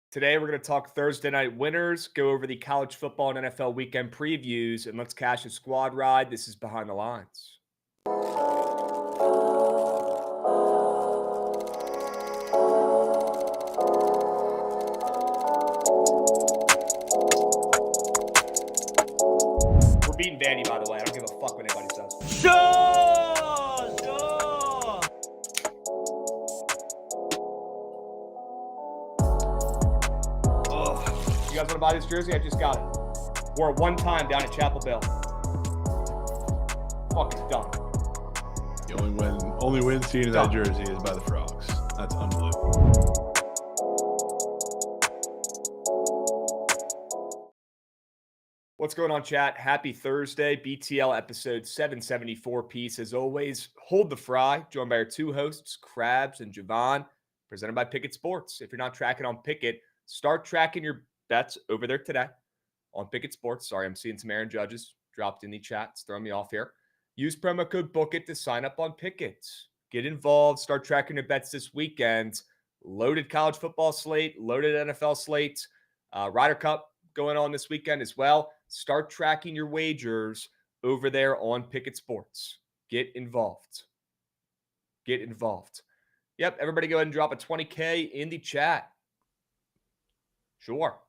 Today, we're going to talk Thursday night winners, go over the college football and NFL weekend previews, and let's cash a squad ride. This is Behind the Lines. We're beating Vandy, by the way. I don't give a fuck what anybody says. Sure. You guys want to buy this jersey? I just got it. Wore it one time down at Chapel Hill. Fucking done. The only win seen in that jersey is by the Frogs. That's unbelievable. What's going on, chat? Happy Thursday. BTL episode 774 piece. As always, hold the fry. Joined by our two hosts, Krabs and Jovan, presented by Bookit Sports. If you're not tracking on Bookit, start tracking your bets over there today on Bookit Sports. Sorry, I'm seeing some Aaron Judges dropped in the chat. It's throwing me off here. Use promo code Bookit to sign up on Bookit. Get involved. Start tracking your bets this weekend. Loaded college football slate, loaded NFL slate, Ryder Cup going on this weekend as well. Start tracking your wagers over there on Bookit Sports. Get involved. Get involved. Yep, everybody go ahead and drop a 20K in the chat. Sure.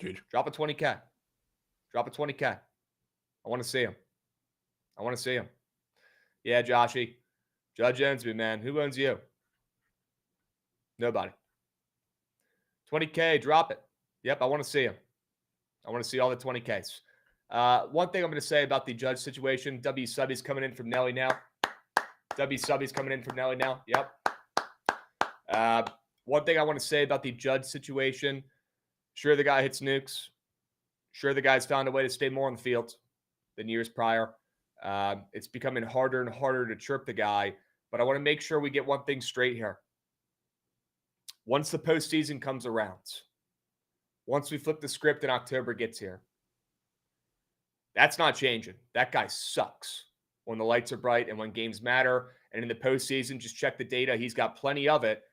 Dude. Drop a 20K. Drop a 20K. I want to see him. I want to see him. Yeah, Joshy. Judge owns me, man. Who owns you? Nobody. 20K, drop it. Yep, I want to see him. I want to see all the 20Ks. One thing I'm going to say about the Judge situation, W Subby's coming in from Nelly now. W Subby's coming in from Nelly now. Yep. One thing I want to say about the Judge situation, sure, the guy hits nukes. Sure, the guy's found a way to stay more on the field than years prior. It's becoming harder and harder to chirp the guy, but I want to make sure we get one thing straight here. Once the postseason comes around, once we flip the script and October gets here, that's not changing. That guy sucks when the lights are bright and when games matter. And in the postseason, just check the data. He's got plenty of it.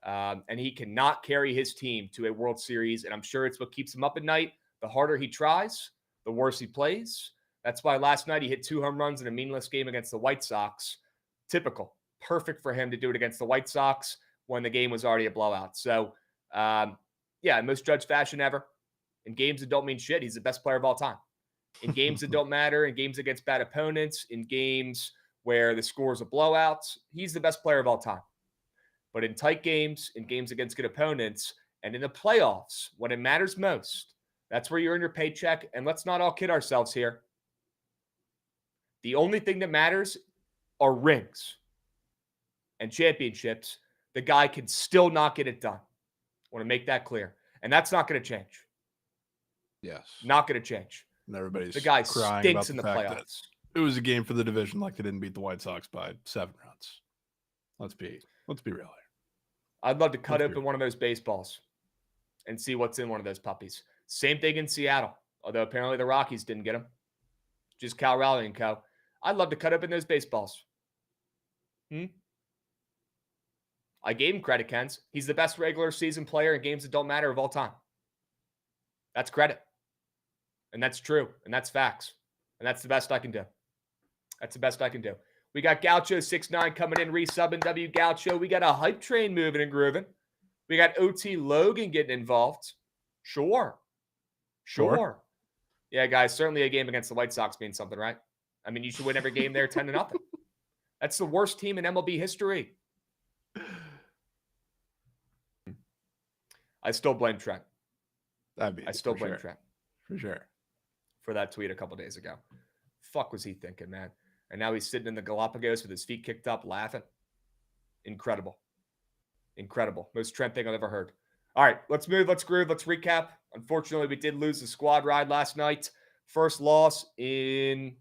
And he cannot carry his team to a World Series. And I'm sure it's what keeps him up at night. The harder he tries, the worse he plays. That's why last night he hit 2 home runs in a meaningless game against the White Sox. Typical. Perfect for him to do it against the White Sox when the game was already a blowout. So, yeah, most Judge fashion ever. In games that don't mean shit, he's the best player of all time. In games that don't matter, in games against bad opponents, in games where the score is a blowout, he's the best player of all time. But in tight games, in games against good opponents, and in the playoffs, when it matters most, that's where you earn your paycheck. And let's not all kid ourselves here. The only thing that matters are rings and championships. The guy can still not get it done. I want to make that clear. And that's not going to change. Yes. Not going to change. And everybody's the guy crying stinks about in the fact playoffs. That it was a game for the division, like they didn't beat the White Sox by 7 runs. Let's be real here. I'd love to cut open one of those baseballs and see what's in one of those puppies. Same thing in Seattle, although apparently the Rockies didn't get him. Just Cal Raleigh and co. I'd love to cut open those baseballs. I gave him credit, Kens. He's the best regular season player in games that don't matter of all time. That's credit. And that's true. And that's facts. And that's the best I can do. That's the best I can do. We got Gaucho69 coming in, resubbing W Gaucho. We got a hype train moving and grooving. We got OT Logan getting involved. Sure. Yeah, guys, certainly a game against the White Sox means something, right? I mean, you should win every game there 10-0. That's the worst team in MLB history. I still blame Trent. I still blame Trent. For sure. For that tweet a couple days ago. Fuck was he thinking, man? And now he's sitting in the Galapagos with his feet kicked up, laughing. Incredible. Most Trent thing I've ever heard. All right, let's move. Let's groove. Let's recap. Unfortunately, we did lose the squad ride last night. First loss in,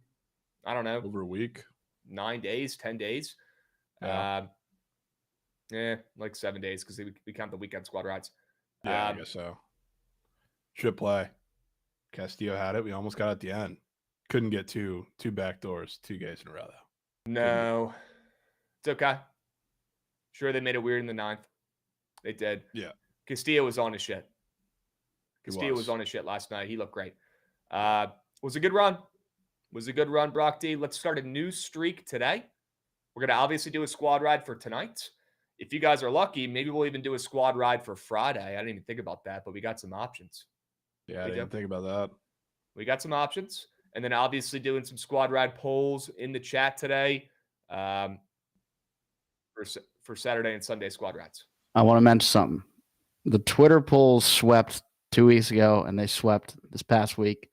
I don't know. Over a week. 9 days, 10 days. Yeah. Like 7 days because we count the weekend squad rides. Yeah, I guess so. Should play. Castillo had it. We almost got it at the end. Couldn't get two back doors, 2 games in a row, though. No. It's okay. Sure, they made it weird in the 9th. They did. Yeah. Castillo was on his shit. Castillo was on his shit last night. He looked great. Was a good run. Brock D. Let's start a new streak today. We're going to obviously do a squad ride for tonight. If you guys are lucky, maybe we'll even do a squad ride for Friday. I didn't even think about that, but we got some options. Yeah, I didn't think about that. We got some options. And then obviously doing some squad ride polls in the chat today for Saturday and Sunday squad rides. I want to mention something. The Twitter polls swept 2 weeks ago, and they swept this past week.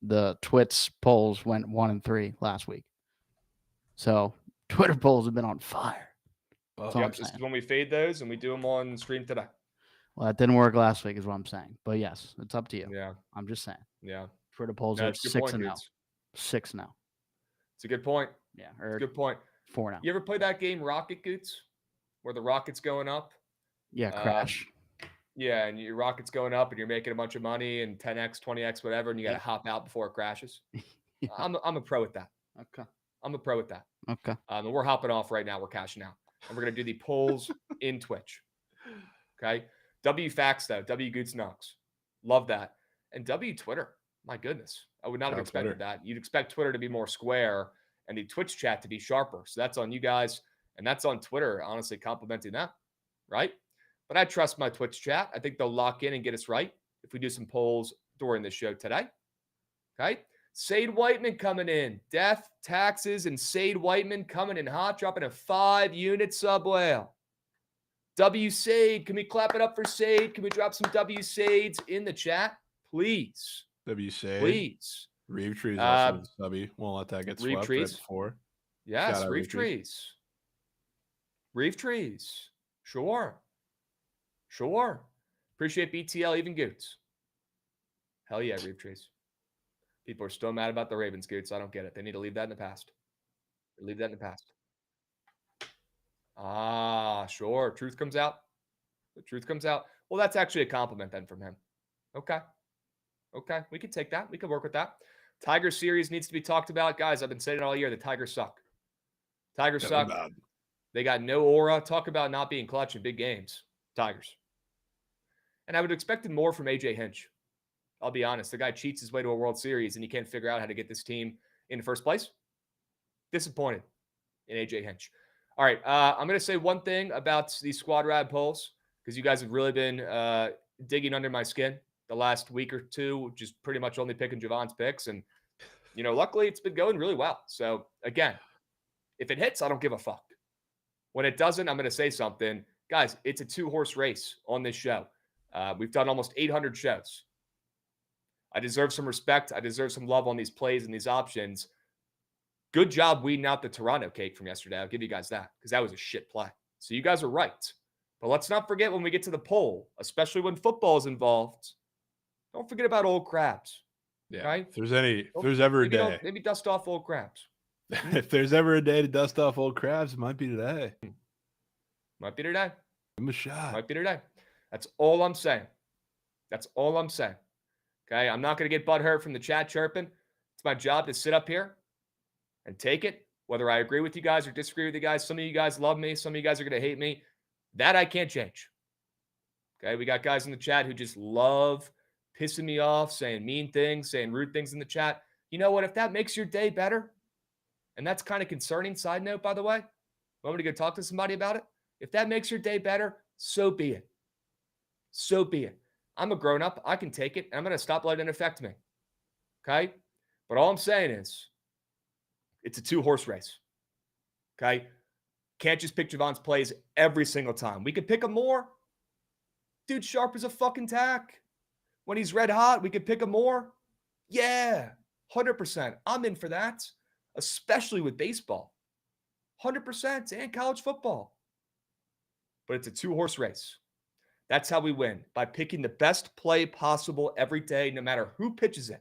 The Twits polls went 1 and 3 last week. So Twitter polls have been on fire. Yep, this is when we fade those and we do them on stream today. Well, that didn't work last week is what I'm saying. But yes, it's up to you. Yeah. I'm just saying. Yeah. Twitter polls are 6 and 0. 6 now. It's a good point. Yeah. It's a good point. 4 now. You ever play that game Rocket Goots? Where the rocket's going up? Yeah, Crash. Yeah, and your rocket's going up and you're making a bunch of money and 10x, 20x, whatever, and you got to hop out before it crashes. Yeah. I'm a pro at that. Okay. I'm a pro at that. Okay. And we're hopping off right now. We're cashing out. And we're going to do the polls in Twitch. Okay. W Facts, though. W Goots Knox. Love that. And W Twitter. My goodness. I would not have expected that. You'd expect Twitter to be more square and the Twitch chat to be sharper. So that's on you guys. And that's on Twitter, honestly, complimenting that. Right? But I trust my Twitch chat. I think they'll lock in and get us right if we do some polls during the show today. Okay. Sade Whiteman coming in. Death, taxes, and Sade Whiteman coming in hot, dropping a 5-unit sub whale. W Sade. Can we clap it up for Sade? Can we drop some W Sades in the chat? Please. W Sade. Please. Reeve Trees also subby. Won't let that get swept right before. Yes, Reeve Trees. Reeve Trees. Sure. Appreciate BTL, even Goots. Hell yeah, Reeve Trees. People are still mad about the Ravens, Goots. I don't get it. They need to leave that in the past. Leave that in the past. Ah, sure. Truth comes out. The truth comes out. Well, that's actually a compliment then from him. Okay. We can take that. We can work with that. Tiger series needs to be talked about. Guys, I've been saying it all year. The Tigers suck. Tigers suck. Bad. They got no aura. Talk about not being clutch in big games. Tigers. And I would have expected more from AJ Hinch. I'll be honest. The guy cheats his way to a World Series, and he can't figure out how to get this team in the first place. Disappointed in AJ Hinch. All right. I'm going to say one thing about these squad ride polls because you guys have really been digging under my skin the last week or two, just pretty much only picking Jovan's picks. And, luckily it's been going really well. So, again, if it hits, I don't give a fuck. When it doesn't, I'm going to say something. Guys, it's a 2-horse race on this show. We've done almost 800 shows. I deserve some respect. I deserve some love on these plays and these options. Good job weeding out the Toronto cake from yesterday. I'll give you guys that because that was a shit play. So you guys are right. But let's not forget when we get to the poll, especially when football is involved, don't forget about old Krabs. Yeah. Right? If there's ever a day. Maybe dust off old Krabs. If there's ever a day to dust off old Krabs, it might be today. Might be today. Give him a shot. Might be today. That's all I'm saying. Okay, I'm not going to get butthurt from the chat chirping. It's my job to sit up here and take it, whether I agree with you guys or disagree with you guys. Some of you guys love me. Some of you guys are going to hate me. That I can't change. Okay, we got guys in the chat who just love pissing me off, saying mean things, saying rude things in the chat. You know what? If that makes your day better, and that's kind of concerning, side note, by the way, want me to go talk to somebody about it? If that makes your day better, so be it. So be it. I'm a grown-up. I can take it. And I'm going to stop letting it affect me. Okay? But all I'm saying is it's a 2-horse race. Okay? Can't just pick Jovan's plays every single time. We could pick him more. Dude, sharp as a fucking tack. When he's red hot, we could pick him more. Yeah, 100%. I'm in for that, especially with baseball. 100% and college football. But it's a 2-horse race. That's how we win, by picking the best play possible every day, no matter who pitches it.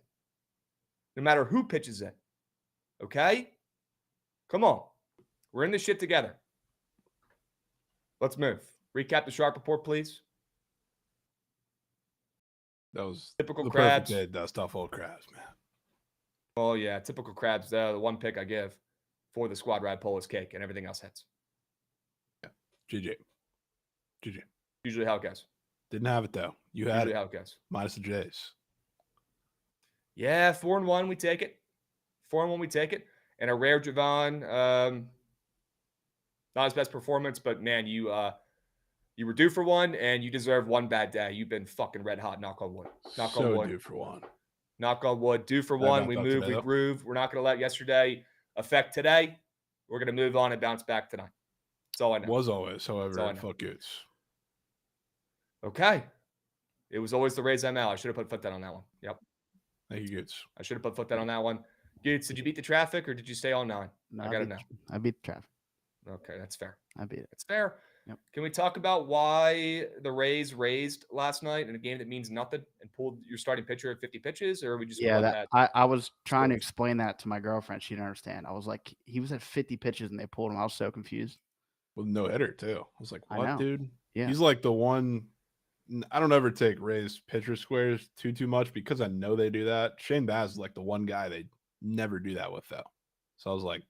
Okay? Come on. We're in this shit together. Let's move. Recap the Sharp Report, please. That was typical the Krabs. Perfect day to dust off old Krabs, man. Oh, yeah. Typical Krabs. The one pick I give for the squad ride poll is cake, and everything else hits. Yeah. GG. Usually how it goes. Didn't have it though. You had Usually it. how it goes. Minus the Jays. Yeah, 4-1, we take it. 4-1, we take it. And a rare Jovan, not his best performance, but man, you were due for one, and you deserve one bad day. You've been fucking red hot. Knock on wood. Knock on wood. Due for one. Knock on wood. Due for How one. about We that move. today, We though? groove. We're not going to let yesterday affect today. We're going to move on and bounce back tonight. That's all I know. Was always, however, all I know. fuck Goots. Okay. It was always the Rays ML. I should have put foot down on that one. Yep. Thank you, Goots. I should have put foot down on that one. Goots, did you beat the traffic or did you stay all 9? No, I got to know. I beat the traffic. Okay, that's fair. I beat it. It's fair. Yep. Can we talk about why the Rays raised last night in a game that means nothing and pulled your starting pitcher at 50 pitches? Or are we just Yeah, that I was trying to explain that to my girlfriend. She didn't understand. I was like, he was at 50 pitches and they pulled him. I was so confused. With no hitter, too. I was like, I what, know. dude? Yeah. He's like the one. I don't ever take Rays pitcher squares too much because I know they do that. Shane Baz is like the one guy they never do that with, though. So I was like,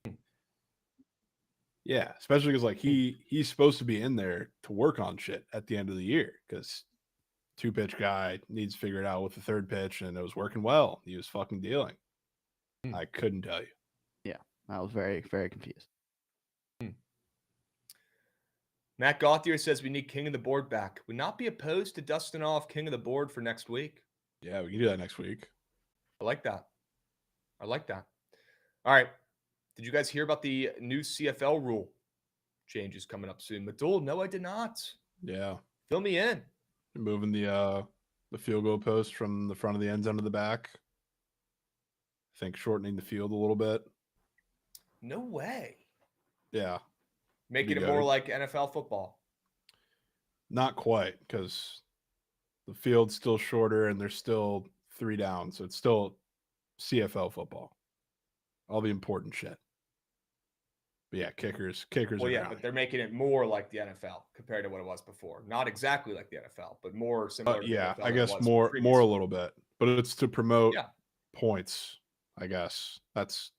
yeah, especially because like he's supposed to be in there to work on shit at the end of the year because 2-pitch guy needs to figure it out with the 3rd pitch, and it was working well. He was fucking dealing. I couldn't tell you. Yeah, I was very, very confused. Matt Gauthier says we need King of the Board back. Would not be opposed to dusting off King of the Board for next week. Yeah, we can do that next week. I like that. I like that. All right. Did you guys hear about the new CFL rule changes coming up soon? Madul, no, I did not. Yeah. Fill me in. They're moving the field goal post from the front of the end zone to the back. I think shortening the field a little bit. No way. Yeah. Making it more like NFL football. Not quite, because the field's still shorter and there's still 3 downs. So it's still CFL football. All the important shit. But yeah, kickers. Well, yeah, but they're making it more like the NFL compared to what it was before. Not exactly like the NFL, but more similar. To yeah, the NFL I guess more a little bit. But it's to promote points. I guess that's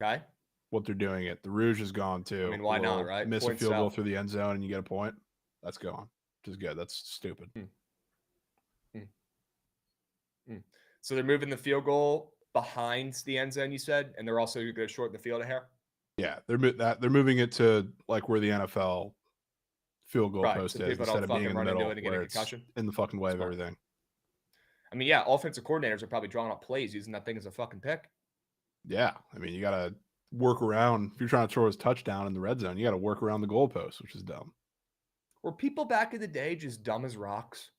okay. What they're doing it. The Rouge is gone too. I mean, why not, right? Miss a field goal through the end zone and you get a point. That's gone, which is good. That's stupid. So they're moving the field goal behind the end zone, you said, and they're also going to shorten the field a hair. Yeah, they're moving it to like where the NFL field goal post is instead of being in the middle, where it's in the fucking way of everything. I mean, yeah, offensive coordinators are probably drawing up plays using that thing as a fucking pick. Yeah, I mean, you got to work around. If you're trying to throw his touchdown in the red zone, you got to work around the goalpost, which is dumb. Were people back in the day just dumb as rocks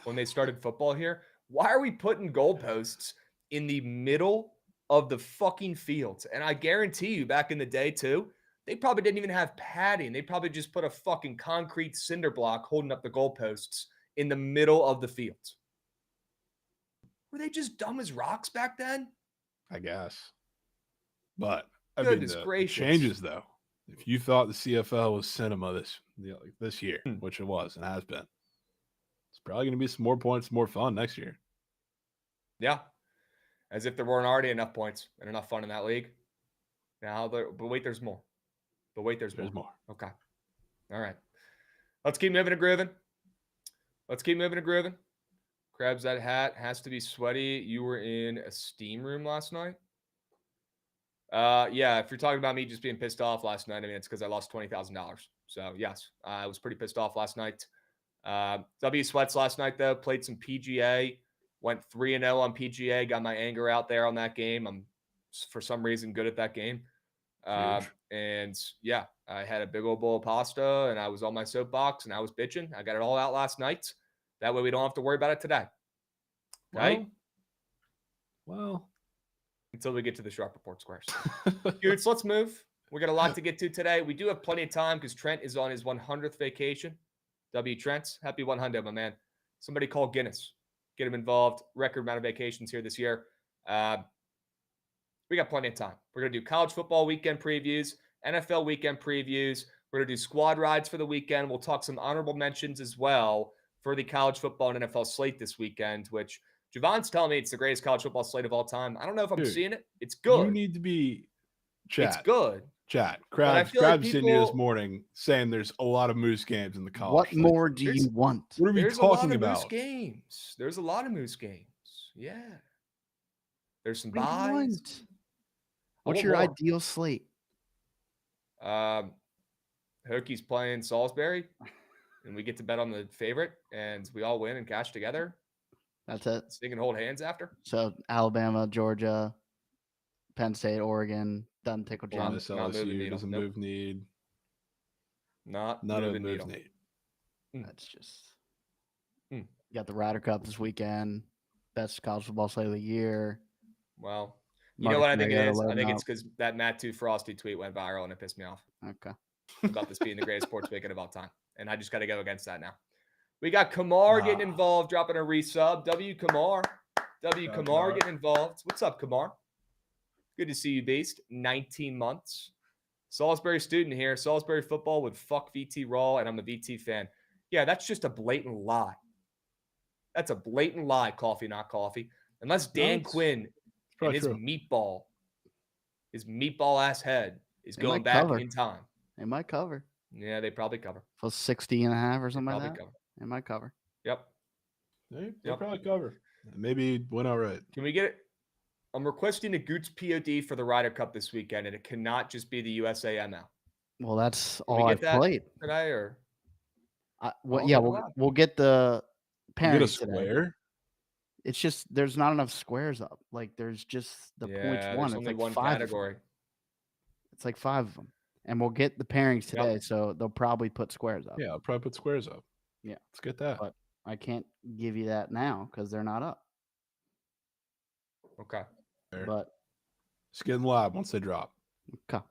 when they started football here? Why are we putting goalposts in the middle of the fucking field? And I guarantee you, back in the day too, they probably didn't even have padding. They probably just put a fucking concrete cinder block holding up the goalposts in the middle of the field. Were they just dumb as rocks back then? I guess. But I Goodness mean, the gracious. changes though. If you thought the CFL was cinema this year, which it was and has been, it's probably going to be some more points, more fun next year. Yeah. As if there weren't already enough points and enough fun in that league. But wait, there's more. There's more. Okay. All right. Let's keep moving and grooving. Krabs, that hat has to be sweaty. You were in a steam room last night? Yeah, if you're talking about me just being pissed off last night, I mean, it's because I lost $20,000. So, yes, I was pretty pissed off last night. W Sweats last night, though, played some PGA, went 3-0 on PGA, got my anger out there on that game. I'm, for some reason, good at that game. And, yeah, I had a big old bowl of pasta, and I was on my soapbox, and I was bitching. I got it all out last night. That way we don't have to worry about it today. Right? Well. Until we get to the Sharp Report squares. Dudes, let's move. We got a lot to get to today. We do have plenty of time because Trent is on his 100th vacation. W. Trent, happy 100, my man. Somebody call Guinness. Get him involved. Record amount of vacations here this year. We got plenty of time. We're going to do college football weekend previews, NFL weekend previews. We're going to do squad rides for the weekend. We'll talk some honorable mentions as well for the college football and NFL slate this weekend, which Jovan's telling me it's the greatest college football slate of all time. I don't know if I'm seeing it. It's good. You need to be, chat. It's good. Chat. I Krabs feel like sitting here this people- morning saying there's a lot of Moose games in the college. What slate. more do you want? What are we There's a lot talking of Moose about? games. There's a lot of Moose games. Yeah. There's some What do you buys. want? I What's want your more. ideal slate? Hokies playing Salisbury, and we get to bet on the favorite, and we all win and cash together. That's it. Sing and hold hands after. So Alabama, Georgia, Penn State, Oregon, doesn't tickle Well, John. Miss not moving LSU needle. doesn't Nope. move need. Not None of it moving moves needle. need. That's just. You got the Ryder Cup this weekend. Best college football slate of the year. Well, you know what I think it is? I loading think up. it's because that Matt Too Frosty tweet went viral and it pissed me off Okay. about this being the greatest sports weekend of all time. And I just got to go against that now. We got Kamar getting involved, dropping a resub. W. Kamar getting involved. What's up, Kamar? Good to see you, Beast. 19 months. Salisbury student here. Salisbury football would fuck VT Raw, and I'm a VT fan. Yeah, that's just a blatant lie. That's a blatant lie, coffee, not coffee. Unless Dan Quinn and his meatball ass head is going back in time. They might cover. Yeah, they probably cover. For 60.5 or something like that. Cover. They might cover. Yep. They probably cover. Maybe win outright. Can we get it? I'm requesting a Goots POD for the Ryder Cup this weekend, and it cannot just be the USAML. Well, that's all I played today, or we'll get the pairings get a square. Today. It's just there's not enough squares up. Like there's just the points one. It's only like one 5 category. It's like 5 of them, and we'll get the pairings today. So they'll probably put squares up. Yeah, I'll probably put squares up. Yeah, let's get that. But I can't give you that now because they're not up. Okay. Fair. But just get in the lab once they drop. Okay.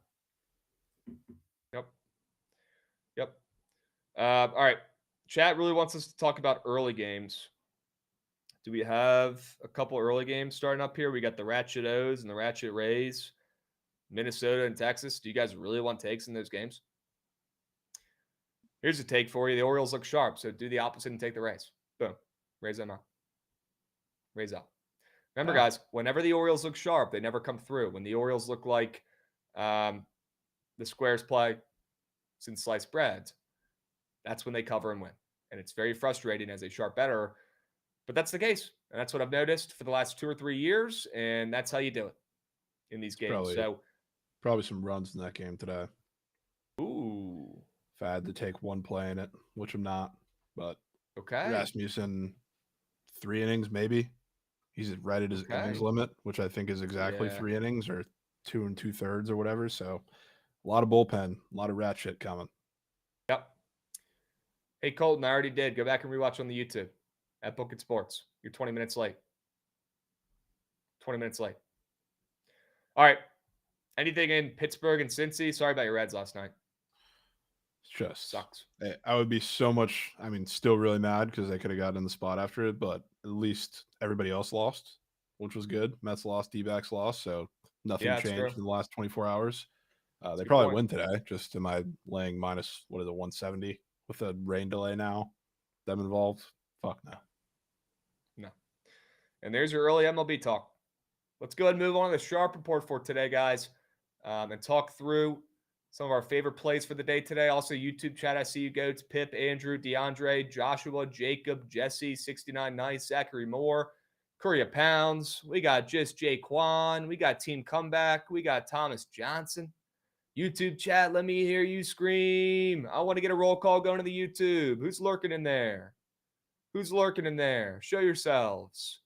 Yep. All right. Chat really wants us to talk about early games. Do we have a couple early games starting up here? We got the Ratchet O's and the Ratchet Rays, Minnesota and Texas. Do you guys really want takes in those games? Here's a take for you. The Orioles look sharp, so do the opposite and take the Rays. Boom. Rays them out. Rays out. Remember, guys, whenever the Orioles look sharp, they never come through. When the Orioles look like the squares play since sliced bread, that's when they cover and win. And it's very frustrating as a sharp bettor, but that's the case. And that's what I've noticed for the last 2 or 3 years, and that's how you do it in these games. Probably some runs in that game today. Ooh. If I had to take one play in it, which I'm not, but okay. Rasmussen, 3 innings maybe. He's right at his innings limit, which I think is exactly 3 innings or 2 2/3 or whatever. So a lot of bullpen, a lot of rat shit coming. Yep. Hey, Colton, I already did. Go back and rewatch on the YouTube at Bookit Sports. You're 20 minutes late. 20 minutes late. All right. Anything in Pittsburgh and Cincy? Sorry about your Reds last night. Just sucks. I would be so much, still really mad because they could have gotten in the spot after it, but at least everybody else lost, which was good. Mets lost, D-backs lost, so nothing changed in the last 24 hours. They probably win today. Just am I laying minus, 170 with a rain delay now? Them involved? Fuck no. No. And there's your early MLB talk. Let's go ahead and move on to the Sharp Report for today, guys, and talk through some of our favorite plays for the day today. Also, YouTube chat, I see you, Goats, Pip, Andrew, DeAndre, Joshua, Jacob, Jesse, 69 Nice, Zachary Moore, Korea Pounds. We got Just Jaquan. We got Team Comeback. We got Thomas Johnson. YouTube chat, let me hear you scream. I want to get a roll call going to the YouTube. Who's lurking in there? Who's lurking in there? Show yourselves.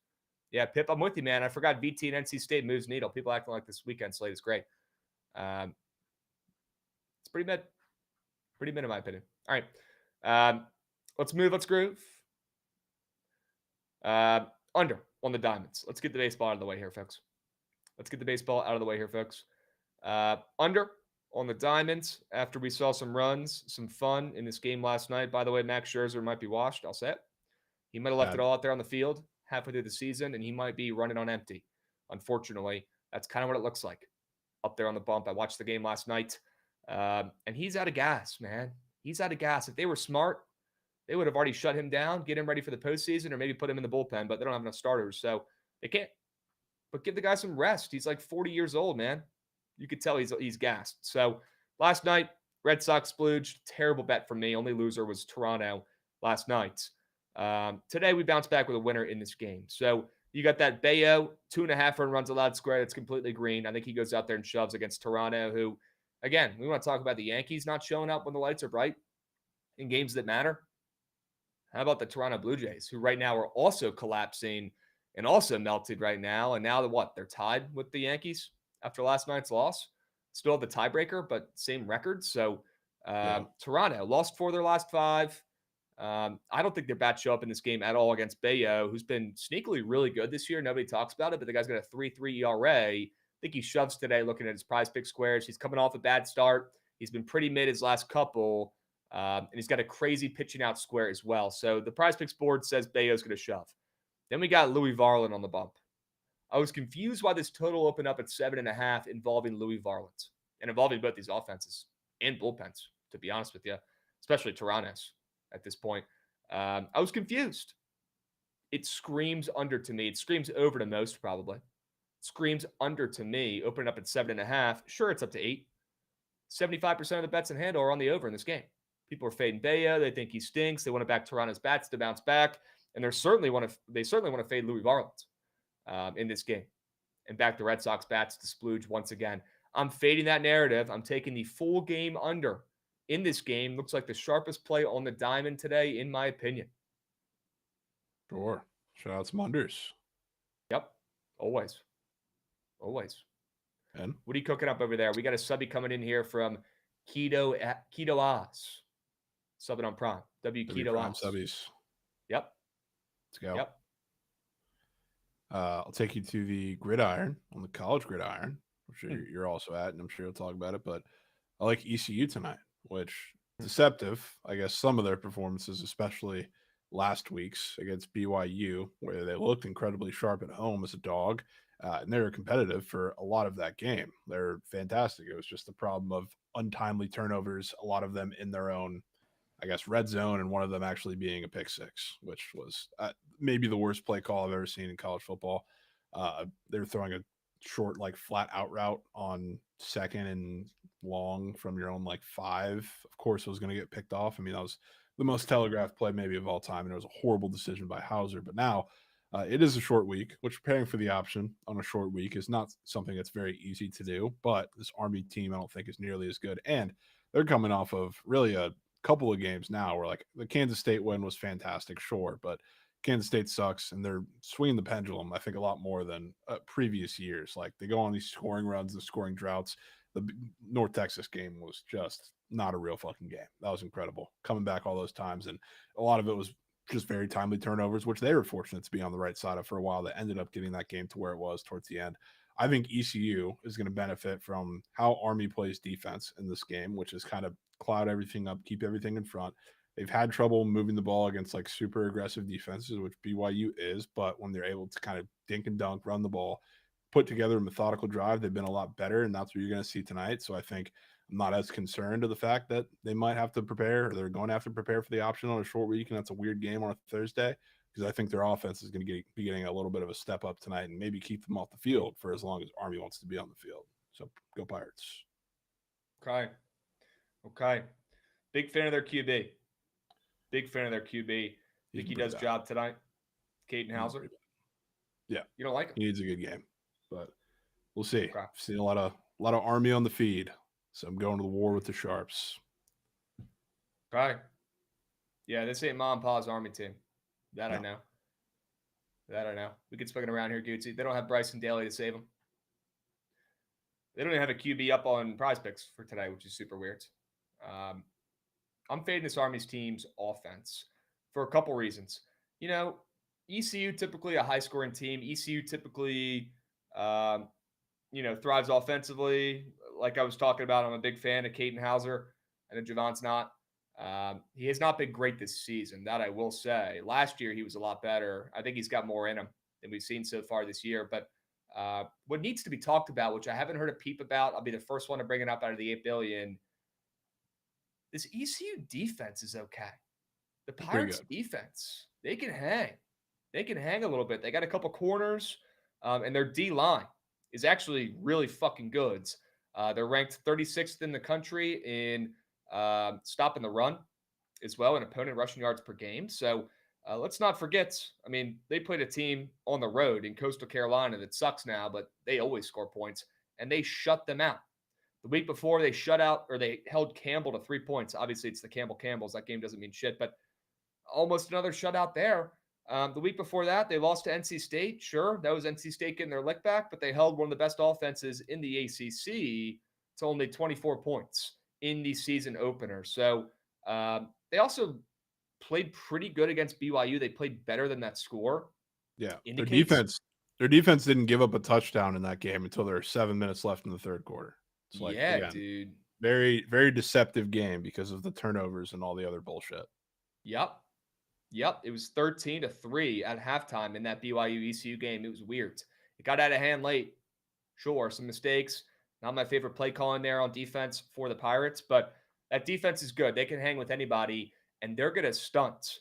Yeah, Pip, I'm with you, man. I forgot VT and NC State moves needle. People acting like this weekend slate is great. It's pretty mid. Pretty mid in my opinion. All right. Let's move. Let's groove. Under on the diamonds. Let's get the baseball out of the way here, folks. Under on the diamonds after we saw some runs, some fun in this game last night. By the way, Max Scherzer might be washed. I'll say it. He might have left it all out there on the field halfway through the season, and he might be running on empty. Unfortunately, that's kind of what it looks like up there on the bump. I watched the game last night, and he's out of gas, man. He's out of gas. If they were smart, they would have already shut him down, get him ready for the postseason, or maybe put him in the bullpen, but they don't have enough starters, so they can't. But give the guy some rest. He's like 40 years old, man. You could tell he's gassed. So last night, Red Sox splooged. Terrible bet for me. Only loser was Toronto last night. Today, we bounced back with a winner in this game. So you got that Bayo, 2.5 run runs allowed square. That's completely green. I think he goes out there and shoves against Toronto, who, again, we want to talk about the Yankees not showing up when the lights are bright in games that matter. How about the Toronto Blue Jays, who right now are also collapsing and also melted right now? And now they're tied with the Yankees after last night's loss. Still have the tiebreaker, but same record. So Toronto lost 4 of their last 5. I don't think their bats show up in this game at all against Bayo, who's been sneakily really good this year. Nobody talks about it, but the guy's got a 3.3 ERA. I think he shoves today looking at his prize pick squares. He's coming off a bad start. He's been pretty mid his last couple. And he's got a crazy pitching out square as well. So the prize picks board says Bayo's going to shove. Then we got Louis Varland on the bump. I was confused why this total opened up at 7.5 involving Louis Varland and involving both these offenses and bullpens, to be honest with you, especially Toronto's at this point. I was confused. It screams under to me. It screams over to most probably. It screams under to me, opening up at 7.5. Sure, it's up to 8. 75% of the bets in hand are on the over in this game. People are fading Bayo. They think he stinks. They want to back Toronto's bats to bounce back, and they certainly want to fade Louis Varland in this game and back the Red Sox bats to splooge once again. I'm fading that narrative. I'm taking the full game under in this game. Looks like the sharpest play on the diamond today, in my opinion. Sure. Shout out some unders. Yep. Always. And what are you cooking up over there? We got a subby coming in here from Keto Oz. Subbing on Prime. Keto Oz. Subbies. Yep. Let's go. Yep. I'll take you to the gridiron, on the college gridiron, which you're also at, and I'm sure you'll talk about it. But I like ECU tonight, which deceptive. I guess some of their performances, especially last week's against BYU, where they looked incredibly sharp at home as a dog. And they were competitive for a lot of that game. They're fantastic. It was just the problem of untimely turnovers, a lot of them in their own, I guess, red zone, and one of them actually being a pick six, which was maybe the worst play call I've ever seen in college football. They were throwing a short, flat out route on 2nd and long from your own 5. Of course, it was going to get picked off. I mean, that was the most telegraphed play maybe of all time, and it was a horrible decision by Hauser. But now it is a short week, which preparing for the option on a short week is not something that's very easy to do. But this Army team, I don't think, is nearly as good. And they're coming off of really a couple of games now where the Kansas State win was fantastic, sure, but Kansas State sucks, and they're swinging the pendulum, I think, a lot more than previous years. They go on these scoring runs and scoring droughts. The North Texas game was just not a real fucking game. That was incredible. Coming back all those times, and a lot of it was just very timely turnovers, which they were fortunate to be on the right side of for a while. That ended up getting that game to where it was towards the end. I think ECU is going to benefit from how Army plays defense in this game, which is kind of cloud everything up, keep everything in front. They've had trouble moving the ball against super aggressive defenses, which BYU is, but when they're able to kind of dink and dunk, run the ball, put together a methodical drive, they've been a lot better, and that's what you're going to see tonight. So I think I'm not as concerned of the fact that they might have to prepare, or they're going to have to prepare for the option on a short week, and that's a weird game on a Thursday, because I think their offense is going to be getting a little bit of a step up tonight and maybe keep them off the field for as long as Army wants to be on the field. So go Pirates. Okay. Big fan of their QB. Think he does job tonight? Caden Hauser? Yeah. You don't like him? He needs a good game, but we'll see. Okay. I've seen a lot of Army on the feed, so I'm going to the war with the Sharps. Okay. Yeah, this ain't Mom and Pa's Army team. That I know. We can spin it around here, Gucci. They don't have Bryson Daly to save them. They don't even have a QB up on prize picks for today, which is super weird. I'm fading this Army's team's offense for a couple reasons. ECU typically a high-scoring team. ECU typically, thrives offensively. Like I was talking about, I'm a big fan of Caden Hauser. I know Jovan's not. He has not been great this season, that I will say. Last year, he was a lot better. I think he's got more in him than we've seen so far this year. But what needs to be talked about, which I haven't heard a peep about, I'll be the first one to bring it up out of the 8 billion. This ECU defense is okay. The Pirates defense, they can hang. They can hang a little bit. They got a couple corners, and their D-line is actually really fucking good. They're ranked 36th in the country in stopping the run as well, and opponent rushing yards per game. So let's not forget, I mean, they played a team on the road in Coastal Carolina that sucks now, but they always score points, and they shut them out. The week before, they held Campbell to 3 points. Obviously, it's the Campbells. That game doesn't mean shit, but almost another shutout there. The week before that, they lost to NC State. Sure, that was NC State getting their lick back, but they held one of the best offenses in the ACC to only 24 points in the season opener. So they also played pretty good against BYU. They played better than that score. Yeah, indicates. their defense didn't give up a touchdown in that game until there were 7 minutes left in the third quarter. It's like, yeah, again, dude. very, very deceptive game because of the turnovers and all the other bullshit. Yep. It was 13-3 at halftime in that BYU ECU game. It was weird. It got out of hand late. Sure, some mistakes. Not my favorite play calling there on defense for the Pirates, but that defense is good. They can hang with anybody, and they're going to stunt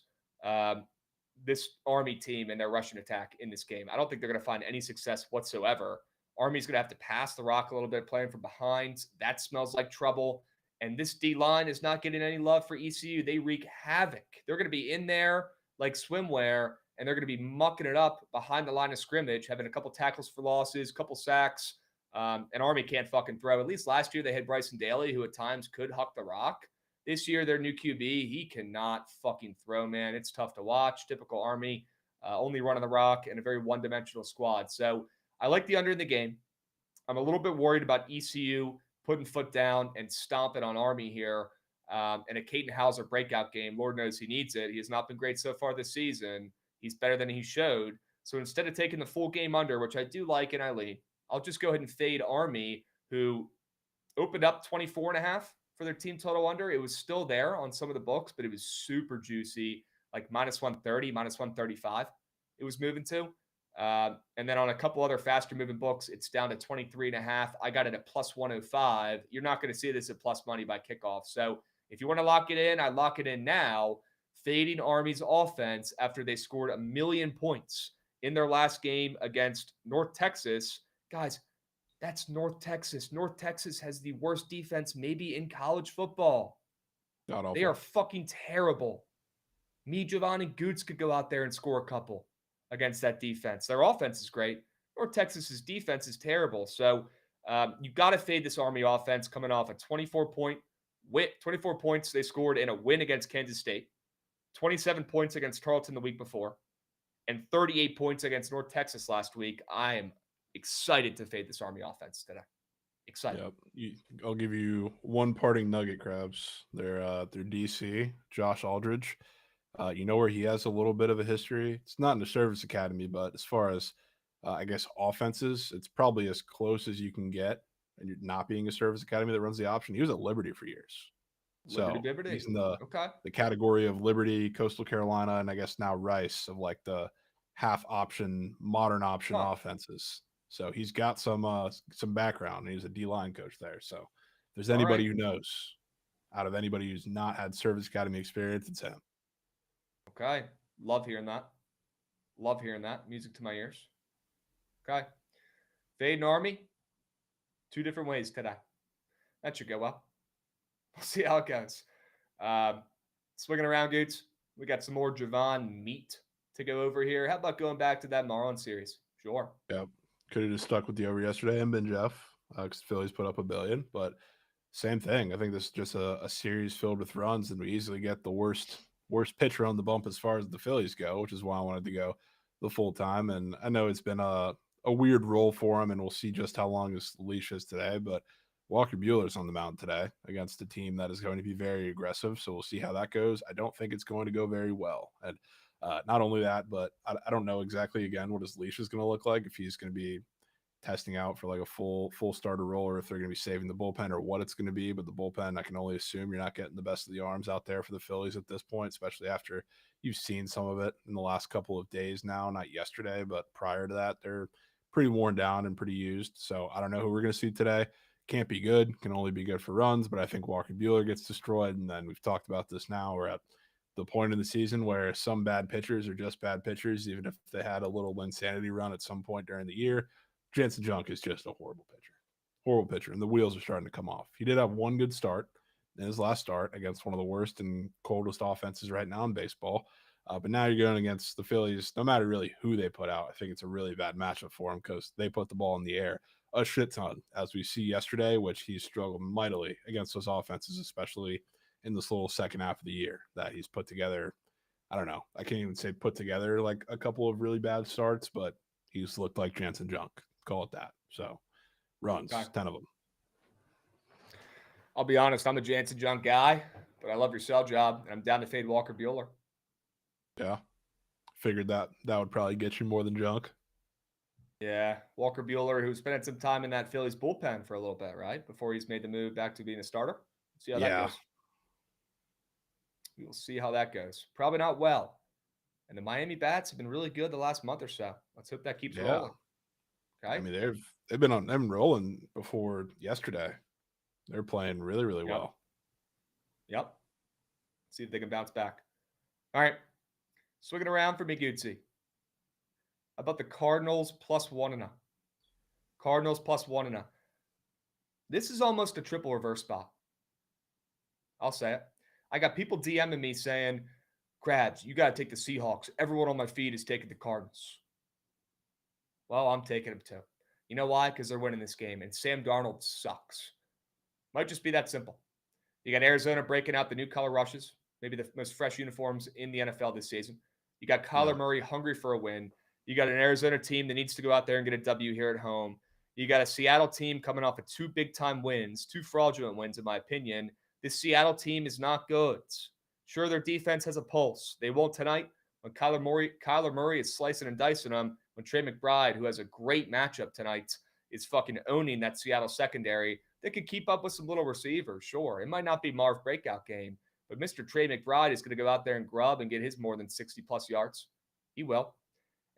this Army team and their rushing attack in this game. I don't think they're going to find any success whatsoever. Army's going to have to pass the rock a little bit, playing from behind. That smells like trouble. And this D-line is not getting any love for ECU. They wreak havoc. They're going to be in there like swimwear, and they're going to be mucking it up behind the line of scrimmage, having a couple tackles for losses, a couple sacks. And Army can't fucking throw. At least last year they had Bryson Daly, who at times could huck the rock. This year, their new QB, he cannot fucking throw, man. It's tough to watch. Typical Army, only running the rock and a very one-dimensional squad. So I like the under in the game. I'm a little bit worried about ECU putting foot down and stomping on Army here in a Caden Hauser breakout game. Lord knows he needs it. He has not been great so far this season. He's better than he showed. So instead of taking the full game under, which I do like and I lean, I'll just go ahead and fade Army, who opened up 24.5 for their team total under. It was still there on some of the books, but it was super juicy, like -130, -135 it was moving to. And then on a couple other faster moving books, it's down to 23.5. I got it at +105. You're not going to see this at plus money by kickoff. So if you want to lock it in, I lock it in now, fading Army's offense after they scored 1 million points in their last game against North Texas. Guys, that's North Texas. North Texas has the worst defense maybe in college football. They are fucking terrible. Me, Jovan, and Goots could go out there and score a couple against that defense. Their offense is great. North Texas's defense is terrible. So you got to fade this Army offense coming off a 24 points they scored in a win against Kansas State, 27 points against Tarleton the week before, and 38 points against North Texas last week. I am excited to fade this Army offense today. Excited. Yep. I'll give you one parting nugget, Krabs. Their DC, Josh Aldridge. You know where he has a little bit of a history? It's not in the service academy, but as far as, I guess, offenses, it's probably as close as you can get, and you're not being a service academy that runs the option. He was at Liberty for years. Liberty. He's in the category of Liberty, Coastal Carolina, and I guess now Rice of like the half option, modern option offenses. So he's got some background. He's a D-line coach there. So if there's anybody who knows out of anybody who's not had service academy experience, it's him. Okay. Love hearing that. Music to my ears. Okay. Fade and Army. 2 different ways today. That should go well. We'll see how it goes. Swinging around, Goots. We got some more Jovan meat to go over here. How about going back to that Marlin series? Sure. Yep. Could have just stuck with the over yesterday and been Jeff, because Phillies put up $1 billion. But same thing. I think this is just a series filled with runs, and we easily get the worst pitcher on the bump as far as the Phillies go, which is why I wanted to go the full time. And I know it's been a weird role for him, and we'll see just how long his leash is today. But Walker Buehler's on the mound today against a team that is going to be very aggressive. So we'll see how that goes. I don't think it's going to go very well. And not only that, but I don't know exactly, again, what his leash is going to look like, if he's going to be testing out for like a full starter role, or if they're going to be saving the bullpen, or what it's going to be. But the bullpen, I can only assume you're not getting the best of the arms out there for the Phillies at this point, especially after you've seen some of it in the last couple of days now, not yesterday, but prior to that, they're pretty worn down and pretty used. So I don't know who we're going to see today. Can't be good, can only be good for runs, but I think Walker Buehler gets destroyed. And then we've talked about this now. We're at the point in the season where some bad pitchers are just bad pitchers, even if they had a little insanity run at some point during the year. Jensen Junk is just a horrible pitcher. Horrible pitcher, and the wheels are starting to come off. He did have one good start in his last start against one of the worst and coldest offenses right now in baseball. But now you're going against the Phillies, no matter really who they put out. I think it's a really bad matchup for him because they put the ball in the air a shit ton, as we see yesterday, which he struggled mightily against those offenses, especially in this little second half of the year that he's put together. I don't know. I can't even say put together like a couple of really bad starts, but he's looked like Jansen Junk. Call it that. So runs, Okay. 10 of them. I'll be honest, I'm a Jansen Junk guy, but I love your sell job, and I'm down to fade Walker Buehler. Yeah. Figured that would probably get you more than Junk. Yeah, Walker Buehler, who's spent some time in that Phillies bullpen for a little bit, right? Before he's made the move back to being a starter. See how that goes. We will see how that goes. Probably not well. And the Miami Bats have been really good the last month or so. Let's hope that keeps rolling. Okay. I mean, they've been rolling before yesterday. They're playing really, really well. Yep. See if they can bounce back. All right. Swinging around for me, Goodsy. How about the Cardinals plus 1.5? Cardinals plus 1.5. This is almost a triple reverse spot. I'll say it. I got people DMing me saying, Krabs, you got to take the Seahawks. Everyone on my feed is taking the Cardinals. Well, I'm taking them too. You know why? Because they're winning this game, and Sam Darnold sucks. Might just be that simple. You got Arizona breaking out the new color rushes, maybe the most fresh uniforms in the NFL this season. You got Kyler Murray hungry for a win. You got an Arizona team that needs to go out there and get a W here at home. You got a Seattle team coming off of 2 big-time wins, 2 fraudulent wins, in my opinion. This Seattle team is not good. Sure, their defense has a pulse. They won't tonight when Kyler Murray is slicing and dicing them, when Trey McBride, who has a great matchup tonight, is fucking owning that Seattle secondary. They could keep up with some little receivers, sure. It might not be Marv breakout game, but Mr. Trey McBride is going to go out there and grub and get his more than 60-plus yards. He will.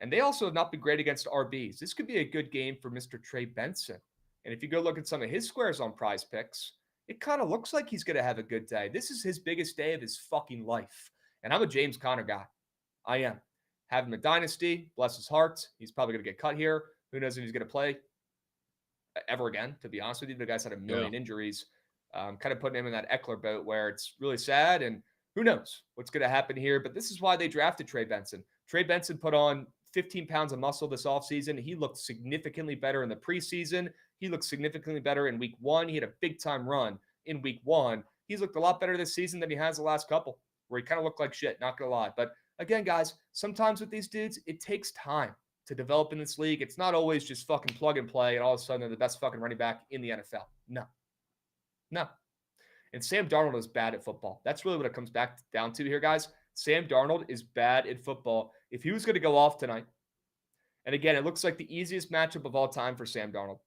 And they also have not been great against RBs. This could be a good game for Mr. Trey Benson. And if you go look at some of his squares on Prize Picks, it kind of looks like he's going to have a good day. This is his biggest day of his fucking life. And I'm a James Conner guy. I am. Have him a dynasty. Bless his heart. He's probably going to get cut here. Who knows if he's going to play ever again, to be honest with you. The guy's had a million injuries. Kind of putting him in that Eckler boat where it's really sad. And who knows what's going to happen here. But this is why they drafted Trey Benson. Trey Benson put on 15 pounds of muscle this offseason. He looked significantly better in the preseason. He looked significantly better in week 1. He had a big-time run in week 1. He's looked a lot better this season than he has the last couple, where he kind of looked like shit, not going to lie. But again, guys, sometimes with these dudes, it takes time to develop in this league. It's not always just fucking plug and play and all of a sudden they're the best fucking running back in the NFL. No. And Sam Darnold is bad at football. That's really what it comes back down to here, guys. Sam Darnold is bad at football. If he was going to go off tonight, and again, it looks like the easiest matchup of all time for Sam Darnold.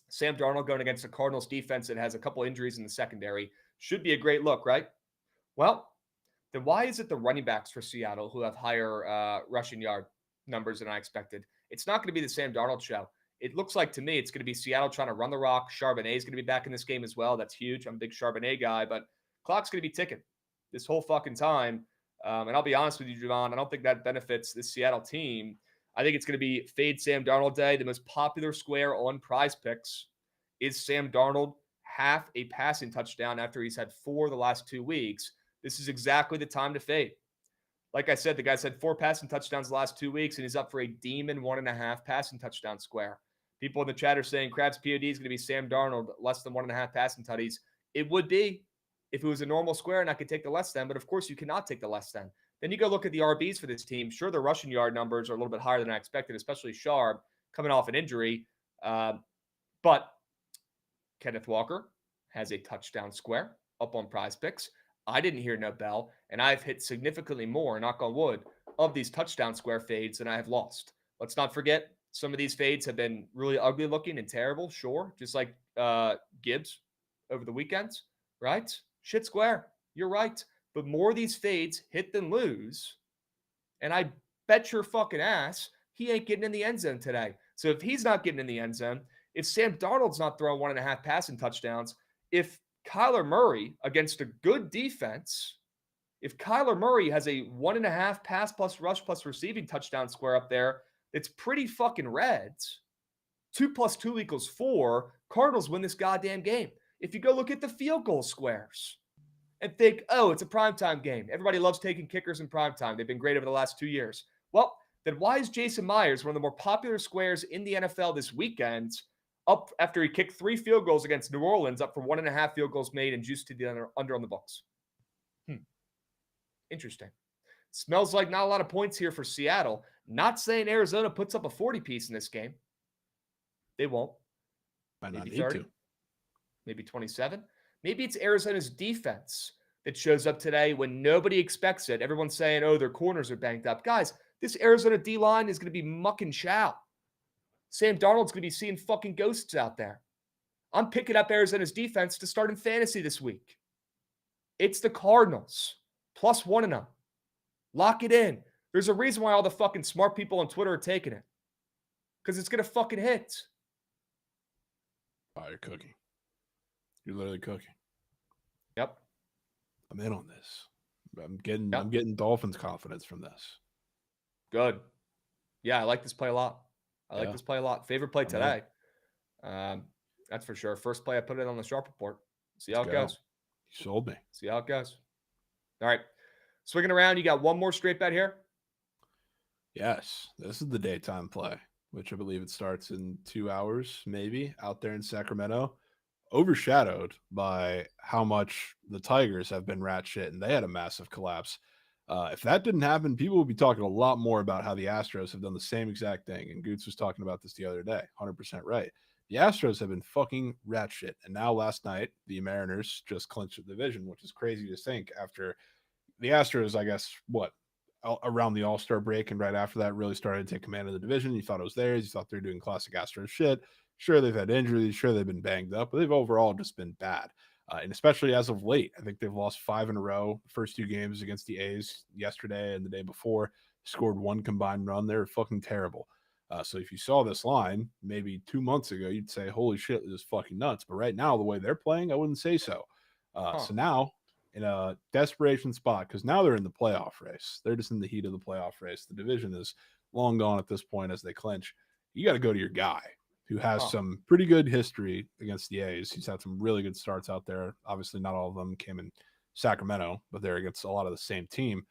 Sam Darnold going against the Cardinals defense that has a couple injuries in the secondary should be a great look, right? Well, then why is it the running backs for Seattle who have higher rushing yard numbers than I expected? It's not going to be the Sam Darnold show. It looks like to me it's going to be Seattle trying to run the rock. Charbonnet is going to be back in this game as well. That's huge. I'm a big Charbonnet guy, but clock's going to be ticking this whole fucking time. And I'll be honest with you, Jovan, I don't think that benefits this Seattle team. I think it's going to be fade Sam Darnold day. The most popular square on Prize Picks is Sam Darnold half a passing touchdown after he's had 4 the last 2 weeks. This is exactly the time to fade. Like I said, the guy's had 4 passing touchdowns the last 2 weeks, and he's up for a demon 1.5 passing touchdown square. People in the chat are saying Krabs POD is going to be Sam Darnold, less than 1.5 passing tutties. It would be if it was a normal square and I could take the less than, but of course you cannot take the less than. Then you go look at the RBs for this team. Sure, the rushing yard numbers are a little bit higher than I expected, especially Sharp coming off an injury. But Kenneth Walker has a touchdown square up on Prize Picks. I didn't hear no bell, and I've hit significantly more, knock on wood, of these touchdown square fades than I have lost. Let's not forget, some of these fades have been really ugly looking and terrible, sure, just like Gibbs over the weekends, right? Shit square, you're right. But more of these fades hit than lose, and I bet your fucking ass he ain't getting in the end zone today. So if he's not getting in the end zone, if Sam Darnold's not throwing 1.5 passing touchdowns, if Kyler Murray against a good defense, if Kyler Murray has a 1.5 pass plus rush plus receiving touchdown square up there, it's pretty fucking reds. 2 + 2 = 4. Cardinals win this goddamn game. If you go look at the field goal squares and think, oh, it's a primetime game. Everybody loves taking kickers in primetime. They've been great over the last 2 years. Well, then why is Jason Myers, one of the more popular squares in the NFL this weekend, up after he kicked 3 field goals against New Orleans, up for 1.5 field goals made and juiced to the under on the books? Interesting. Smells like not a lot of points here for Seattle. Not saying Arizona puts up a 40-piece in this game. They won't. Might not Maybe need 30. to. Maybe 27. Maybe it's Arizona's defense that shows up today when nobody expects it. Everyone's saying, oh, their corners are banged up. Guys, this Arizona D-line is going to be muck and chow. Sam Darnold's going to be seeing fucking ghosts out there. I'm picking up Arizona's defense to start in fantasy this week. It's the Cardinals. Plus 1-0. Lock it in. There's a reason why all the fucking smart people on Twitter are taking it. Because it's going to fucking hit. Oh, you're cooking. You're literally cooking. Yep. I'm in on this. I'm getting Dolphins confidence from this. Good. Yeah, I like this play a lot. Favorite play today. That's for sure. First play, I put it on the Sharp Report. See how it goes. You sold me. See how it goes. All right. Swinging around, you got one more straight bet here? Yes. This is the daytime play, which I believe it starts in 2 hours, maybe, out there in Sacramento. Overshadowed by how much the Tigers have been rat shit, and they had a massive collapse. If that didn't happen, people would be talking a lot more about how the Astros have done the same exact thing. And Goots was talking about this the other day. 100% right. The Astros have been fucking rat shit. And now last night, the Mariners just clinched the division, which is crazy to think after the Astros, I guess, around the All-Star break and right after that really started to take command of the division. You thought it was theirs. You thought they were doing classic Astros shit. Sure, they've had injuries. Sure, they've been banged up, but they've overall just been bad. And especially as of late, I think they've lost 5 in a row. The first 2 games against the A's yesterday and the day before, scored 1 combined run. They're fucking terrible. So if you saw this line maybe 2 months ago, you'd say, holy shit, this is fucking nuts. But right now, the way they're playing, I wouldn't say so. So now, in a desperation spot, because now they're in the playoff race. They're just in the heat of the playoff race. The division is long gone at this point as they clinch. You got to go to your guy, who has some pretty good history against the A's. He's had some really good starts out there. Obviously, not all of them came in Sacramento, but they're against a lot of the same team.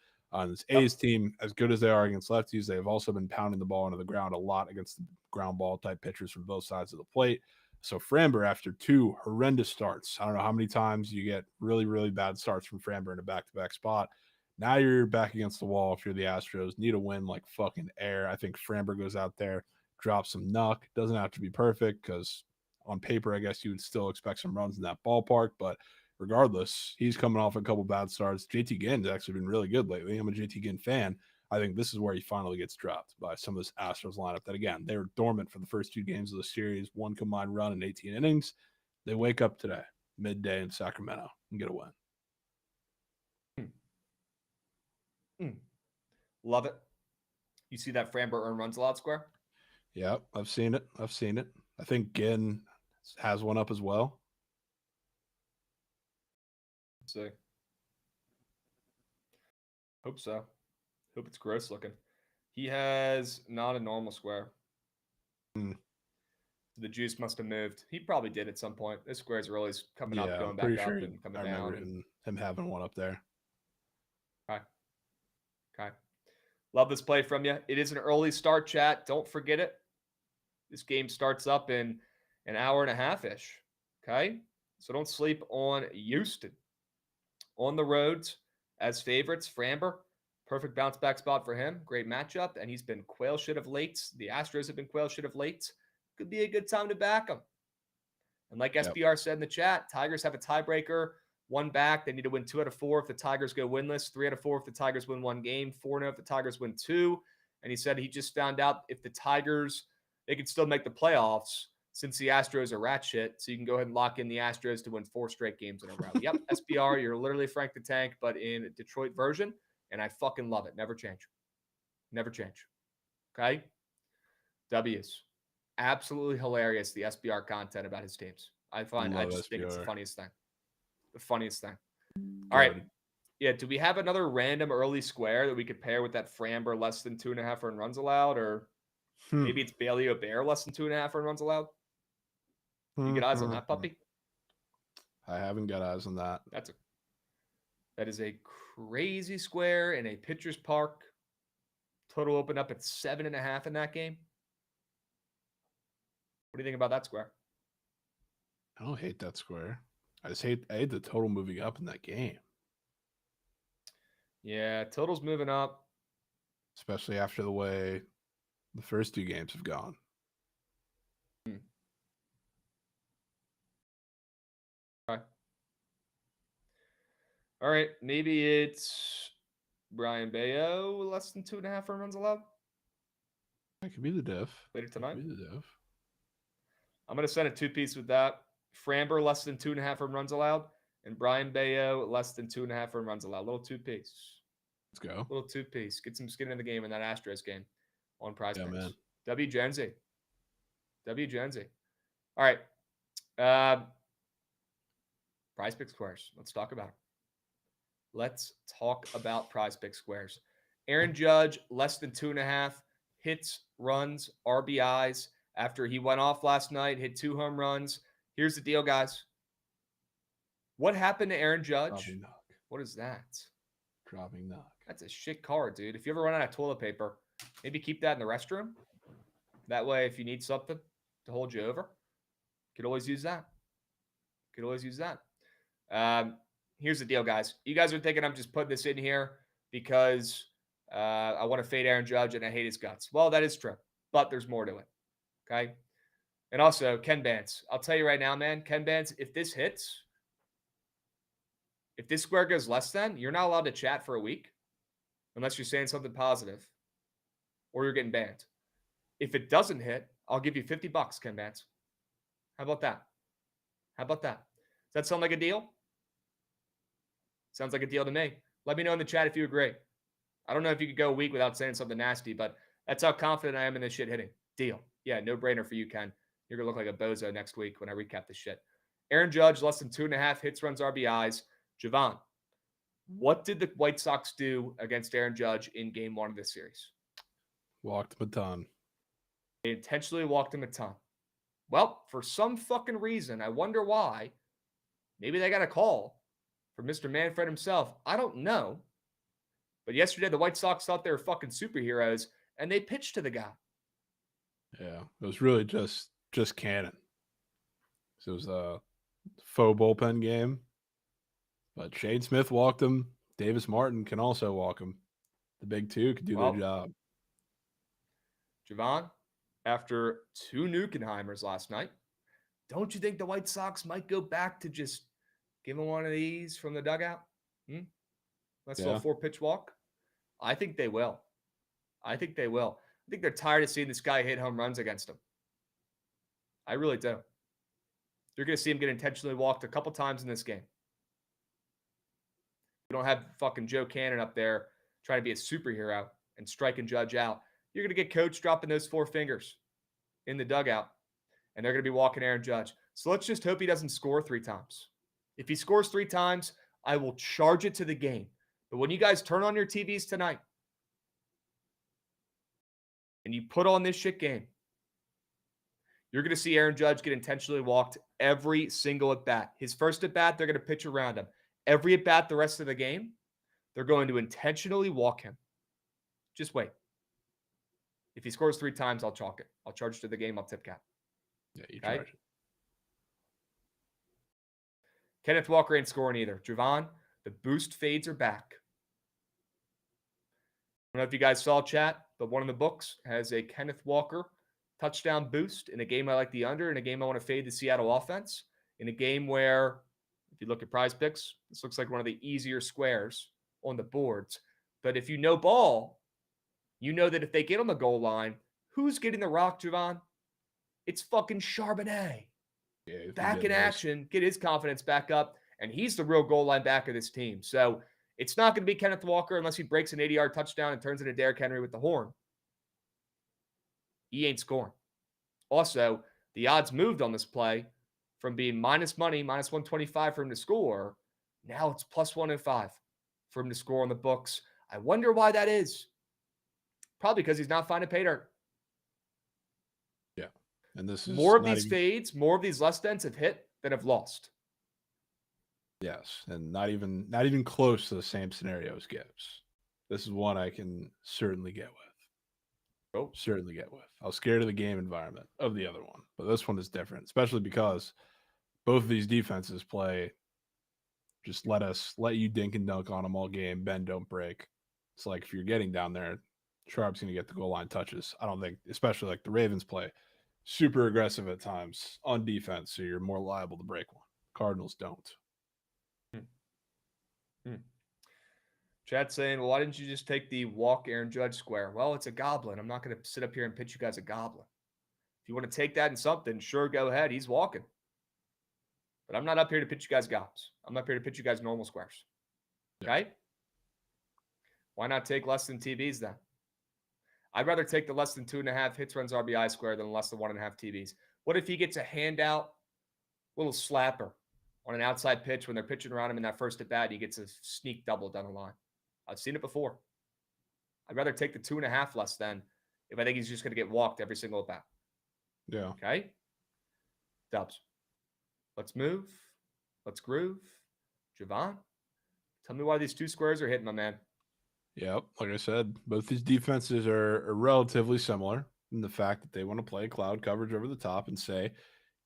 This A's team, as good as they are against lefties, they have also been pounding the ball into the ground a lot against the ground ball type pitchers from both sides of the plate. So Framber, after 2 horrendous starts, I don't know how many times you get really, really bad starts from Framber in a back-to-back spot. Now you're back against the wall. If you're the Astros, need a win like fucking air. I think Framber goes out there, drops some knuck. Doesn't have to be perfect because on paper, I guess you would still expect some runs in that ballpark. But regardless, he's coming off a couple bad starts. JT Ginn's actually been really good lately. I'm a JT Ginn fan. I think this is where he finally gets dropped by some of this Astros lineup that, again, they were dormant for the first 2 games of the series, 1 combined run in 18 innings. They wake up today, midday in Sacramento, and get a win. Love it. You see that Framber earn runs a lot square? Yeah, I've seen it. I think Ginn has one up as well. Let's see. Hope so. Hope it's gross looking. He has not a normal square. The juice must have moved. He probably did at some point. This squares are always coming up, going back up, and coming down. I remember him having one up there. Okay. Love this play from you. It is an early start, chat. Don't forget it. This game starts up in an hour and a half-ish. Okay? So don't sleep on Houston. On the roads as favorites, Framber. Perfect bounce back spot for him. Great matchup. And he's been quail shit of late. The Astros have been quail shit of late. Could be a good time to back him. And like SBR said in the chat, Tigers have a tiebreaker. 1 back. They need to win 2 out of 4 if the Tigers go winless. 3 out of 4 if the Tigers win 1 game. 4-0 if the Tigers win 2. And he said he just found out if the Tigers, they could still make the playoffs since the Astros are rat shit. So you can go ahead and lock in the Astros to win 4 straight games in a row. Yep, SBR, you're literally Frank the Tank, but in a Detroit version. And I fucking love it. Never change. Never change. Okay? W's. Absolutely hilarious, the SBR content about his teams. I just think it's the funniest thing. The funniest thing. All right. Yeah, do we have another random early square that we could pair with that Framber less than 2.5 earned runs allowed? Or maybe it's Bailey O'Bear less than 2.5 earned runs allowed? You get eyes on that puppy? I haven't got eyes on that. That is a crazy square in a pitcher's park. Total opened up at 7.5 in that game. What do you think about that square? I don't hate that square. I hate the total moving up in that game. Yeah, total's moving up. Especially after the way the first 2 games have gone. Okay. All right, maybe it's Brian Bayo less than 2.5 runs allowed. That could be the diff. Later tonight. Could be the diff. I'm going to send a 2-piece with that. Framber less than 2.5 runs allowed, and Brian Bayo less than 2.5 runs allowed. Little 2-piece. Let's go. Little 2-piece. Get some skin in the game in that Astros game on Prize Picks. Man. W. Jonesy. All right. Prize Pick squares. Let's talk about Prize Pick squares. Aaron Judge, less than 2.5 hits, runs, RBIs after he went off last night, hit 2 home runs. Here's the deal, guys. What happened to Aaron Judge? Dropping knock. What is that? Dropping knock. That's a shit card, dude. If you ever run out of toilet paper, maybe keep that in the restroom. That way, if you need something to hold you over, you could always use that. Here's the deal, guys. You guys are thinking I'm just putting this in here because I want to fade Aaron Judge and I hate his guts. Well, that is true, but there's more to it. Okay. And also, Ken Bance. I'll tell you right now, man, Ken Bance, if this hits, if this square goes less than, you're not allowed to chat for a week unless you're saying something positive or you're getting banned. If it doesn't hit, I'll give you $50, Ken Bance. How about that? Does that sound like a deal? Sounds like a deal to me. Let me know in the chat if you agree. I don't know if you could go a week without saying something nasty, but that's how confident I am in this shit hitting. Deal. Yeah, no brainer for you, Ken. You're going to look like a bozo next week when I recap this shit. Aaron Judge, less than 2.5 hits, runs, RBIs. Jovan, what did the White Sox do against Aaron Judge in game 1 of this series? Walked him a ton. They intentionally walked him a ton. Well, for some fucking reason, I wonder why. Maybe they got a call from Mr. Manfred himself. I don't know. But yesterday, the White Sox thought they were fucking superheroes, and they pitched to the guy. Yeah, it was really just Cannon. So it was a faux bullpen game. But Shane Smith walked him. Davis Martin can also walk him. The big 2 could do their job. Jovan, after 2 Nukenheimers last night, don't you think the White Sox might go back to just give him one of these from the dugout? Let's do a 4-pitch walk. I think they will. I think they're tired of seeing this guy hit home runs against them. I really do. You're going to see him get intentionally walked a couple times in this game. We don't have fucking Joe Cannon up there trying to be a superhero and striking Judge out. You're going to get Coach dropping those 4 fingers in the dugout, and they're going to be walking Aaron Judge. So let's just hope he doesn't score 3 times. If he scores 3 times, I will charge it to the game. But when you guys turn on your TVs tonight and you put on this shit game, you're going to see Aaron Judge get intentionally walked every single at-bat. His first at-bat, they're going to pitch around him. Every at-bat the rest of the game, they're going to intentionally walk him. Just wait. If he scores 3 times, I'll chalk it. I'll charge it to the game. I'll tip cap. Yeah, you charge it. Kenneth Walker ain't scoring either. Jovan, the boost fades are back. I don't know if you guys saw chat, but one of the books has a Kenneth Walker touchdown boost in a game I like the under, in a game I want to fade the Seattle offense, in a game where, if you look at Prize Picks, this looks like one of the easier squares on the boards. But if you know ball, you know that if they get on the goal line, who's getting the rock, Jovan? It's fucking Charbonnet. Yeah, back in action, get his confidence back up, and he's the real goal line back of this team. So it's not going to be Kenneth Walker unless he breaks an 80-yard touchdown and turns into Derrick Henry with the horn. He ain't scoring. Also, the odds moved on this play from being minus money, minus 125 for him to score. Now it's plus 105 for him to score on the books. I wonder why that is. Probably because he's not finding pay dirt. Yeah. And this is more of these fades, more of these less tens have hit than have lost. Yes, and not even close to the same scenario as Gibbs. This is one I can certainly get with. Oh. Certainly get with. I was scared of the game environment of the other one, but this one is different, especially because both of these defenses play just let you dink and dunk on them all game, bend, don't break. It's like if you're getting down there, Sharp's going to get the goal line touches. I don't think, especially like the Ravens play, super aggressive at times on defense, so you're more liable to break one. Cardinals don't. Chad saying, well, why didn't you just take the walk Aaron Judge square? Well, it's a goblin. I'm not going to sit up here and pitch you guys a goblin. If you want to take that in something, sure, go ahead. He's walking. But I'm not up here to pitch you guys gobs. I'm up here to pitch you guys normal squares. Okay? Why not take less than TBs then? I'd rather take the less than 2.5 hits, runs, RBI square than less than 1.5 TBs. What if he gets a handout, little slapper on an outside pitch when they're pitching around him in that first at bat? He gets a sneak double down the line. I've seen it before. I'd rather take the 2.5 less than if I think he's just going to get walked every single at bat. Yeah. Okay. Dubs. Let's move. Let's groove. Jovan, tell me why these two squares are hitting, my man. Yep. Like I said, both these defenses are relatively similar in the fact that they want to play cloud coverage over the top and say,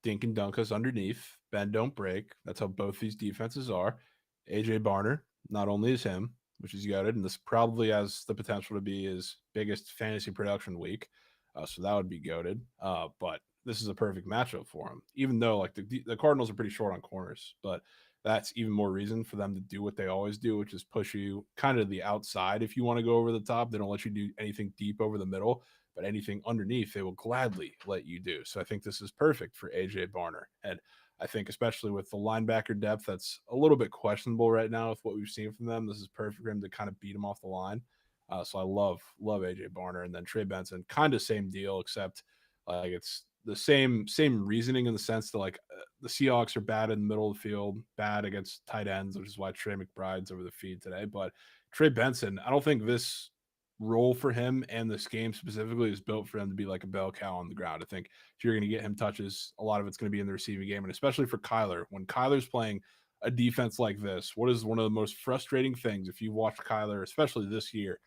dink and dunk us underneath, bend, don't break. That's how both these defenses are. AJ Barner, not only is him, which is goated, and this probably has the potential to be his biggest fantasy production week. So that would be goated. But this is a perfect matchup for him, even though like the Cardinals are pretty short on corners, but that's even more reason for them to do what they always do, which is push you kind of the outside. If you want to go over the top, they don't let you do anything deep over the middle, but anything underneath, they will gladly let you do. So I think this is perfect for AJ Barner. And I think especially with the linebacker depth, that's a little bit questionable right now with what we've seen from them. This is perfect for him to kind of beat him off the line. So I love AJ Barner. And then Trey Benson, kind of same deal, except like it's the same reasoning in the sense that like the Seahawks are bad in the middle of the field, bad against tight ends, which is why Trey McBride's over the feed today. But Trey Benson, I don't think this role for him and this game specifically is built for him to be like a bell cow on the ground. I think if you're going to get him touches, a lot of it's going to be in the receiving game, and especially for Kyler. When Kyler's playing a defense like this, what is one of the most frustrating things if you watch Kyler, especially this year,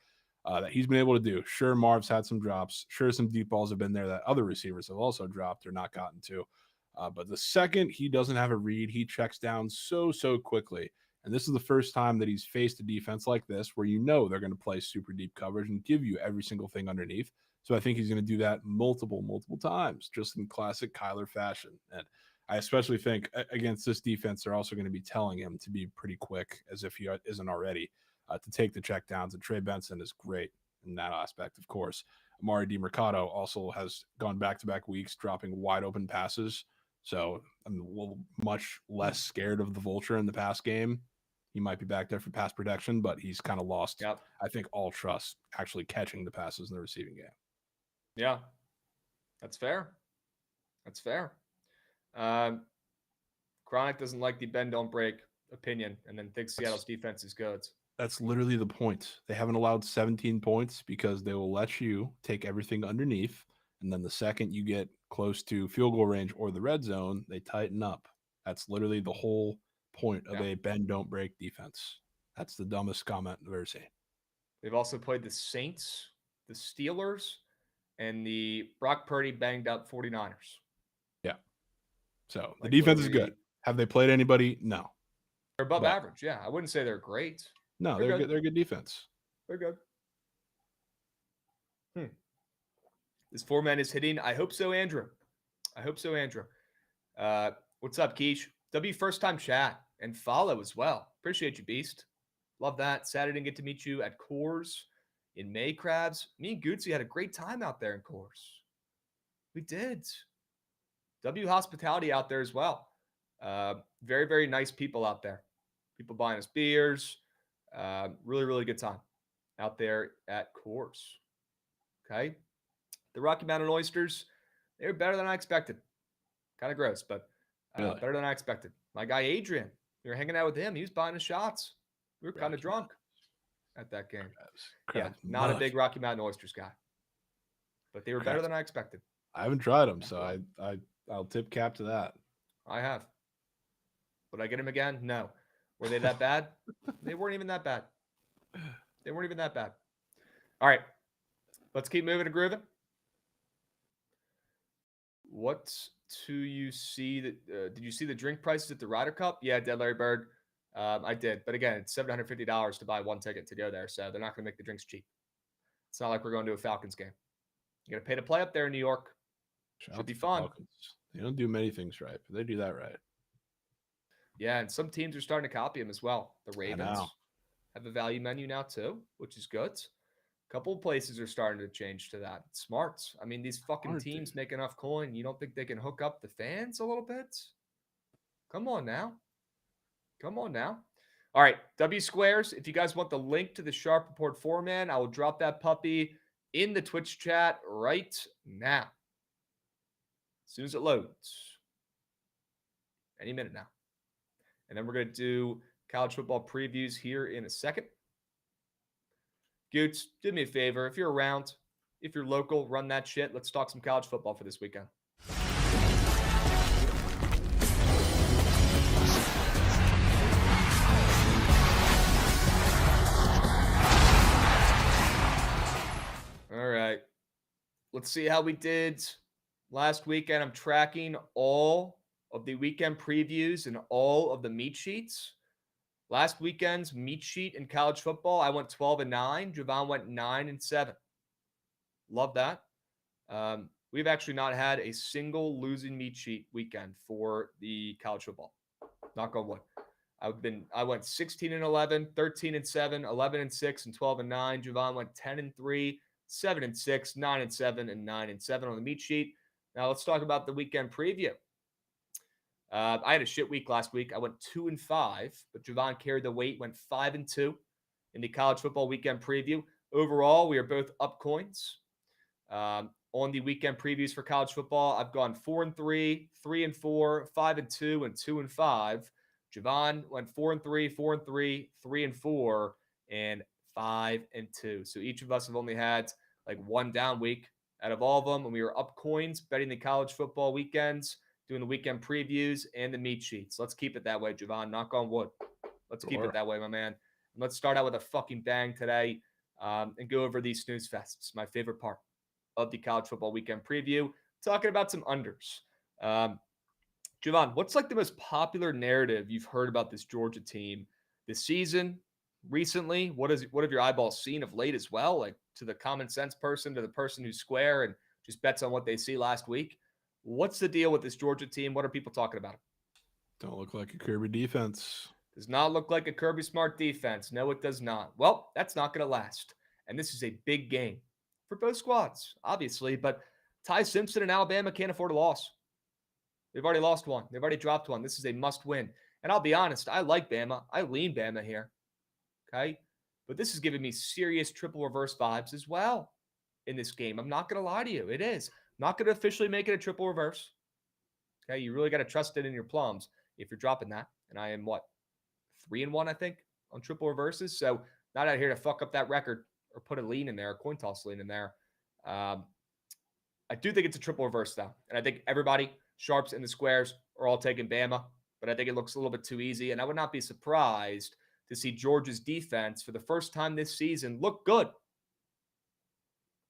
that he's been able to do? Sure, Marv's had some drops. Sure, some deep balls have been there that other receivers have also dropped or not gotten to. But the second he doesn't have a read, he checks down so quickly. And this is the first time that he's faced a defense like this where you know they're going to play super deep coverage and give you every single thing underneath. So I think he's going to do that multiple times, just in classic Kyler fashion. And I especially think against this defense, they're also going to be telling him to be pretty quick, as if he isn't already, to take the checkdowns. And Trey Benson is great in that aspect, of course. Amari DiMercato also has gone back-to-back weeks dropping wide open passes. So I'm a little much less scared of the vulture in the pass game. He might be back there for pass protection, but he's kind of lost, I think, all trust actually catching the passes in the receiving game. Yeah, that's fair. That's fair. Chronic doesn't like the bend, don't break opinion and then thinks Seattle's defense is good. That's literally the point. They haven't allowed 17 points because they will let you take everything underneath. And then the second you get close to field goal range or the red zone, they tighten up. That's literally the whole point of a bend, don't break defense. That's the dumbest comment I've ever seen. They've also played the Saints, the Steelers, and the Brock Purdy banged up 49ers. Yeah. So the defense is good. Have they played anybody? No. They're above average. Yeah. I wouldn't say they're great. No, they're good. They're good defense. They're good. This 4-man is hitting. I hope so, Andrew. What's up, Keish? W first time chat and follow as well. Appreciate you, Beast. Love that. Sad I didn't get to meet you at Coors in May, Krabs. Me and Gootsy had a great time out there in Coors. We did. W hospitality out there as well. Very, very nice people out there. People buying us beers. Really good time out there at Coors. Okay. The Rocky Mountain Oysters, they were better than I expected. Kind of gross, but better than I expected. My guy Adrian, we were hanging out with him. He was buying us shots. We were kind of drunk at that game. Krabs not a big Rocky Mountain Oysters guy, but they were better than I expected. I haven't tried them, so I'll tip cap to that. I have. Would I get them again? No. Were they that bad? They weren't even that bad. They weren't even that bad. All right. Let's keep moving and grooving. What do you see that? Did you see the drink prices at the Ryder Cup? Yeah, Dead Larry Bird. I did. But again, it's $750 to buy one ticket to go there. So they're not going to make the drinks cheap. It's not like we're going to a Falcons game. You got to pay to play up there in New York. Should be fun. Falcons. They don't do many things right, but they do that right. Yeah, and some teams are starting to copy them as well. The Ravens have a value menu now too, which is good. A couple of places are starting to change to that. It's smart. I mean, these fucking teams make enough coin. You don't think they can hook up the fans a little bit? Come on now. Come on now. All right, W Squares. If you guys want the link to the Sharp Report 4-man, I will drop that puppy in the Twitch chat right now. As soon as it loads. Any minute now. And then we're going to do college football previews here in a second. Goots, do me a favor. If you're around, if you're local, run that shit. Let's talk some college football for this weekend. All right. Let's see how we did last weekend. I'm tracking all of the weekend previews and all of the meat sheets. Last weekend's meat sheet in college football, I went 12-9. Jovan went 9-7. Love that. We've actually not had a single losing meat sheet weekend for the college football. Knock on wood. I went 16-11, 13-7, 11-6, and 12-9. Jovan went 10-3, 7-6, 9-7, and 9-7 on the meat sheet. Now let's talk about the weekend preview. I had a shit week last week. I went 2-5, but Jovan carried the weight, went 5-2 in the college football weekend preview. Overall, we are both up coins. On the weekend previews for college football, I've gone 4-3, 3-4, 5-2, and 2-5. Jovan went 4-3, 4-3, 3-4, and 5-2. So each of us have only had like one down week out of all of them, and we were up coins betting the college football weekends, doing the weekend previews and the meat sheets. Let's keep it that way, Jovan. Knock on wood. Let's keep it that way, my man. And let's start out with a fucking bang today and go over these snooze fests, my favorite part of the college football weekend preview, talking about some unders. Jovan, what's like the most popular narrative you've heard about this Georgia team this season, recently? What have your eyeballs seen of late as well? Like to the common sense person, to the person who's square and just bets on what they see last week. What's the deal with this Georgia team? What are people talking about? Don't look like a Kirby defense. Does not look like a Kirby Smart defense. No, it does not. Well, that's not going to last. And this is a big game for both squads, obviously. But Ty Simpson and Alabama can't afford a loss. They've already lost one. They've already dropped one. This is a must-win. And I'll be honest, I like Bama. I lean Bama here. Okay? But this is giving me serious triple reverse vibes as well in this game. I'm not going to lie to you. It is. I'm not going to officially make it a triple reverse. Okay? You really got to trust it in your plums if you're dropping that. And I am, 3-1, I think, on triple reverses. So not out here to fuck up that record or put a lean in there, a coin toss lean in there. I do think it's a triple reverse, though. And I think everybody, sharps and the squares, are all taking Bama. But I think it looks a little bit too easy. And I would not be surprised to see Georgia's defense for the first time this season look good.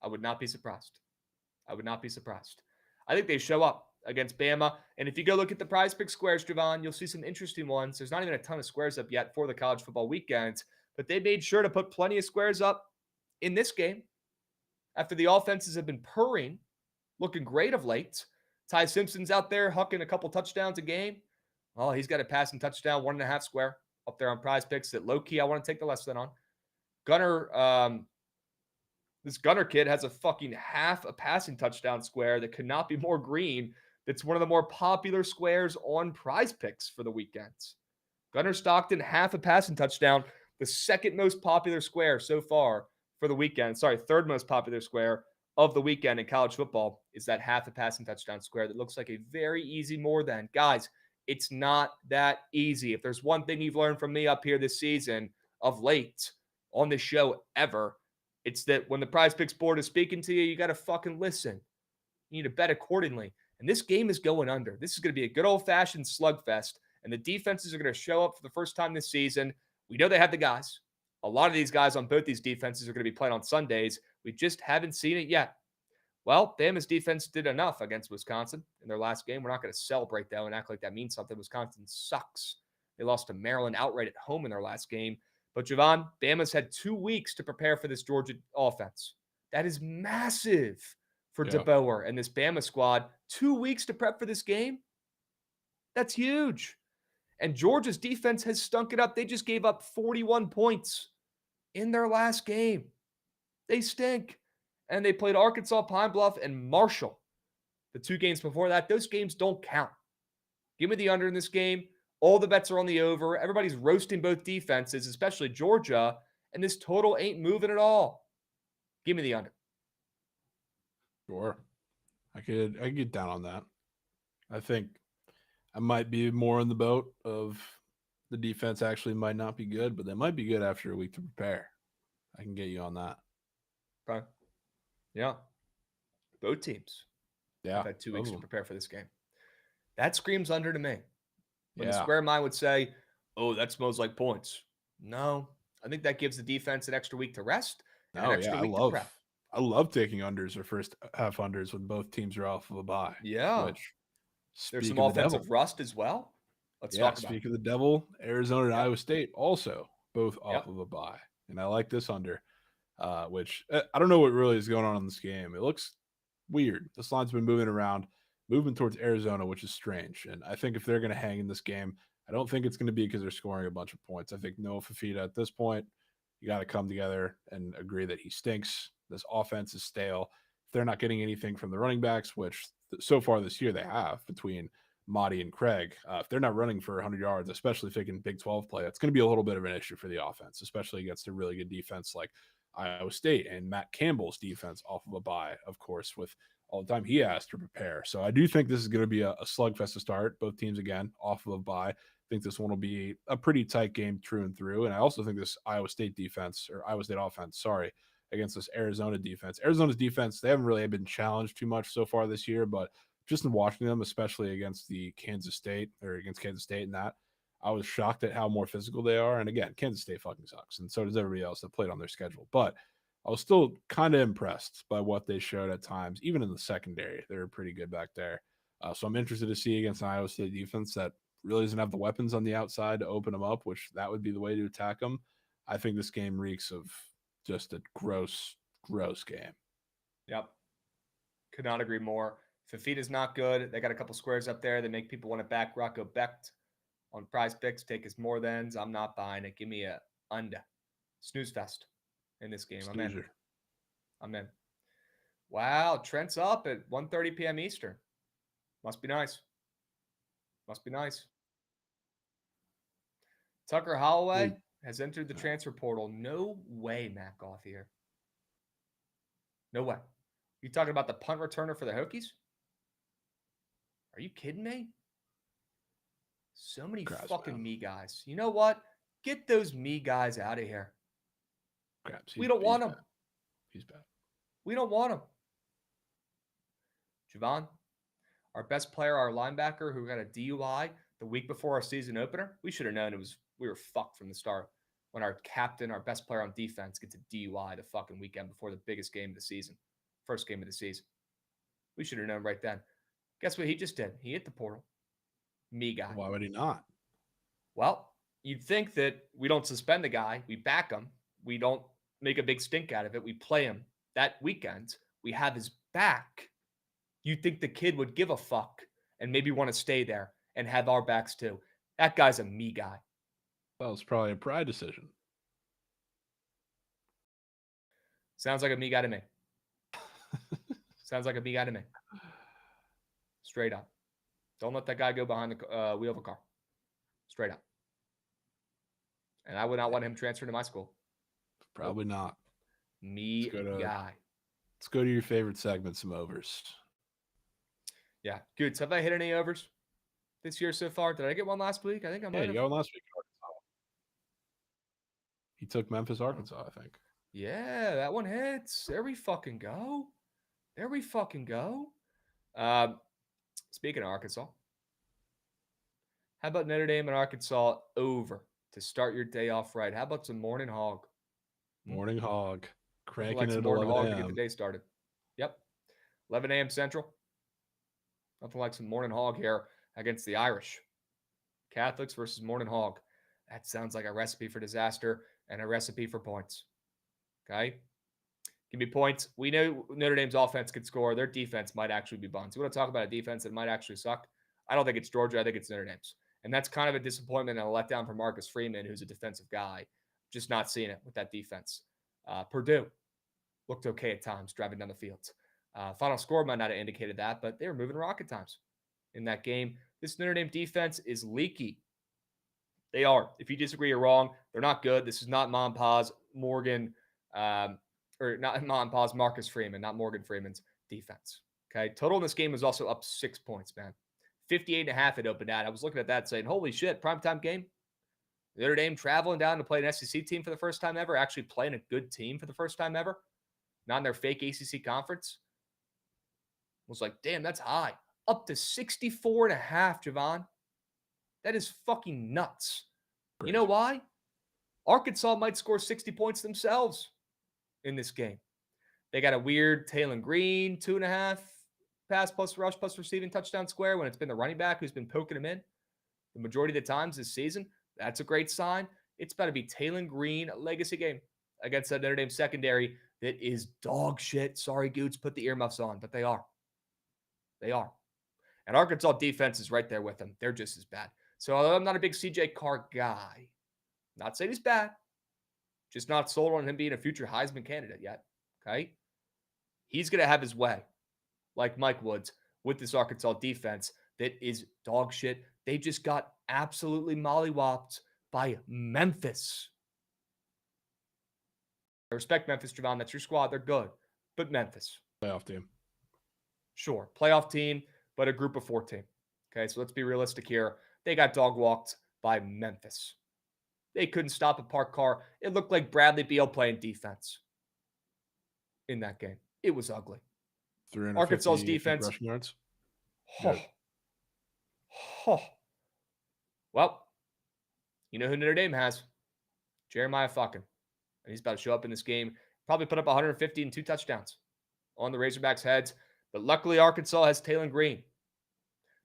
I would not be surprised. I would not be surprised. I think they show up against Bama. And if you go look at the Prize Pick squares, Jovan, you'll see some interesting ones. There's not even a ton of squares up yet for the college football weekend, but they made sure to put plenty of squares up in this game after the offenses have been purring, looking great of late. Ty Simpson's out there hucking a couple touchdowns a game. Oh, he's got a passing touchdown, 1.5 square up there on Prize Picks that low-key I want to take the less than on. This Gunner kid has a fucking half a passing touchdown square that could not be more green. That's one of the more popular squares on Prize Picks for the weekends. Gunner Stockton, half a passing touchdown, the second most popular square so far for the weekend. Sorry, third most popular square of the weekend in college football is that half a passing touchdown square that looks like a very easy more than. Guys, it's not that easy. If there's one thing you've learned from me up here this season of late on this show ever, it's that when the Prize Picks board is speaking to you, you got to fucking listen. You need to bet accordingly. And this game is going under. This is going to be a good old-fashioned slugfest, and the defenses are going to show up for the first time this season. We know they have the guys. A lot of these guys on both these defenses are going to be playing on Sundays. We just haven't seen it yet. Well, Bama's defense did enough against Wisconsin in their last game. We're not going to celebrate, though, and act like that means something. Wisconsin sucks. They lost to Maryland outright at home in their last game. But, Jovan, Bama's had 2 weeks to prepare for this Georgia offense. That is massive for DeBoer and this Bama squad. 2 weeks to prep for this game? That's huge. And Georgia's defense has stunk it up. They just gave up 41 points in their last game. They stink. And they played Arkansas, Pine Bluff, and Marshall the 2 games before that. Those games don't count. Give me the under in this game. All the bets are on the over. Everybody's roasting both defenses, especially Georgia, and this total ain't moving at all. Give me the under. Sure. I could get down on that. I think I might be more in the boat of the defense actually might not be good, but they might be good after a week to prepare. I can get you on that. Okay. Yeah. Both teams have had 2 weeks to prepare for this game. That screams under to me. When the square mind would say, oh, that smells like points. No. I think that gives the defense an extra week to rest. And an extra week to prep. I love taking unders or first half unders when both teams are off of a bye. Yeah. Which, there's some offensive rust as well. Let's talk about it. Speak of the devil, Arizona and Iowa State also both off of a bye. And I like this under, which I don't know what really is going on in this game. It looks weird. This line's been moving around, moving towards Arizona, which is strange. And I think if they're going to hang in this game, I don't think it's going to be because they're scoring a bunch of points. I think Noah Fafita at this point, you got to come together and agree that he stinks. This offense is stale. If they're not getting anything from the running backs, which so far this year they have between Mahdi and Craig, if they're not running for 100 yards, especially if they can Big 12 play, that's going to be a little bit of an issue for the offense, especially against a really good defense like Iowa State and Matt Campbell's defense off of a bye, of course, with all the time he has to prepare. So I do think this is going to be a slugfest to start. Both teams, again, off of a bye. I think this one will be a pretty tight game through and through. And I also think this Iowa State offense, against this Arizona defense. Arizona's defense, they haven't really been challenged too much so far this year, but just in watching them, especially against Kansas State and that, I was shocked at how more physical they are. And again, Kansas State fucking sucks, and so does everybody else that played on their schedule. But I was still kind of impressed by what they showed at times, even in the secondary. They were pretty good back there. So I'm interested to see against an Iowa State defense that really doesn't have the weapons on the outside to open them up, which that would be the way to attack them. I think this game reeks of just a gross game. Yep. Could not agree more. Fafita's not good. They got a couple squares up there that make people want to back Rocco Becht on Prize Picks. Take his more thans. I'm not buying it. Give me a under. Snooze fest in this game. I'm in. Wow. Trent's up at 1:30 p.m. Eastern. Must be nice. Tucker Holloway has entered the transfer portal. No way, Matt Goff here. No way. You talking about the punt returner for the Hokies? Are you kidding me? So many fucking me guys. You know what? Get those me guys out of here. Krabs, we don't want them. He's bad. We don't want him. Jovan, our best player, our linebacker who got a DUI the week before our season opener. We should have known we were fucked from the start. When our captain, our best player on defense, gets a DUI the fucking weekend before the biggest game of the season. First game of the season. We should have known right then. Guess what he just did? He hit the portal. Me guy. Why would he not? Well, you'd think that we don't suspend the guy. We back him. We don't make a big stink out of it. We play him that weekend. We have his back. You'd think the kid would give a fuck and maybe want to stay there and have our backs too. That guy's a me guy. Well, it's probably a pride decision. Sounds like a me guy to me. Sounds like a me guy to me. Straight up. Don't let that guy go behind the wheel of a car. Straight up. And I would not want him transferred to my school. Probably not. Me guy. Let's go to your favorite segment, some overs. Yeah. Goods, have I hit any overs this year so far? Did I get one last week? I think I might have. Yeah, you got one last week. He took Memphis, Arkansas, I think. Yeah, that one hits. There we fucking go. Speaking of Arkansas, how about Notre Dame and Arkansas over to start your day off right? How about some morning hog? Morning hog. Nothing Cranking like it some at morning 11 hog to get the a.m. day started. Yep. 11 a.m. Central. Nothing like some morning hog here against the Irish. Catholics versus morning hog. That sounds like a recipe for disaster and a recipe for points. Okay? Give me points. We know Notre Dame's offense could score. Their defense might actually be buns. You want to talk about a defense that might actually suck? I don't think it's Georgia. I think it's Notre Dame's. And that's kind of a disappointment and a letdown for Marcus Freeman, who's a defensive guy. Just not seeing it with that defense. Purdue looked okay at times driving down the field. Final score might not have indicated that, but they were moving rocket times in that game. This Notre Dame defense is leaky. They are. If you disagree, you're wrong. They're not good. This is not Mom Paz Morgan, or not Mom Paz Marcus Freeman, not Morgan Freeman's defense. Okay. Total in this game was also up 6 points, man. 58.5 it opened at. I was looking at that saying, holy shit, primetime game. Notre Dame traveling down to play an SEC team for the first time ever, actually playing a good team for the first time ever, not in their fake ACC conference. I was like, damn, that's high. Up to 64.5, Jovan. That is fucking nuts. Crazy. You know why? Arkansas might score 60 points themselves in this game. They got a weird Taylor Green 2.5 pass plus rush plus receiving touchdown square when it's been the running back who's been poking him in the majority of the times this season. That's a great sign. It's about to be Taylor Green, a legacy game against that Notre Dame secondary that is dog shit. Sorry, Goots, put the earmuffs on, but they are. They are. And Arkansas defense is right there with them. They're just as bad. So although I'm not a big CJ Carr guy, not saying he's bad, just not sold on him being a future Heisman candidate yet. Okay? He's going to have his way, like Mike Woods, with this Arkansas defense that is dog shit. They just got absolutely mollywopped by Memphis. I respect Memphis, Jovan. That's your squad. They're good. But Memphis. Playoff team. Sure. Playoff team, but a group of 14. Okay, so let's be realistic here. They got dog walked by Memphis. They couldn't stop a parked car. It looked like Bradley Beal playing defense in that game. It was ugly. Arkansas's defense. Rushing yards. Well, you know who Notre Dame has? Jeremiah Fucking. And he's about to show up in this game. Probably put up 150 and 2 touchdowns on the Razorbacks' heads. But luckily, Arkansas has Taylor Green.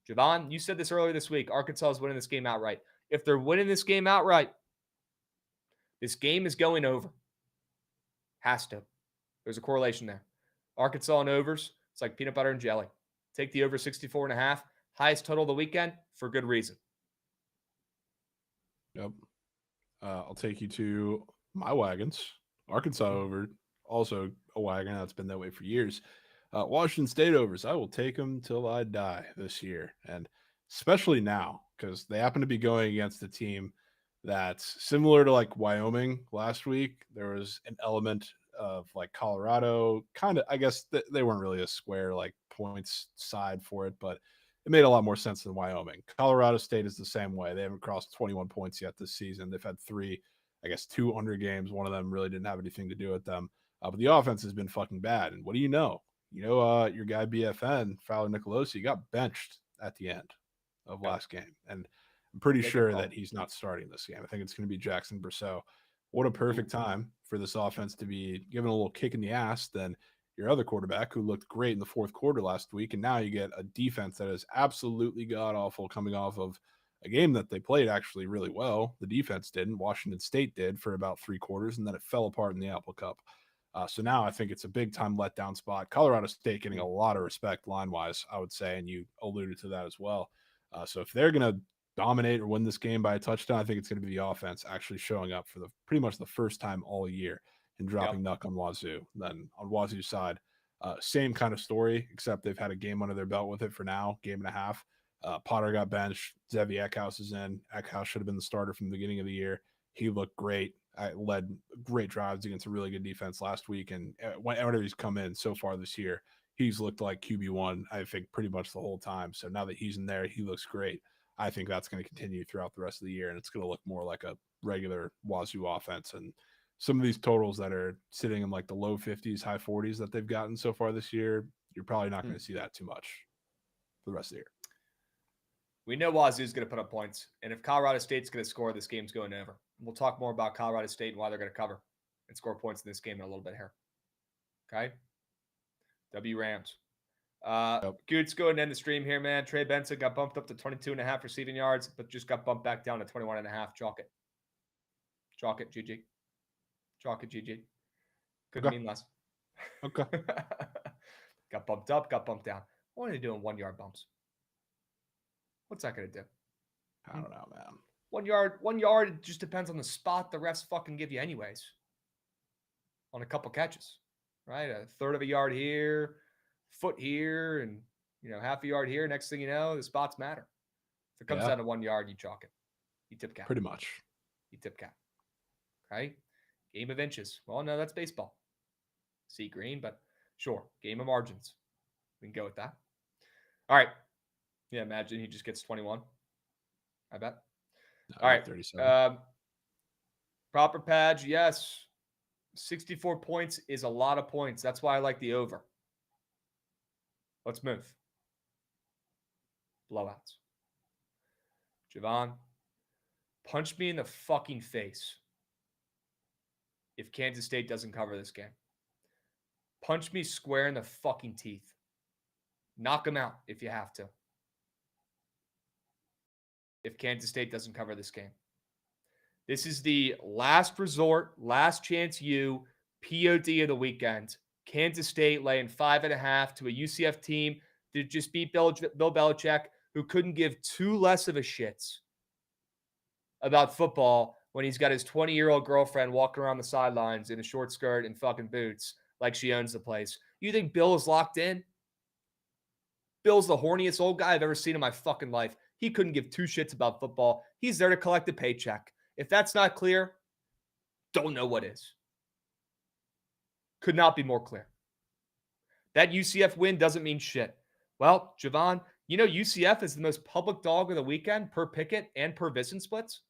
Jovan, you said this earlier this week. Arkansas is winning this game outright. If they're winning this game outright, this game is going over. Has to. There's a correlation there. Arkansas and overs, it's like peanut butter and jelly. Take the over 64.5. Highest total of the weekend for good reason. Yep. I'll take you to my wagons. Arkansas over, also a wagon. That's been that way for years. Washington State overs. I will take them till I die this year. And especially now, because they happen to be going against a team that's similar to like Wyoming last week. There was an element of like Colorado, kind of, I guess they weren't really a square like points side for it, but it made a lot more sense than Wyoming. Colorado State is the same way. They haven't crossed 21 points yet this season. They've had 2 under games. One of them really didn't have anything to do with them. But the offense has been fucking bad. And what do you know? Your guy BFN, Fowler Nicolosi, got benched at the end of last game. And I'm pretty sure that he's not starting this game. I think it's going to be Jackson Brousseau. What a perfect time for this offense to be given a little kick in the ass than your other quarterback who looked great in the fourth quarter last week. And now you get a defense that is absolutely god-awful coming off of a game that they played actually really well. The defense didn't. Washington State did for about 3 quarters, and then it fell apart in the Apple Cup. So now I think it's a big-time letdown spot. Colorado State getting a lot of respect line-wise, I would say, and you alluded to that as well. So if they're going to dominate or win this game by a touchdown, I think it's going to be the offense actually showing up for pretty much the first time all year and dropping Nuck on Wazoo. Then on Wazoo's side, same kind of story, except they've had a game under their belt with it for now, game and a half. Potter got benched. Zevi Eckhouse is in. Eckhouse should have been the starter from the beginning of the year. He looked great. Led great drives against a really good defense last week. And whenever he's come in so far this year, he's looked like QB1, I think, pretty much the whole time. So now that he's in there, he looks great. I think that's going to continue throughout the rest of the year, and it's going to look more like a regular Wazoo offense. And some of these totals that are sitting in like the low 50s, high 40s that they've gotten so far this year, you're probably not going to see that too much. for the rest of the year. We know Wazoo's going to put up points. And if Colorado State's going to score, this game's going over. We'll talk more about Colorado State and why they're going to cover and score points in this game in a little bit here. Okay? W Rams. Goods going to end the stream here, man. Trey Benson got bumped up to 22.5 receiving yards, but just got bumped back down to 21.5. Chalk it. Chalk it, GG. Chalk it, GG. Couldn't mean less. Okay. Got bumped up, got bumped down. What are they doing 1 yard bumps? What's that going to do? I don't know, man. 1 yard, 1 yard, it just depends on the spot the refs fucking give you anyways. On a couple catches, right? A third of a yard here, foot here, and, half a yard here. Next thing you know, the spots matter. If it comes down to 1 yard, you chalk it. You tip cap. Pretty much. You tip cap. Okay? Game of inches. Well, no, that's baseball. See green, but sure. Game of margins. We can go with that. All right. Yeah, imagine he just gets 21. I bet. No, all right. 37. Proper Padge, yes. 64 points is a lot of points. That's why I like the over. Let's move. Blowouts. Jovan, punch me in the fucking face if Kansas State doesn't cover this game. Punch me square in the fucking teeth. Knock them out if you have to. If Kansas State doesn't cover this game. This is the last resort, last chance you, POD of the weekend. Kansas State laying 5.5 to a UCF team that just beat Bill Belichick, who couldn't give two less of a shits about football when he's got his 20-year-old girlfriend walking around the sidelines in a short skirt and fucking boots like she owns the place. You think Bill is locked in? Bill's the horniest old guy I've ever seen in my fucking life. He couldn't give two shits about football. He's there to collect a paycheck. If that's not clear, don't know what is. Could not be more clear. That UCF win doesn't mean shit. Well, Jovan, UCF is the most public dog of the weekend per Pickett and per Vision splits.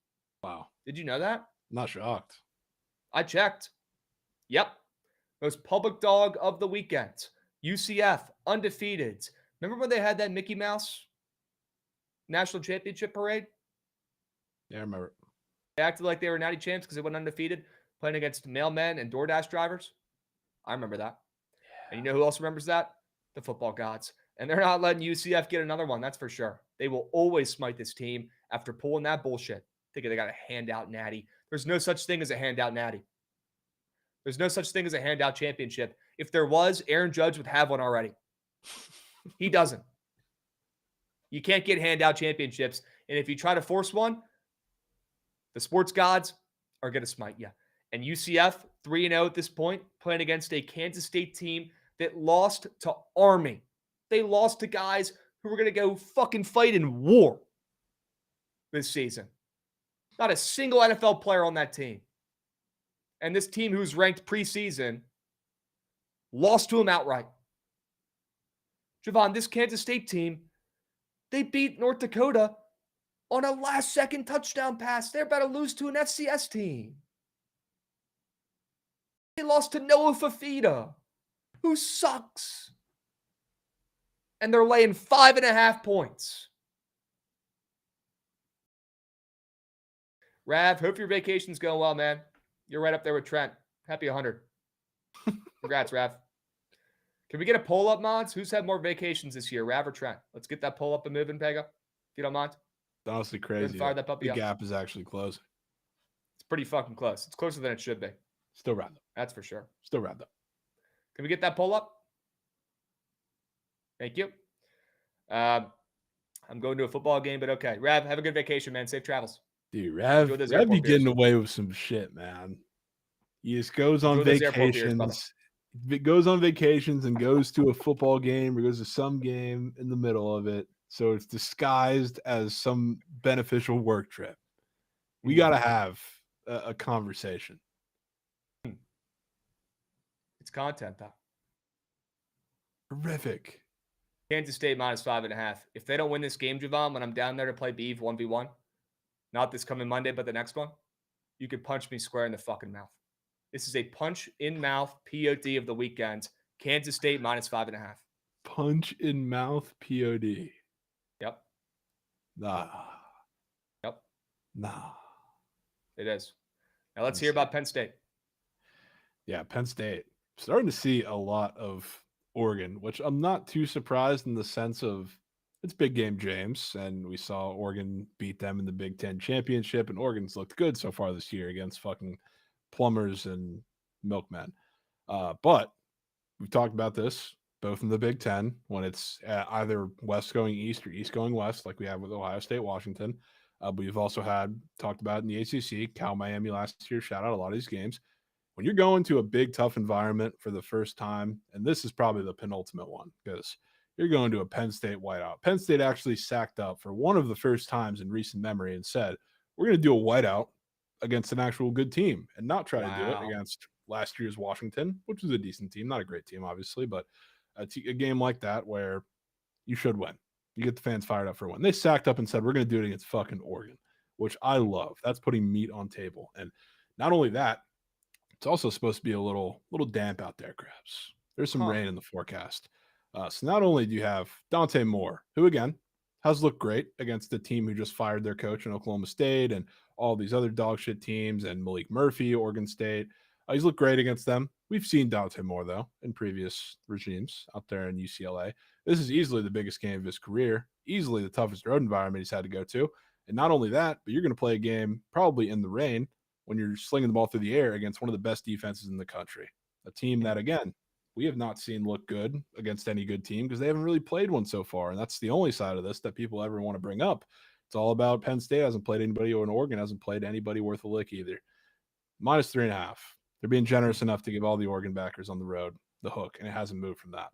Wow. Did you know that? Not shocked. I checked. Yep. Most public dog of the weekend. UCF, undefeated. Remember when they had that Mickey Mouse National Championship parade? Yeah, I remember. They acted like they were natty champs because they went undefeated playing against mailmen and DoorDash drivers. I remember that. Yeah. And you know who else remembers that? The football gods. And they're not letting UCF get another one, that's for sure. They will always smite this team after pulling that bullshit, thinking they got a handout natty. There's no such thing as a handout natty. There's no such thing as a handout championship. If there was, Aaron Judge would have one already. He doesn't. You can't get handout championships. And if you try to force one, the sports gods are going to smite you. And UCF, 3-0 at this point, playing against a Kansas State team that lost to Army. They lost to guys who were going to go fucking fight in war this season. Not a single NFL player on that team. And this team who's ranked preseason lost to him outright. Jovan, this Kansas State team, they beat North Dakota on a last-second touchdown pass. They're about to lose to an FCS team. They lost to Noah Fafita, who sucks. And they're laying 5.5 points. Rav, hope your vacation's going well, man. You're right up there with Trent. Happy 100. Congrats, Rav. Can we get a poll up, mods? Who's had more vacations this year, Rav or Trent? Let's get that poll up and moving, Pega, if you don't mind. It's honestly crazy. Fire that puppy the up. Gap is actually closing. It's pretty fucking close. It's closer than it should be. Still rad though. That's for sure. Still rad though. Can we get that poll up? Thank you. I'm going to a football game, but okay. Rav, have a good vacation, man. Safe travels. Dude, Rav be getting away with some shit, man. He just goes on vacations. It goes on vacations and goes to a football game or goes to some game in the middle of it. So it's disguised as some beneficial work trip. We got to have a conversation. It's content, though. Horrific. Kansas State minus 5.5. If they don't win this game, Jovan, when I'm down there to play Beeve 1v1, not this coming Monday, but the next one, you could punch me square in the fucking mouth. This is a punch in mouth POD of the weekend. Kansas State minus 5.5. Punch in mouth POD. Nah. Yep. Nah. It is. Now let's hear about Penn State. Yeah, Penn State. Starting to see a lot of Oregon, which I'm not too surprised in the sense of it's big game James, and we saw Oregon beat them in the Big Ten championship, and Oregon's looked good so far this year against fucking plumbers and milkmen. But we've talked about this both in the Big Ten when it's either West going East or East going West, like we have with Ohio State, Washington. But we've also talked about it in the ACC, Cal, Miami last year. Shout out a lot of these games. When you're going to a big, tough environment for the first time, and this is probably the penultimate one because you're going to a Penn State whiteout. Penn State actually sacked up for one of the first times in recent memory and said, we're going to do a whiteout against an actual good team and not try to do it against last year's Washington, which was a decent team, not a great team, obviously, but a game like that where you should win. You get the fans fired up for one. They sacked up and said, we're going to do it against fucking Oregon, which I love. That's putting meat on table. And not only that, it's also supposed to be a little damp out there, Krabs. There's some rain in the forecast. So not only do you have Dante Moore, who, again, has looked great against the team who just fired their coach in Oklahoma State and all these other dog shit teams, and Malik Murphy, Oregon State. He's looked great against them. We've seen Dante Moore, though, in previous regimes out there in UCLA. This is easily the biggest game of his career, easily the toughest road environment he's had to go to. And not only that, but you're going to play a game probably in the rain when you're slinging the ball through the air against one of the best defenses in the country. A team that, again, we have not seen look good against any good team because they haven't really played one so far. And that's the only side of this that people ever want to bring up. It's all about Penn State hasn't played anybody, or Oregon hasn't played anybody worth a lick either. -3.5. They're being generous enough to give all the Oregon backers on the road the hook, and it hasn't moved from that.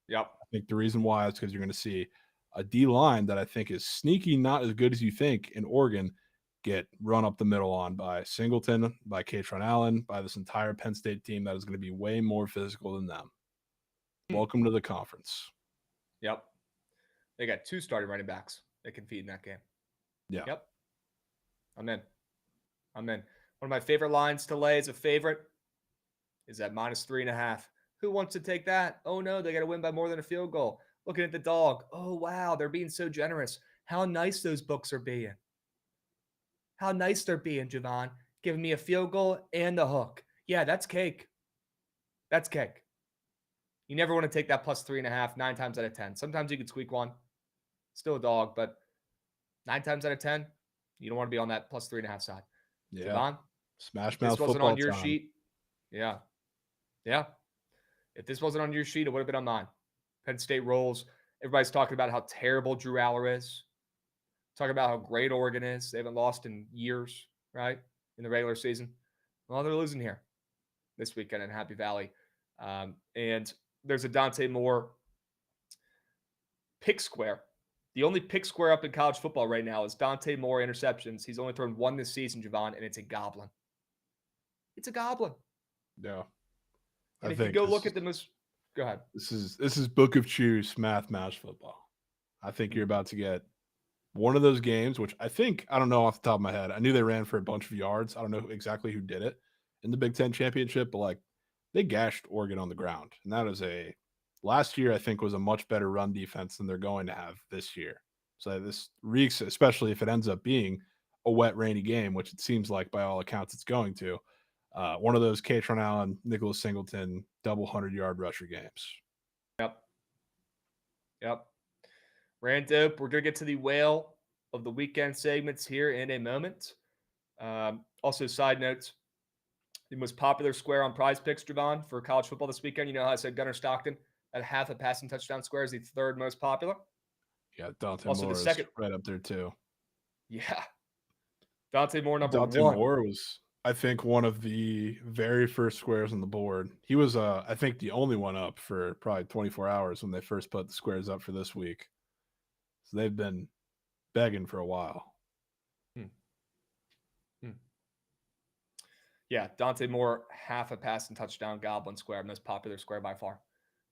Yep. I think the reason why is because you're going to see a D line that I think is sneaky, not as good as you think in Oregon, get run up the middle on by Singleton, by Katron Allen, by this entire Penn State team that is going to be way more physical than them. Welcome to the conference. Yep. They got 2 starting running backs that can feed in that game. Yeah. Yep. I'm in. One of my favorite lines to lay as a favorite is at -3.5. Who wants to take that? Oh, no, they got to win by more than a field goal. Looking at the dog. Oh, wow, they're being so generous. How nice those books are being. How nice they're being, Jovan. Giving me a field goal and a hook. Yeah, that's cake. That's cake. You never want to take that +3.5 9 times out of 10. Sometimes you could squeak one. Still a dog, but 9 times out of 10, you don't want to be on that +3.5 side. Yeah. Jovan, Smash if this mouth wasn't football on your time. sheet, yeah. If this wasn't on your sheet, it would have been on mine. Penn State rolls. Everybody's talking about how terrible Drew Aller is. Talking about how great Oregon is. They haven't lost in years, right, in the regular season. Well, they're losing here this weekend in Happy Valley. And there's a Dante Moore pick square. The only pick square up in college football right now is Dante Moore interceptions. He's only thrown 1 this season, Jovan, and it's a goblin. It's a goblin. Yeah. And if you go look at the most, go ahead. This is Book of Choose math match football. I think you're about to get one of those games, which I don't know off the top of my head. I knew they ran for a bunch of yards. I don't know exactly who did it in the Big Ten championship, but like they gashed Oregon on the ground. And that is last year, I think, was a much better run defense than they're going to have this year. So this reeks, especially if it ends up being a wet, rainy game, which it seems like by all accounts it's going to. One of those Katron Allen, Nicholas Singleton, double 100-yard rusher games. Yep. Rand Dope, we're going to get to the whale of the weekend segments here in a moment. Also, side notes, the most popular square on Prize Picks, Jovan, for college football this weekend. You know how I said Gunnar Stockton at half a passing touchdown square is the 3rd most popular? Yeah, Dante also Moore the second, is right up there too. Yeah. Dante Moore, number 1. Dante Moore was, I think, one of the very first squares on the board. He was, I think, the only one up for probably 24 hours when they first put the squares up for this week. So they've been begging for a while. Yeah, Dante Moore, half a pass and touchdown, goblin square, most popular square by far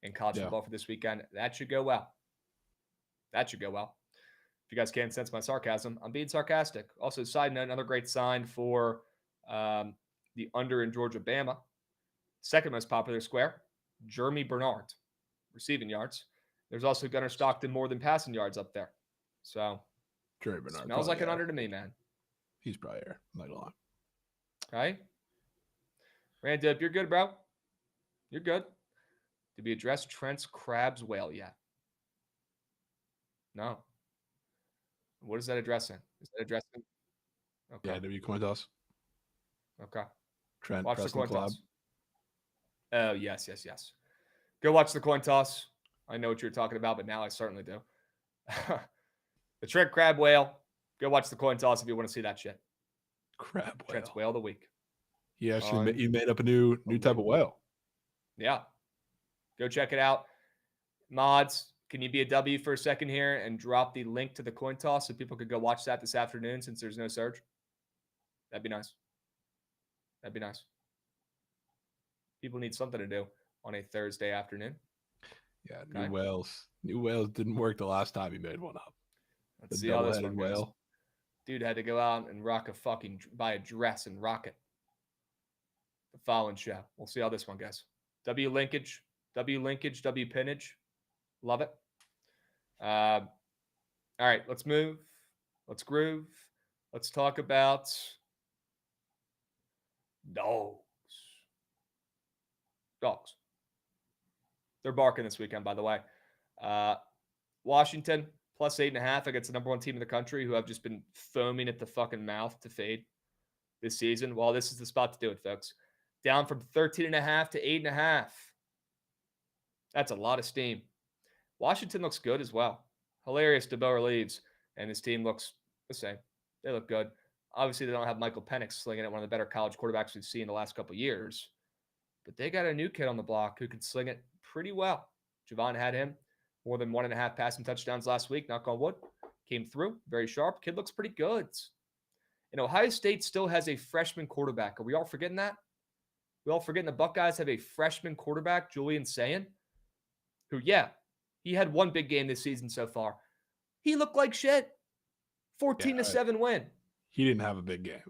in college football for this weekend. That should go well. If you guys can't sense my sarcasm, I'm being sarcastic. Also, side note, another great sign for the under in Georgia-Bama. 2nd most popular square, Jeremy Bernard, receiving yards. There's also Gunnar Stockton more than passing yards up there. So Jerry Bernard Smells like an probably under to me, man. He's probably here. I'm not gonna lie. Right? Randy, if you're good, bro. You're good. Did we address Trent's Krabs whale yet? No. What is that addressing? Is that addressing? Okay. Yeah, W coin toss. Okay. Trent, Watch the Preston, coin collab. toss. Oh, yes. Go watch the coin toss. I know what you're talking about, but now I certainly do. The Trent Crab Whale. Go watch the coin toss if you want to see that shit. Crab whale. Trent's Whale of the Week. He actually he made up a new type of whale. Yeah. Go check it out. Mods, can you be a W for a second here and drop the link to the coin toss so people could go watch that this afternoon since there's no surge? That'd be nice. People need something to do on a Thursday afternoon. Yeah, Okay. New whales didn't work the last time he made one up. Let's see how this one goes. Dude had to go out and buy a dress and rock it. The following show. We'll see how this one goes. W linkage, W pinnage. Love it. All right, let's move. Let's groove. Let's talk about dogs. They're barking this weekend, by the way. Washington plus 8.5 against the number one team in the country who have just been foaming at the fucking mouth to fade this season. Well, this is the spot to do it, folks. Down from 13.5 to 8.5. That's a lot of steam. Washington looks good as well. Hilarious DeBoer leaves, and his team looks the same. They look good. Obviously, they don't have Michael Penix slinging it, one of the better college quarterbacks we've seen in the last couple of years. But they got a new kid on the block who can sling it pretty well. Jovan had him more than 1.5 passing touchdowns last week. Knock on wood. Came through. Very sharp. Kid looks pretty good. And Ohio State still has a freshman quarterback. Are we all forgetting that? We all forgetting the Buckeyes have a freshman quarterback, Julian Sayin, who, yeah, he had one big game this season so far. He looked like shit. 14-7 win. He didn't have a big game.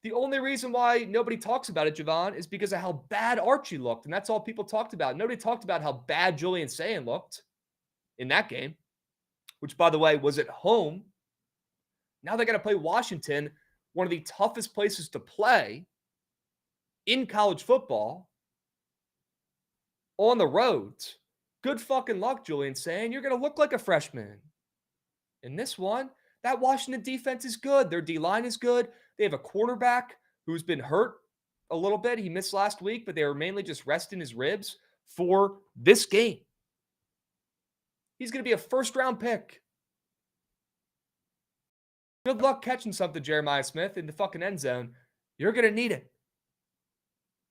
The only reason why nobody talks about it, Jovan, is because of how bad Archie looked. And that's all people talked about. Nobody talked about how bad Julian Sayin looked in that game, which, by the way, was at home. Now they got to play Washington, one of the toughest places to play in college football, on the road. Good fucking luck, Julian Sayin. You're going to look like a freshman. In this one, that Washington defense is good. Their D-line is good. They have a quarterback who's been hurt a little bit. He missed last week, but they were mainly just resting his ribs for this game. He's going to be a first-round pick. Good luck catching something, Jeremiah Smith, in the fucking end zone. You're going to need it.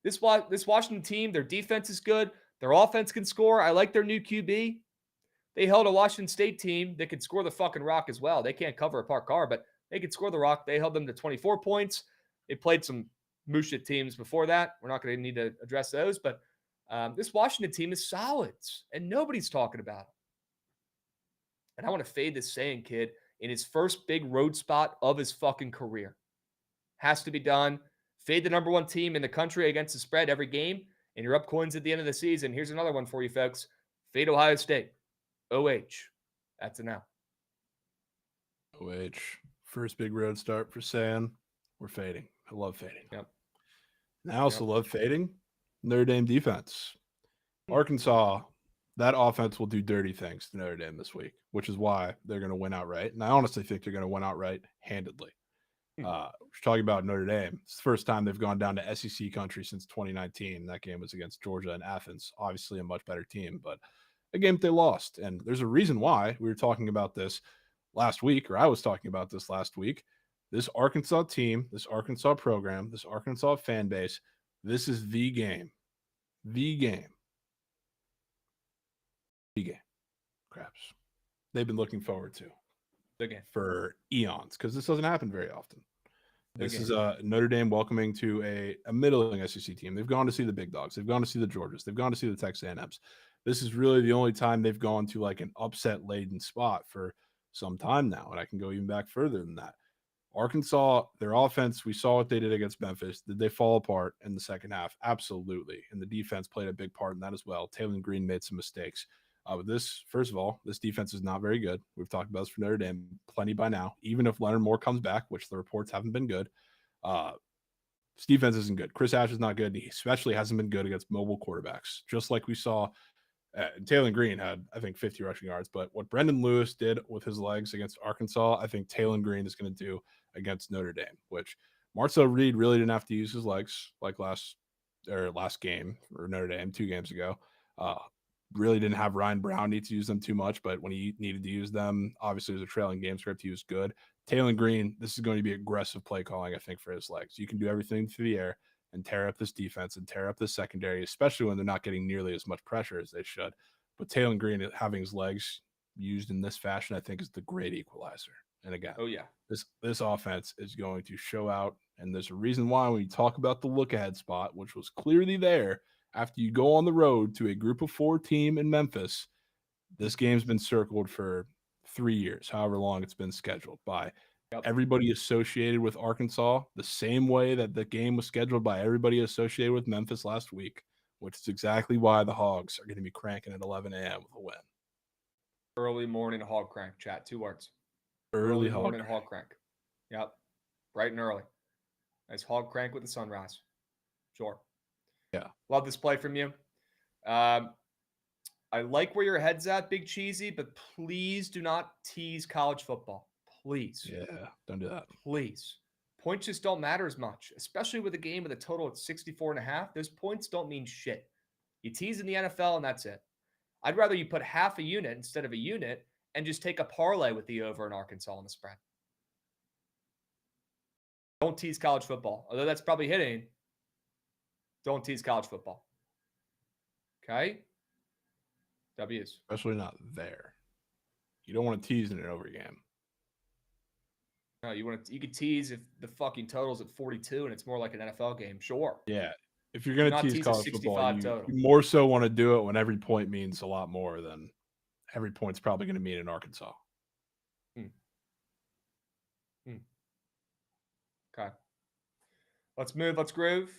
This Washington team, their defense is good. Their offense can score. I like their new QB. They held a Washington State team that could score the fucking rock as well. They can't cover a parked car, but they could score the rock. They held them to 24 points. They played some mooshit teams before that. We're not going to need to address those, but this Washington team is solid, and nobody's talking about it. And I want to fade this Sayin kid in his first big road spot of his fucking career. Has to be done. Fade the number one team in the country against the spread every game, and you're up coins at the end of the season. Here's another one for you, folks. Fade Ohio State. OH. That's a now. OH. First big road start for Sayin. We're fading. I love fading. Yep. And I also love fading Notre Dame defense. Arkansas, that offense will do dirty things to Notre Dame this week, which is why they're going to win outright. And I honestly think they're going to win outright handedly. We're talking about Notre Dame. It's the first time they've gone down to SEC country since 2019. That game was against Georgia and Athens. Obviously a much better team, but a game that they lost. And there's a reason why. We were talking about this last week, or I was talking about this last week. This Arkansas team, this Arkansas program, this Arkansas fan base, this is the game. The game. The game. Krabs. They've been looking forward to. Big game. For eons, because this doesn't happen very often. This is Notre Dame welcoming to a middling SEC team. They've gone to see the big dogs. They've gone to see the Georgias. They've gone to see the Texas A&Ms. This is really the only time they've gone to like an upset-laden spot for some time now, and I can go even back further than that. Arkansas, their offense, we saw what they did against Memphis. Did they fall apart in the second half? Absolutely, and the defense played a big part in that as well. Taylor Green made some mistakes. First of all, this defense is not very good. We've talked about this for Notre Dame plenty by now. Even if Leonard Moore comes back, which the reports haven't been good, this defense isn't good. Chris Ash is not good. He especially hasn't been good against mobile quarterbacks, just like we saw. Taylor Green had, I think, 50 rushing yards. But what Brendan Lewis did with his legs against Arkansas, I think Taylor Green is going to do against Notre Dame, which Marcel Reed really didn't have to use his legs like last game for Notre Dame 2 games ago. Really didn't have Ryan Brown need to use them too much, but when he needed to use them, obviously there's a trailing game script. He was good. Taylor Green, this is going to be aggressive play calling, I think, for his legs. You can do everything through the air and tear up this defense and tear up the secondary, especially when they're not getting nearly as much pressure as they should. But Taylor Green having his legs used in this fashion, I think, is the great equalizer. And again, this offense is going to show out. And there's a reason why when you talk about the look-ahead spot, which was clearly there after you go on the road to a group of 4 team in Memphis, this game's been circled for 3 years, however long it's been scheduled by everybody associated with Arkansas, the same way that the game was scheduled by everybody associated with Memphis last week, which is exactly why the Hogs are going to be cranking at 11 a.m. with a win. Early morning hog crank, chat. 2 words. Early morning hog crank. Yep. Bright and early. Nice hog crank with the sunrise. Sure. Yeah. Love this play from you. I like where your head's at, Big Cheesy, but please do not tease college football. Please. Yeah, don't do that. Please. Points just don't matter as much, especially with a game with a total of 64.5. Those points don't mean shit. You tease in the NFL and that's it. I'd rather you put half a unit instead of a unit and just take a parlay with the over in Arkansas on the spread. Don't tease college football. Although that's probably hitting. Don't tease college football. Okay? W's. Especially not there. You don't want to tease in an over game. No, you could tease if the fucking total's at 42 and it's more like an NFL game. Sure. Yeah. If you're going to tease college football, you more so want to do it when every point means a lot more than every point's probably going to mean in Arkansas. Okay. Let's move. Let's groove.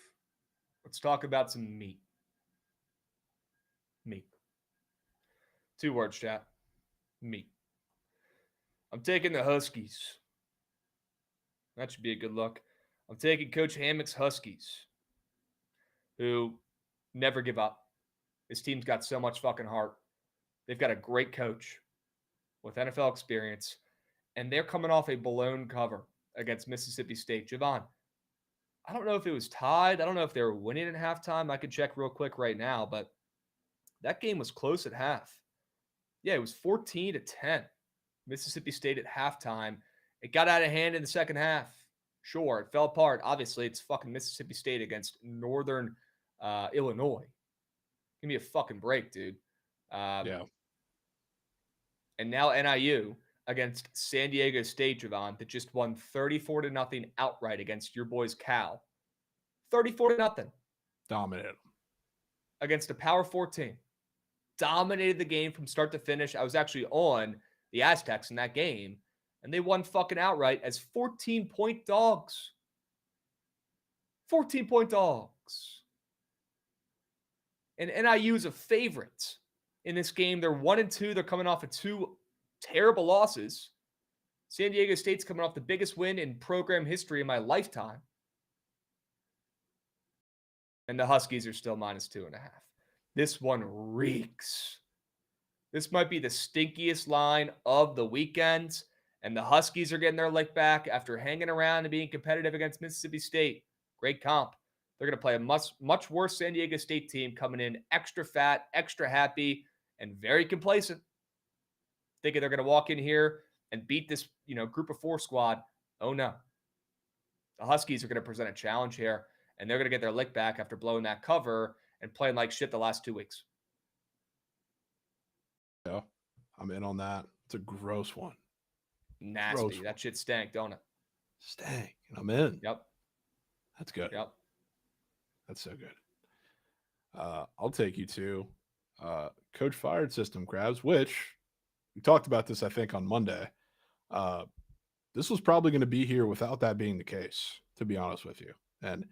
Let's talk about some meat. Meat. 2 words, chat. Meat. I'm taking the Huskies. That should be a good look. I'm taking Coach Hammock's Huskies, who never give up. This team's got so much fucking heart. They've got a great coach with NFL experience, and they're coming off a blown cover against Mississippi State. Jovan, I don't know if it was tied. I don't know if they were winning at halftime. I could check real quick right now, but that game was close at half. Yeah, it was 14-10. Mississippi State at halftime. It got out of hand in the second half. Sure, it fell apart. Obviously, it's fucking Mississippi State against Northern Illinois. Give me a fucking break, dude. Yeah. And now NIU against San Diego State, Jovan, that just won 34-0 outright against your boys Cal. 34-0. Dominated them. Against a Power 4 team. Dominated the game from start to finish. I was actually on the Aztecs in that game, and they won fucking outright as 14-point dogs. 14-point dogs. And NIU is a favorite in this game. They're 1-2. They're coming off of 2 terrible losses. San Diego State's coming off the biggest win in program history in my lifetime. And the Huskies are still -2.5. This one reeks. This might be the stinkiest line of the weekend. And the Huskies are getting their lick back after hanging around and being competitive against Mississippi State. Great comp. They're going to play a much worse San Diego State team coming in extra fat, extra happy, and very complacent. Thinking they're going to walk in here and beat this, group of 4 squad. Oh, no. The Huskies are going to present a challenge here, and they're going to get their lick back after blowing that cover and playing like shit the last 2 weeks. Yeah, I'm in on that. It's a gross one. Nasty. Gross. That shit stank, don't it? Stank. And I'm in. Yep. That's good. Yep. That's so good. I'll take you to Coach Fired System, Krabs, which we talked about this, I think, on Monday. This was probably going to be here without that being the case, to be honest with you. And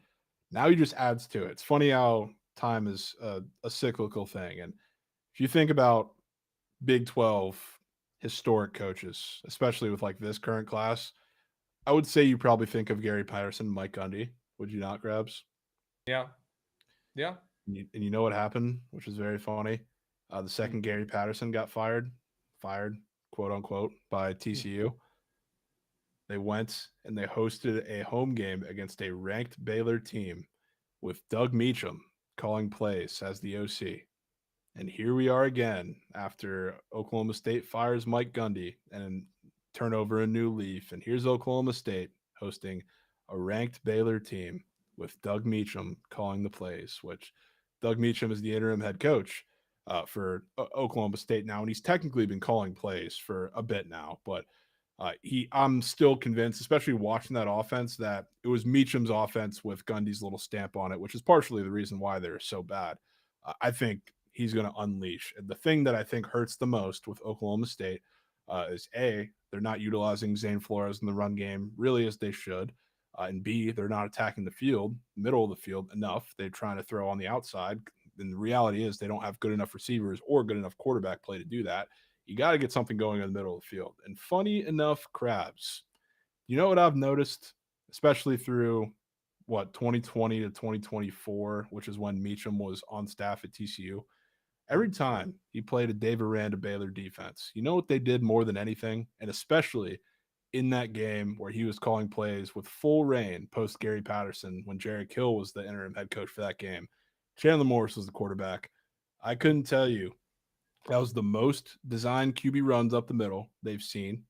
now he just adds to it. It's funny how time is a cyclical thing. And if you think about Big 12 historic coaches, especially with like this current class, I would say you probably think of Gary Patterson, Mike Gundy. Would you not, Krabs? Yeah. Yeah. And you know what happened, which is very funny. The second Gary Patterson got fired, quote unquote, by TCU. They went and they hosted a home game against a ranked Baylor team with Doug Meacham calling plays as the OC. And here we are again after Oklahoma State fires Mike Gundy and turn over a new leaf. And here's Oklahoma State hosting a ranked Baylor team with Doug Meacham calling the plays, which Doug Meacham is the interim head coach for Oklahoma State now. And he's technically been calling plays for a bit now, but I'm still convinced, especially watching that offense, that it was Meacham's offense with Gundy's little stamp on it, which is partially the reason why they're so bad. I think he's going to unleash. And the thing that I think hurts the most with Oklahoma State is A, they're not utilizing Zane Flores in the run game really as they should. And B, they're not attacking the field, middle of the field enough. They're trying to throw on the outside. And the reality is they don't have good enough receivers or good enough quarterback play to do that. You got to get something going in the middle of the field. And funny enough, Krabs, you know what I've noticed, especially through 2020 to 2024, which is when Meacham was on staff at TCU. Every time he played a Dave Aranda Baylor defense, you know what they did more than anything? And especially in that game where he was calling plays with full reign post Gary Patterson when Jerry Hill was the interim head coach for that game. Chandler Morris was the quarterback. I couldn't tell you. That was the most designed QB runs up the middle they've seen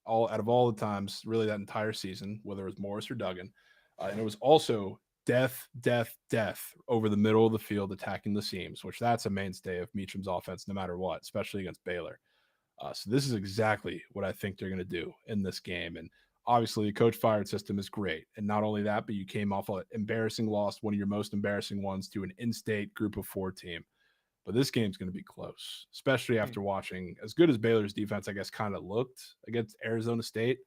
out of all the times, really that entire season, whether it was Morris or Duggan. And it was also death over the middle of the field attacking the seams, which that's a mainstay of Meacham's offense no matter what, especially against Baylor. So this is exactly what I think they're going to do in this game. And obviously the coach fired system is great. And not only that, but you came off an embarrassing loss, one of your most embarrassing ones, to an in-state group of 4 team. But this game's going to be close, especially after watching as good as Baylor's defense, I guess, kind of looked against Arizona State.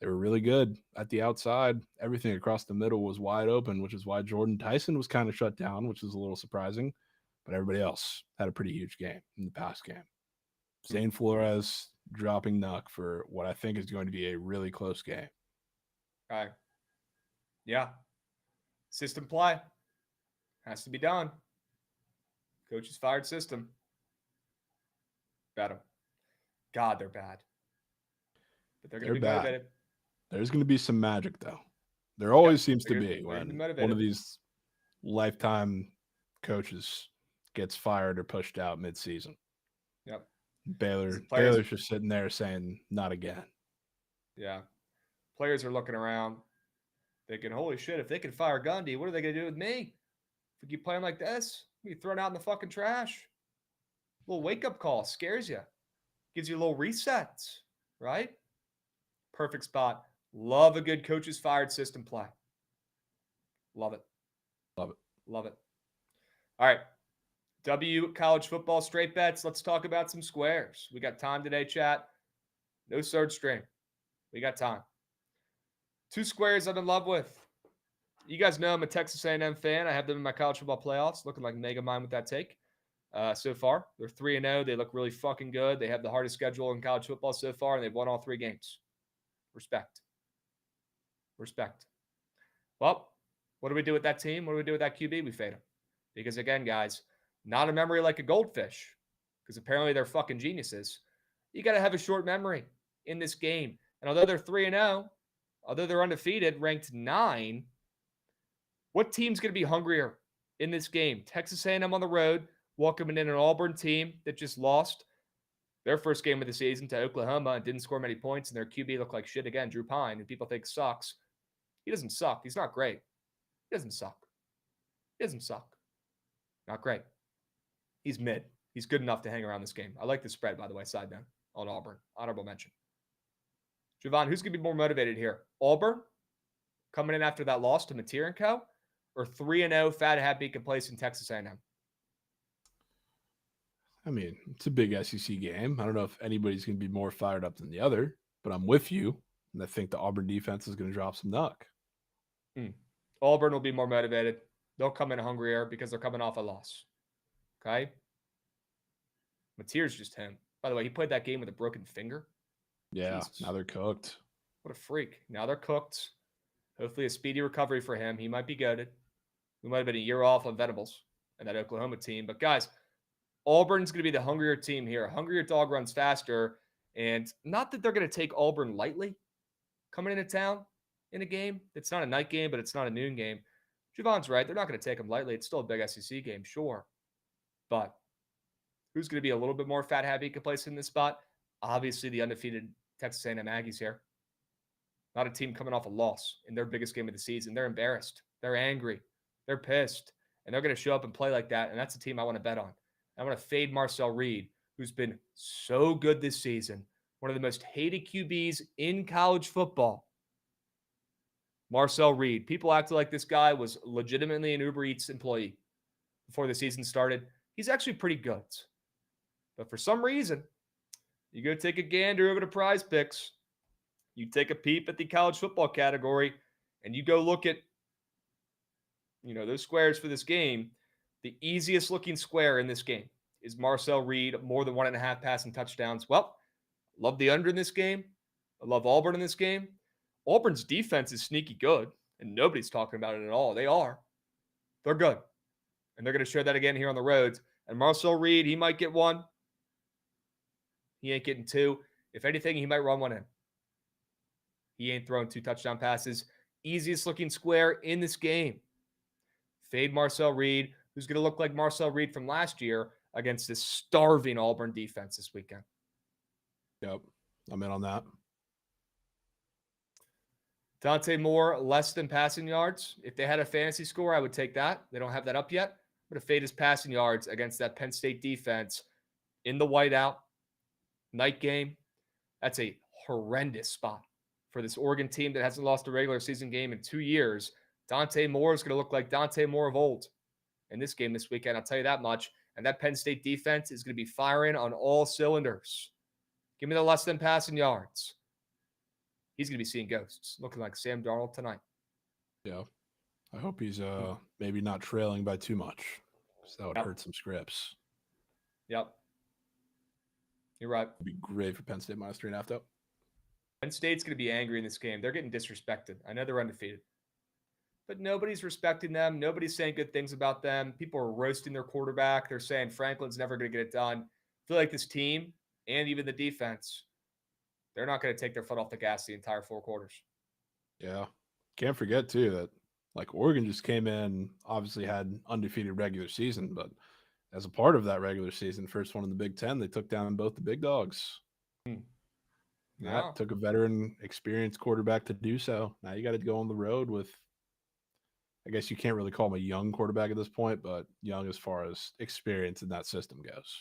They were really good at the outside. Everything across the middle was wide open, which is why Jordan Tyson was kind of shut down, which is a little surprising. But everybody else had a pretty huge game in the past game. Zane Flores dropping Nuck for what I think is going to be a really close game. All right. Yeah. System play has to be done. Coach's fired system. Bad. God, they're bad. But they're going to be motivated. There's going to be some magic, though. There always seems to be when one of these lifetime coaches gets fired or pushed out mid-season. Yep. Baylor's just sitting there saying, not again. Yeah. Players are looking around thinking, holy shit, if they can fire Gundy, what are they going to do with me? If we keep playing like this, we'll be thrown out in the fucking trash. A little wake-up call scares you. Gives you a little resets, right? Perfect spot. Love a good coach's fired system play. Love it. Love it. Love it. All right. W college football straight bets. Let's talk about some squares. We got time today, chat. No third string. We got time. 2 squares I'm in love with. You guys know I'm a Texas A&M fan. I have them in my college football playoffs. Looking like mega mind with that take. So far, they're 3-0. They look really fucking good. They have the hardest schedule in college football so far, and they've won all 3 games. Respect. Well, what do we do with that team? What do we do with that QB? We fade them. Because again, guys, not a memory like a goldfish, because apparently they're fucking geniuses. You got to have a short memory in this game. And although they're 3-0, although they're undefeated, ranked 9, what team's going to be hungrier in this game? Texas A&M on the road, welcoming in an Auburn team that just lost their first game of the season to Oklahoma and didn't score many points, and their QB looked like shit again, Drew Pine, who people think sucks. He doesn't suck. He's not great. He doesn't suck. Not great. He's mid. He's good enough to hang around this game. I like the spread, by the way, side note, on Auburn. Honorable mention. Jovan, who's going to be more motivated here? Auburn, coming in after that loss to Mateer and Co., or 3-0 fat, happy, complacent Texas A&M? I mean, it's a big SEC game. I don't know if anybody's going to be more fired up than the other, but I'm with you. And I think the Auburn defense is going to drop some Nuck. Auburn will be more motivated. They'll come in hungrier because they're coming off a loss. Okay? Mateer's just him. By the way, he played that game with a broken finger. Yeah, Jesus. now they're cooked. What a freak. Now they're cooked. Hopefully a speedy recovery for him. He might be goated. We might have been a year off on Venables and that Oklahoma team. But guys, Auburn's going to be the hungrier team here. Hungrier dog runs faster. And not that they're going to take Auburn lightly coming into town in a game. It's not a night game, but it's not a noon game. Jovan's right. They're not going to take them lightly. It's still a big SEC game, sure. But who's going to be a little bit more fat, happy, complacent in this spot? Obviously, the undefeated Texas A&M Aggies here. Not a team coming off a loss in their biggest game of the season. They're embarrassed. They're angry. They're pissed. And they're going to show up and play like that. And that's a team I want to bet on. I want to fade Marcel Reed, who's been so good this season. One of the most hated QBs in college football. Marcel Reed. People acted like this guy was legitimately an Uber Eats employee before the season started. He's actually pretty good. But for some reason, you go take a gander over to Prize Picks. You take a peep at the college football category, and you go look at, those squares for this game. The easiest looking square in this game is Marcel Reed, more than 1.5 passing touchdowns. Well, love the under in this game. I love Auburn in this game. Auburn's defense is sneaky good, and nobody's talking about it at all. They are. They're good. And they're going to share that again here on the roads. And Marcel Reed, he might get one. He ain't getting two. If anything, he might run one in. He ain't throwing 2 touchdown passes. Easiest looking square in this game. Fade Marcel Reed, who's going to look like Marcel Reed from last year against this starving Auburn defense this weekend. Yep, I'm in on that. Dante Moore, less than passing yards. If they had a fantasy score, I would take that. They don't have that up yet. I'm going to fade his passing yards against that Penn State defense in the whiteout. Night game. That's a horrendous spot for this Oregon team that hasn't lost a regular season game in 2 years. Dante Moore is going to look like Dante Moore of old in this game this weekend. I'll tell you that much. And that Penn State defense is going to be firing on all cylinders. Give me the less than passing yards. He's going to be seeing ghosts, looking like Sam Darnold tonight. Yeah. I hope he's maybe not trailing by too much, because that would hurt some scripts. Yep. You're right. It'd be great for Penn State minus 3.5, though. Penn State's going to be angry in this game. They're getting disrespected. I know they're undefeated. But nobody's respecting them. Nobody's saying good things about them. People are roasting their quarterback. They're saying Franklin's never going to get it done. I feel like this team and even the defense, they're not going to take their foot off the gas the entire 4 quarters. Yeah. Can't forget, too, that Oregon just came in, obviously had undefeated regular season, but as a part of that regular season, first one in the Big Ten, they took down both the big dogs. That took a veteran, experienced quarterback to do so. Now you got to go on the road with, I guess you can't really call him a young quarterback at this point, but young as far as experience in that system goes.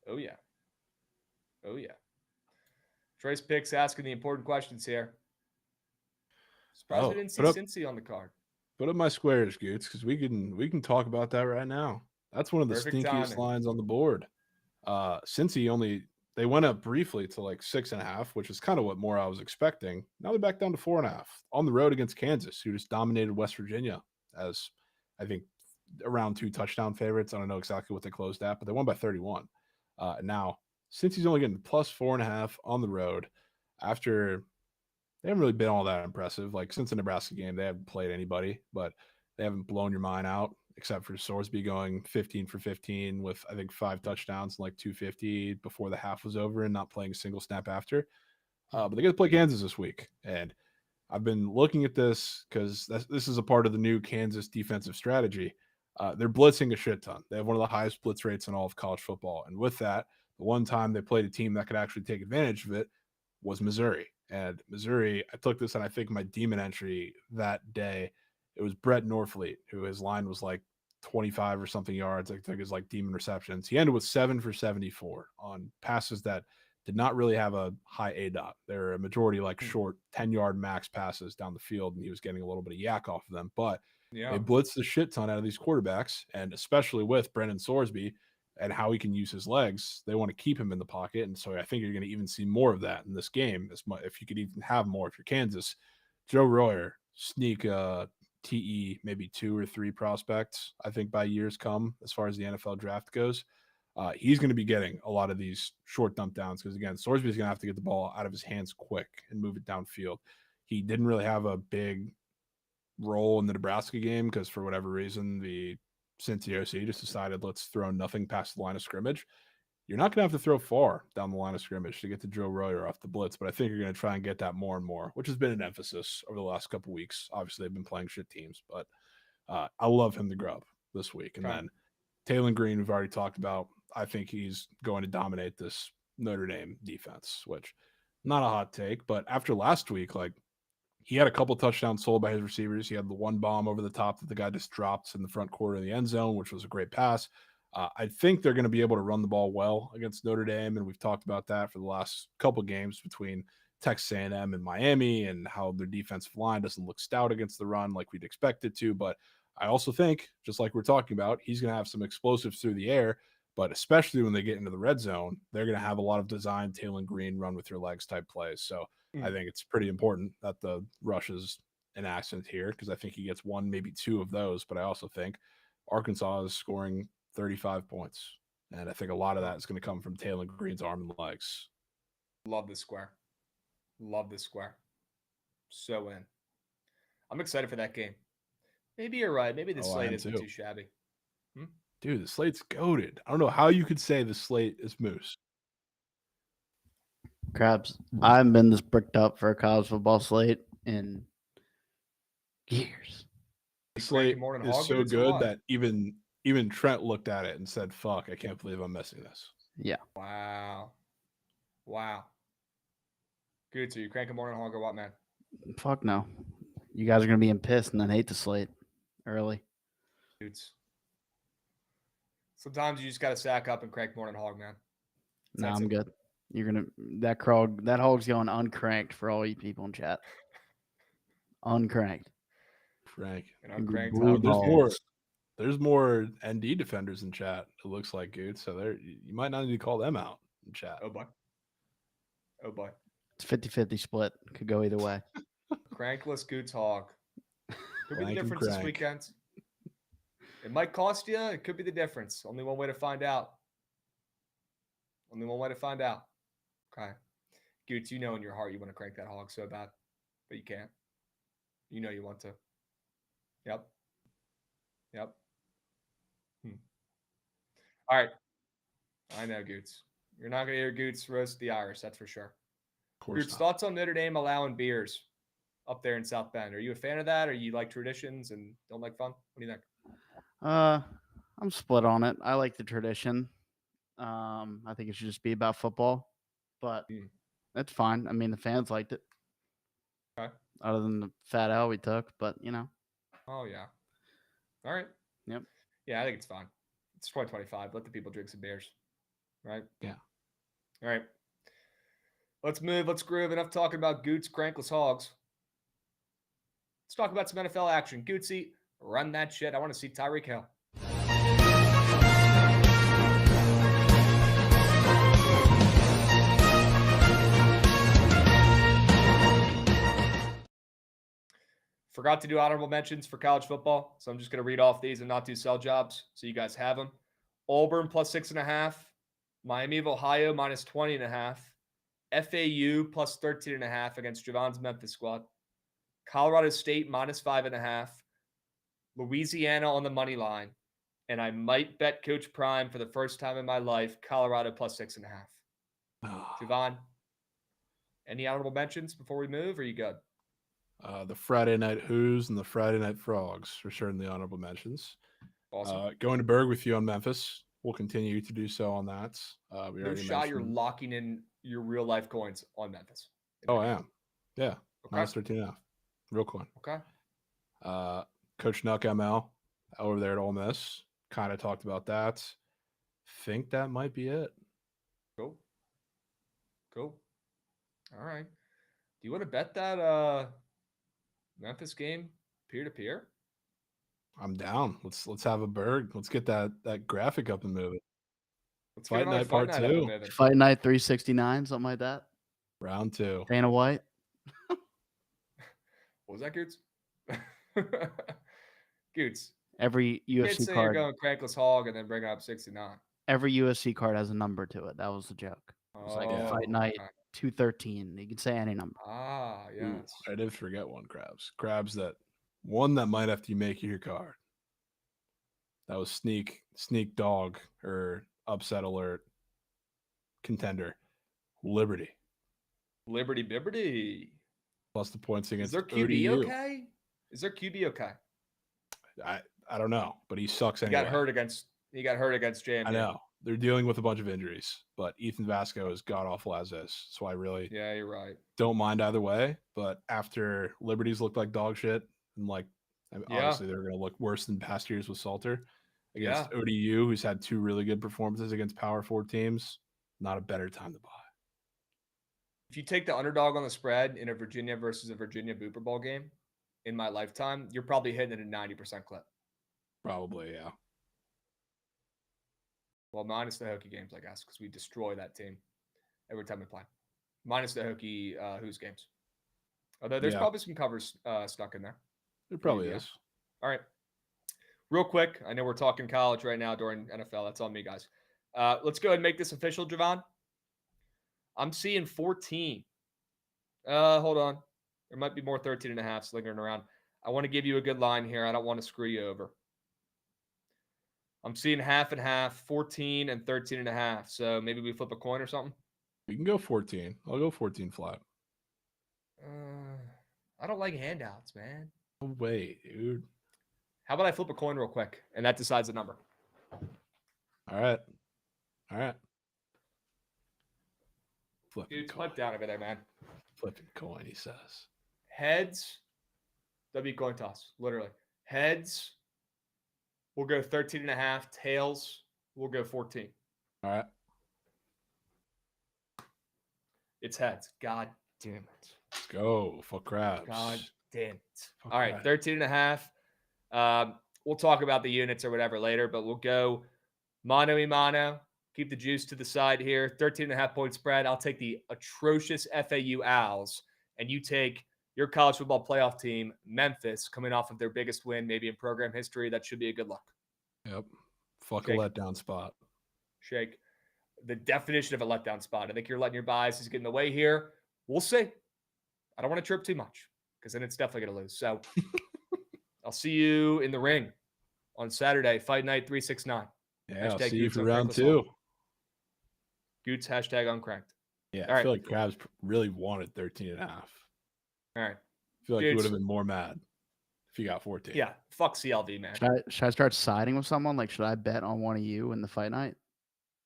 Oh, yeah. Oh, yeah. Trace Picks asking the important questions here. Surprised we didn't see Cincy on the card. Put up my squares, Goots, because we can talk about that right now. That's one of the stinkiest lines on the board. Cincy they went up briefly to 6.5, which is kind of what more I was expecting. Now they're back down to 4.5 on the road against Kansas, who just dominated West Virginia as, I think, around 2 touchdown favorites. I don't know exactly what they closed at, but they won by 31. Now, Cincy's only getting plus 4.5 on the road after they haven't really been all that impressive. Since the Nebraska game, they haven't played anybody, but they haven't blown your mind out, except for Sorsby going 15 for 15 with, I think, 5 touchdowns and 250 before the half was over and not playing a single snap after. But they got to play Kansas this week. And I've been looking at this because this is a part of the new Kansas defensive strategy. They're blitzing a shit ton. They have one of the highest blitz rates in all of college football. And with that, the one time they played a team that could actually take advantage of it was Missouri. And Missouri, I took this, and I think my demon entry that day, it was Brett Norfleet, who his line was 25 or something yards. I think his demon receptions. He ended with 7 for 74 on passes that did not really have a high ADOT. They're a majority short 10-yard max passes down the field, and he was getting a little bit of yak off of them. But they blitzed the shit ton out of these quarterbacks, and especially with Brendan Sorsby and how he can use his legs, they want to keep him in the pocket. And so I think you're going to even see more of that in this game, if you could even have more if you're Kansas. Joe Royer, sneak TE, maybe 2 or 3 prospects, I think, by years come as far as the NFL draft goes. he's going to be getting a lot of these short dump downs because, again, Sorsby's going to have to get the ball out of his hands quick and move it downfield. He didn't really have a big role in the Nebraska game because, for whatever reason, the Cincy OC just decided let's throw nothing past the line of scrimmage. You're not going to have to throw far down the line of scrimmage to get to Joe Royer off the blitz, but I think you're going to try and get that more and more, which has been an emphasis over the last couple of weeks. Obviously, they've been playing shit teams, but I love him to grow up this week. And then Taylor Green, we've already talked about. I think he's going to dominate this Notre Dame defense, which not a hot take, but after last week, like, he had a couple touchdowns sold by his receivers. He had the one bomb over the top that the guy just dropped in the front quarter of the end zone, which was a great pass. I think they're going to be able to run the ball well against Notre Dame, and we've talked about that for the last couple games between Texas A&M and Miami and how their defensive line doesn't look stout against the run like we'd expect it to. But I also think, just like we're talking about, he's going to have some explosives through the air, but especially when they get into the red zone, they're going to have a lot of designed Taylor Green run with your legs type plays. So I think it's pretty important that the rush is an accent here because I think he gets one, maybe two of those. But I also think Arkansas is scoring 35 points. And I think a lot of that is going to come from Taylor Green's arm and legs. Love this square. Love this square. So in. I'm excited for that game. Maybe you're right. Maybe the slate isn't too shabby. Dude, the slate's goated. I don't know how you could say the slate is moose. Krabs, I haven't been this bricked up for a college football slate in years. The slate is so good that even Trent looked at it and said, fuck, I can't believe I'm missing this. Yeah. Wow. Good. So you cranking morning hog or what, man? Fuck no. You guys are going to be pissed and then hate the slate early. Dudes. Sometimes you just got to sack up and crank morning hog, man. No, I'm good. You're going to – that hog's going uncranked for all you people in chat. Uncranked. Frank. Uncranked. There's more ND defenders in chat, it looks like, dude. So you might not need to call them out in chat. Oh, boy. It's 50-50 split. Could go either way. Crankless Goots Hog. Could be the difference this weekend. It might cost you. It could be the difference. Only one way to find out. Okay. Goots, you know in your heart you want to crank that hog so bad, but you can't. You know you want to. Yep. All right. I know, Goots. You're not going to hear Goots roast the Irish, that's for sure. Goots, thoughts on Notre Dame allowing beers up there in South Bend? Are you a fan of that, or you like traditions and don't like fun? What do you think? I'm split on it. I like the tradition. I think it should just be about football, but that's fine. I mean, the fans liked it. Okay. Other than the fat L we took, but you know. Oh yeah. All right. Yep. Yeah, I think it's fine. It's 2025. Let the people drink some beers. Right? Yeah. All right. Let's move. Let's groove. Enough talking about Goots, crankless hogs. Let's talk about some NFL action. Gootsy, run that shit. I want to see Tyreek Hill. Forgot to do honorable mentions for college football, so I'm just going to read off these and not do sell jobs, so you guys have them. Auburn plus 6.5. Miami of Ohio minus 20.5. FAU plus 13.5 against Jovan's Memphis squad. Colorado State minus 5.5. Louisiana on the money line. And I might bet Coach Prime for the first time in my life, Colorado plus 6.5. Jovan, any honorable mentions before we move, or are you good? The Friday Night Who's and the Friday Night Frogs are certainly honorable mentions. Awesome. Going to Berg with you on Memphis. We'll continue to do so on that. No shot you're locking in your real life coins on Memphis. Oh, I am. Yeah. Okay. Minus 13.5. Real coin. Okay. Coach Nuck ML over there at Ole Miss. Kind of talked about that. Think that might be it. Cool. All right. Do you want to bet that Memphis game peer-to-peer? I'm down. Let's have a Berg. Let's get that graphic up and moving. Let's Fight Night Part 2. Fight Night 369, something like that. Round 2. Dana White. What was that, Goots? Goots. Every UFC card. You're going crankless hog and then bringing up 69. every USC card has a number to it. That was the joke. It was like Fight Night okay. 213. You could say any number. Ah, yes. Ooh, I did forget one, Krabs. Krabs, that one that might have to make your card. That was sneak dog or upset alert contender. Liberty. Liberty Bibberty. Plus the points against Is their QB ODU. okay? Is their QB okay? I don't know, but he sucks He anyway. got hurt against JMU. I know. They're dealing with a bunch of injuries, but Ethan Vasco is god-awful as is. So I really you're right. don't mind either way. But after Liberty's looked like dog shit, and obviously they're going to look worse than past years with Salter against ODU, who's had 2 really good performances against Power 4 teams. Not a better time to buy. If you take the underdog on the spread in a Virginia versus a Virginia Booper Bowl game in my lifetime, you're probably hitting it at a 90% clip. Probably, yeah. Well, minus the Hokie games, I guess, because we destroy that team every time we play. Minus the Hokie Who's games. Although there's probably some covers stuck in there. There probably is. All right. Real quick, I know we're talking college right now during NFL. That's on me, guys. Let's go ahead and make this official, Jovan. I'm seeing 14. Hold on. There might be more 13.5 lingering around. I want to give you a good line here. I don't want to screw you over. I'm seeing half and half, 14 and 13.5. So maybe we flip a coin or something. We can go 14. I'll go 14 flat. I don't like handouts, man. No way, dude. How about I flip a coin real quick, and that decides the number? All right. Dude, flip down over there, man. Flipping coin, he says. Heads, W coin toss, literally. Heads, we'll go 13.5. Tails, we'll go 14. All right. It's heads. God damn it. Let's go for Krabs. God damn it. All right, 13.5. We'll talk about the units or whatever later, but we'll go mano y mano. Keep the juice to the side here. 13.5 point spread. I'll take the atrocious FAU Owls, and you take your college football playoff team, Memphis, coming off of their biggest win, maybe in program history. That should be a good look. Yep. Fuck Shake. A letdown spot. Shake. The definition of a letdown spot. I think you're letting your biases get in the way here. We'll see. I don't want to trip too much because then it's definitely going to lose. So I'll see you in the ring on Saturday, Fight Night 369. Yeah, I'll see you for round 2. Goots, hashtag uncranked. Yeah, I feel like Krabs really wanted 13.5. All right. I feel like he would have been more mad if he got 14. Yeah, fuck CLV, man. Should I start siding with someone? Like, should I bet on one of you in the Fight Night?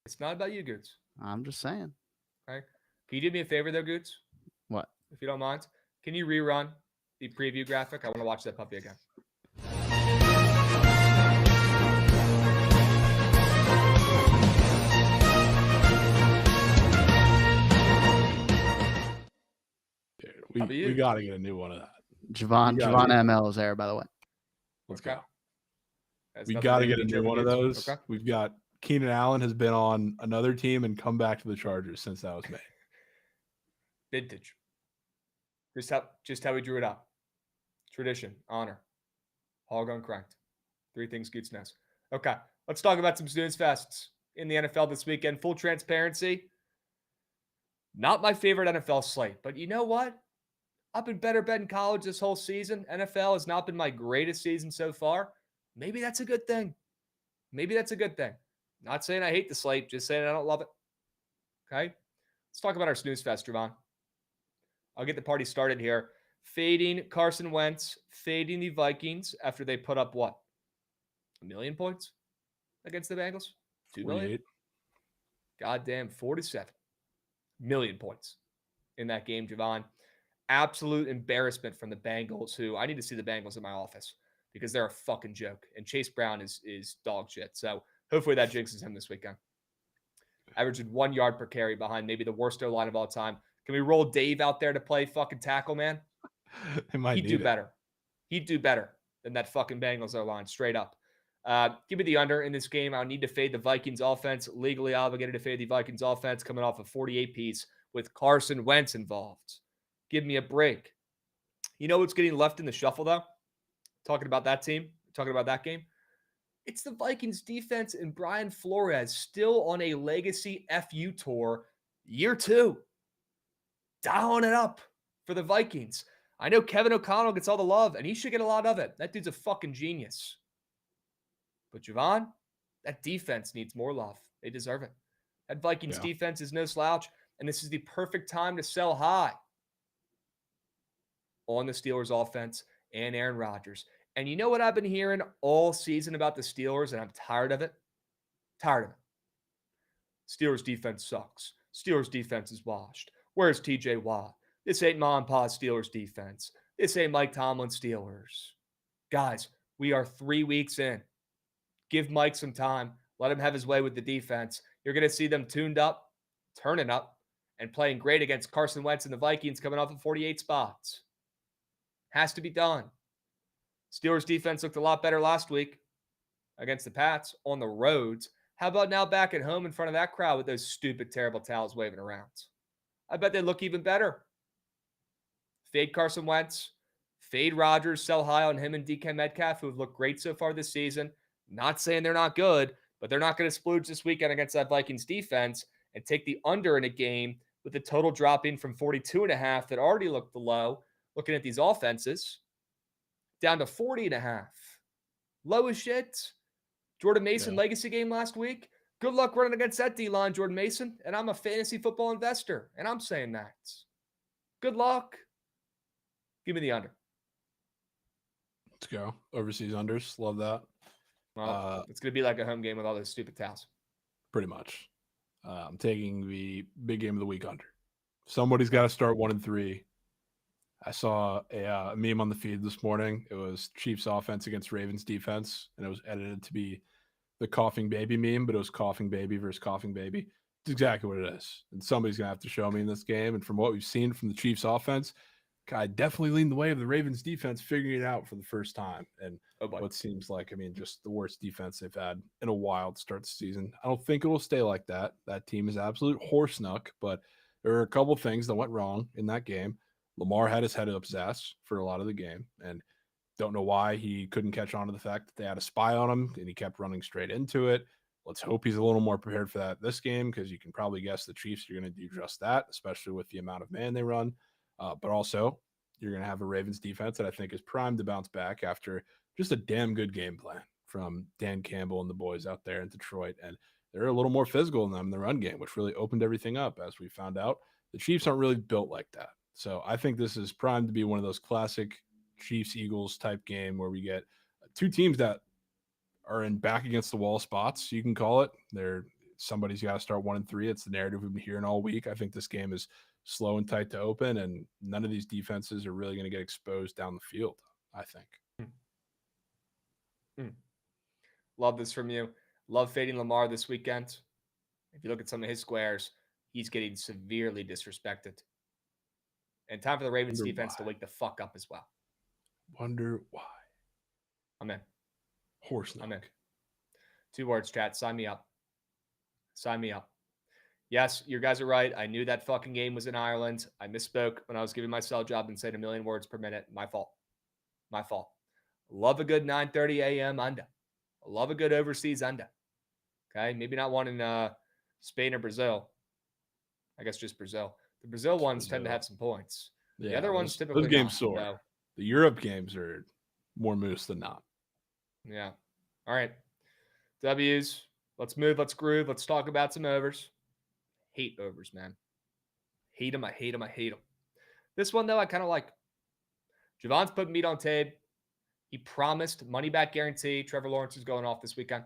It's not about you, Goots. I'm just saying. All right. Can you do me a favor, though, Goots? What? If you don't mind. Can you rerun the preview graphic? I want to watch that puppy again. Dude, we got to get a new one of that. Jovan ML is there, by the way. Let's go. We got to get a new one of those. Okay. We've got Keenan Allen has been on another team and come back to the Chargers since that was made. Vintage. Just how we drew it up. Tradition, honor, hog uncranked. 3 things Goots knows. Okay, let's talk about some snooze fests in the NFL this weekend. Full transparency. Not my favorite NFL slate, but you know what? I've been better betting college this whole season. NFL has not been my greatest season so far. Maybe that's a good thing. Not saying I hate the slate, just saying I don't love it. Okay? Let's talk about our snooze fest, Jovan. I'll get the party started here. Fading Carson Wentz, fading the Vikings after they put up what? 1 million points against the Bengals? 2 million? Goddamn, 47 million points in that game, Jovan. Absolute embarrassment from the Bengals, who I need to see the Bengals in my office because they're a fucking joke. And Chase Brown is dog shit. So hopefully that jinxes him this weekend. Averaging 1 yard per carry behind maybe the worst O-line of all time. Can we roll Dave out there to play fucking tackle, man? He'd do better. He'd do better than that fucking Bengals O-line, straight up. Give me the under in this game. I need to fade the Vikings offense. Legally obligated to fade the Vikings offense coming off a 48-piece with Carson Wentz involved. Give me a break. You know what's getting left in the shuffle, though? Talking about that team, talking about that game. It's the Vikings defense and Brian Flores still on a legacy FU tour, year 2. Dialing it up for the Vikings. I know Kevin O'Connell gets all the love, and he should get a lot of it. That dude's a fucking genius. But Jovan, that defense needs more love. They deserve it. That Vikings defense is no slouch, and this is the perfect time to sell high on the Steelers offense and Aaron Rodgers. And you know what I've been hearing all season about the Steelers, and I'm tired of it? Tired of it. Steelers defense sucks. Steelers defense is washed. Where's TJ Watt? This ain't Mom and Pa's Steelers defense. This ain't Mike Tomlin Steelers. Guys, we are 3 weeks in. Give Mike some time. Let him have his way with the defense. You're going to see them tuned up, turning up, and playing great against Carson Wentz and the Vikings coming off of 48 spots. Has to be done. Steelers defense looked a lot better last week against the Pats on the roads. How about now back at home in front of that crowd with those stupid, terrible towels waving around? I bet they look even better. Fade Carson Wentz. Fade Rodgers. Sell high on him and DK Metcalf, who have looked great so far this season. Not saying they're not good, but they're not going to splooge this weekend against that Vikings defense and take the under in a game with the total dropping from 42.5 that already looked low, looking at these offenses, down to 40.5. Low as shit. Jordan Mason legacy game last week. Good luck running against that D-line, Jordan Mason. And I'm a fantasy football investor, and I'm saying that. Good luck. Give me the under. Let's go. Overseas unders. Love that. Well, it's going to be like a home game with all those stupid towels. Pretty much. I'm taking the big game of the week under. Somebody's got to start 1-3. I saw a meme on the feed this morning. It was Chiefs offense against Ravens defense, and it was edited to be the coughing baby meme, but it was coughing baby versus coughing baby. It's exactly what it is. And somebody's going to have to show me in this game. And from what we've seen from the Chiefs offense, I definitely lean the way of the Ravens defense figuring it out for the first time. And what seems like, just the worst defense they've had in a while to start the season. I don't think it will stay like that. That team is absolute horse snuck, but there are a couple things that went wrong in that game. Lamar had his head up his ass for a lot of the game, and don't know why he couldn't catch on to the fact that they had a spy on him, and he kept running straight into it. Let's hope he's a little more prepared for that this game, because you can probably guess the Chiefs are going to do just that, especially with the amount of man they run. But also, you're going to have a Ravens defense that I think is primed to bounce back after just a damn good game plan from Dan Campbell and the boys out there in Detroit. And they're a little more physical than them in the run game, which really opened everything up. As we found out, the Chiefs aren't really built like that. So I think this is primed to be one of those classic Chiefs-Eagles type game where we get two teams that are in back against the wall spots, you can call it. Somebody's got to start 1-3. It's the narrative we've been hearing all week. I think this game is slow and tight to open, and none of these defenses are really going to get exposed down the field, I think. Love this from you. Love fading Lamar this weekend. If you look at some of his squares, he's getting severely disrespected. And time for the Ravens defense to wake the fuck up as well. Wonder why. I'm in. Horse knock. I'm in. 2 words, chat. Sign me up. Sign me up. Yes, you guys are right. I knew that fucking game was in Ireland. I misspoke when I was giving my sell job and saying 1 million words per minute. My fault. My fault. Love a good 9:30 a.m. under. Love a good overseas under. Okay? Maybe not one in Spain or Brazil. I guess just Brazil. The Brazil ones tend to have some points. Yeah, the other ones typically those games not, soar. No. The Europe games are more moose than not. Yeah. All right. W's. Let's move. Let's groove. Let's talk about some overs. Hate overs, man. Hate them. I hate them. I hate them. This one, though, I kind of like. Jovan's putting meat on tape. He promised money back guarantee. Trevor Lawrence is going off this weekend.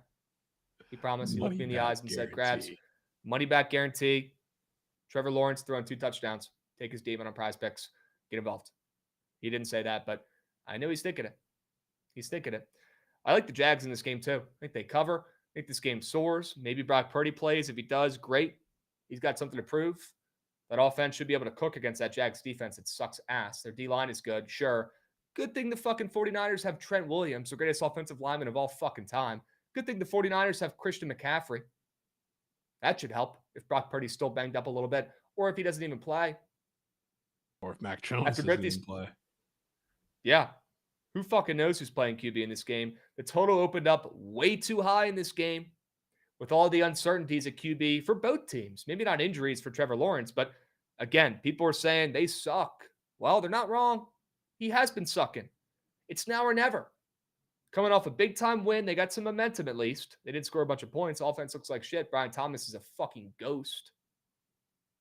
He promised. He looked me in the eyes and said, Krabs, money back guarantee. Trevor Lawrence throwing 2 touchdowns. Take his demon on Prize Picks. Get involved. He didn't say that, but I know he's thinking it. He's thinking it. I like the Jags in this game, too. I think they cover. I think this game soars. Maybe Brock Purdy plays. If he does, great. He's got something to prove. That offense should be able to cook against that Jags defense. It sucks ass. Their D-line is good, sure. Good thing the fucking 49ers have Trent Williams, the greatest offensive lineman of all fucking time. Good thing the 49ers have Christian McCaffrey. That should help if Brock Purdy's still banged up a little bit, or if he doesn't even play. Or if Mac Jones doesn't even play. Yeah. Who fucking knows who's playing QB in this game? The total opened up way too high in this game with all the uncertainties at QB for both teams. Maybe not injuries for Trevor Lawrence, but again, people are saying they suck. Well, they're not wrong. He has been sucking. It's now or never. Coming off a big-time win, they got some momentum at least. They didn't score a bunch of points. Offense looks like shit. Brian Thomas is a fucking ghost.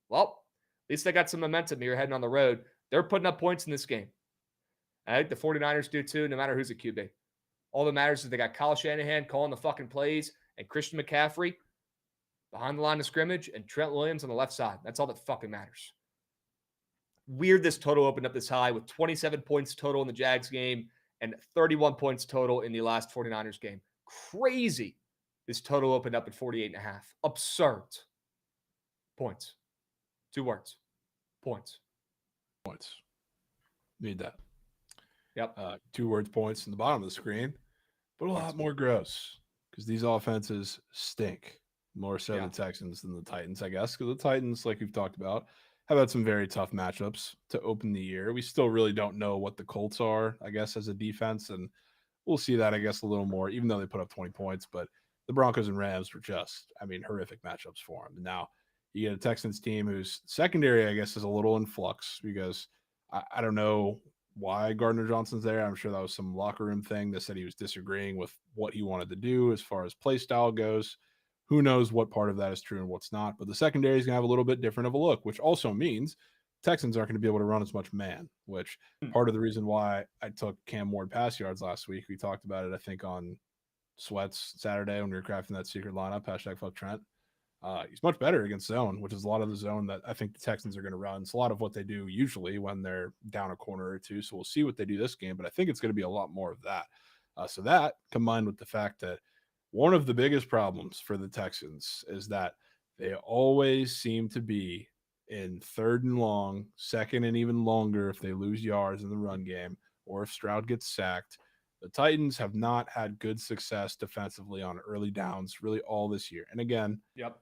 Well, at least they got some momentum here heading on the road. They're putting up points in this game. I think the 49ers do too, no matter who's at QB. All that matters is they got Kyle Shanahan calling the fucking plays and Christian McCaffrey behind the line of scrimmage and Trent Williams on the left side. That's all that fucking matters. Weird this total opened up this high with 27 points total in the Jags game and 31 points total in the last 49ers game. Crazy. This total opened up at 48.5. Absurd. Points. 2 words. Points. Points. Need that. Yep. 2 words, points in the bottom of the screen, but a lot more gross because these offenses stink more so the Texans than the Titans, I guess, because the Titans, like we've talked about, have had some very tough matchups to open the year. We still really don't know what the Colts are, I guess, as a defense, and we'll see that, I guess, a little more, even though they put up 20 points. But the Broncos and Rams were just, horrific matchups for them. And now you get a Texans team whose secondary, I guess, is a little in flux because I don't know why Gardner Johnson's there. I'm sure that was some locker room thing that said he was disagreeing with what he wanted to do as far as play style goes. Who knows what part of that is true and what's not, but the secondary is going to have a little bit different of a look, which also means Texans aren't going to be able to run as much man, which part of the reason why I took Cam Ward pass yards last week. We talked about it, I think, on Sweats Saturday when we were crafting that secret lineup, #FuckTrent. He's much better against zone, which is a lot of the zone that I think the Texans are going to run. It's a lot of what they do usually when they're down a corner or two. So we'll see what they do this game, but I think it's going to be a lot more of that. So that combined with the fact that one of the biggest problems for the Texans is that they always seem to be in 3rd and long, 2nd and even longer if they lose yards in the run game or if Stroud gets sacked. The Titans have not had good success defensively on early downs really all this year. And again,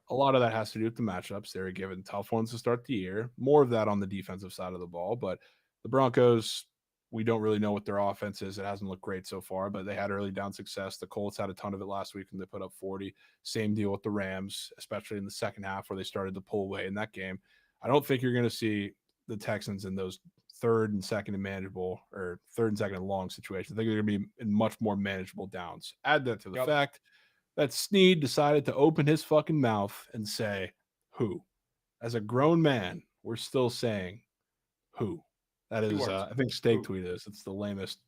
a lot of that has to do with the matchups. They were given tough ones to start the year, more of that on the defensive side of the ball. But the Broncos, we don't really know what their offense is. It hasn't looked great so far, but they had early down success. The Colts had a ton of it last week when they put up 40. Same deal with the Rams, especially in the second half where they started to pull away in that game. I don't think you're going to see the Texans in those 3rd and 2nd and manageable or 3rd and 2nd and long situations. I think they're going to be in much more manageable downs. Add that to the fact that Snead decided to open his fucking mouth and say, who? As a grown man, we're still saying who. That is, I think Steak tweeted this. It's the lamest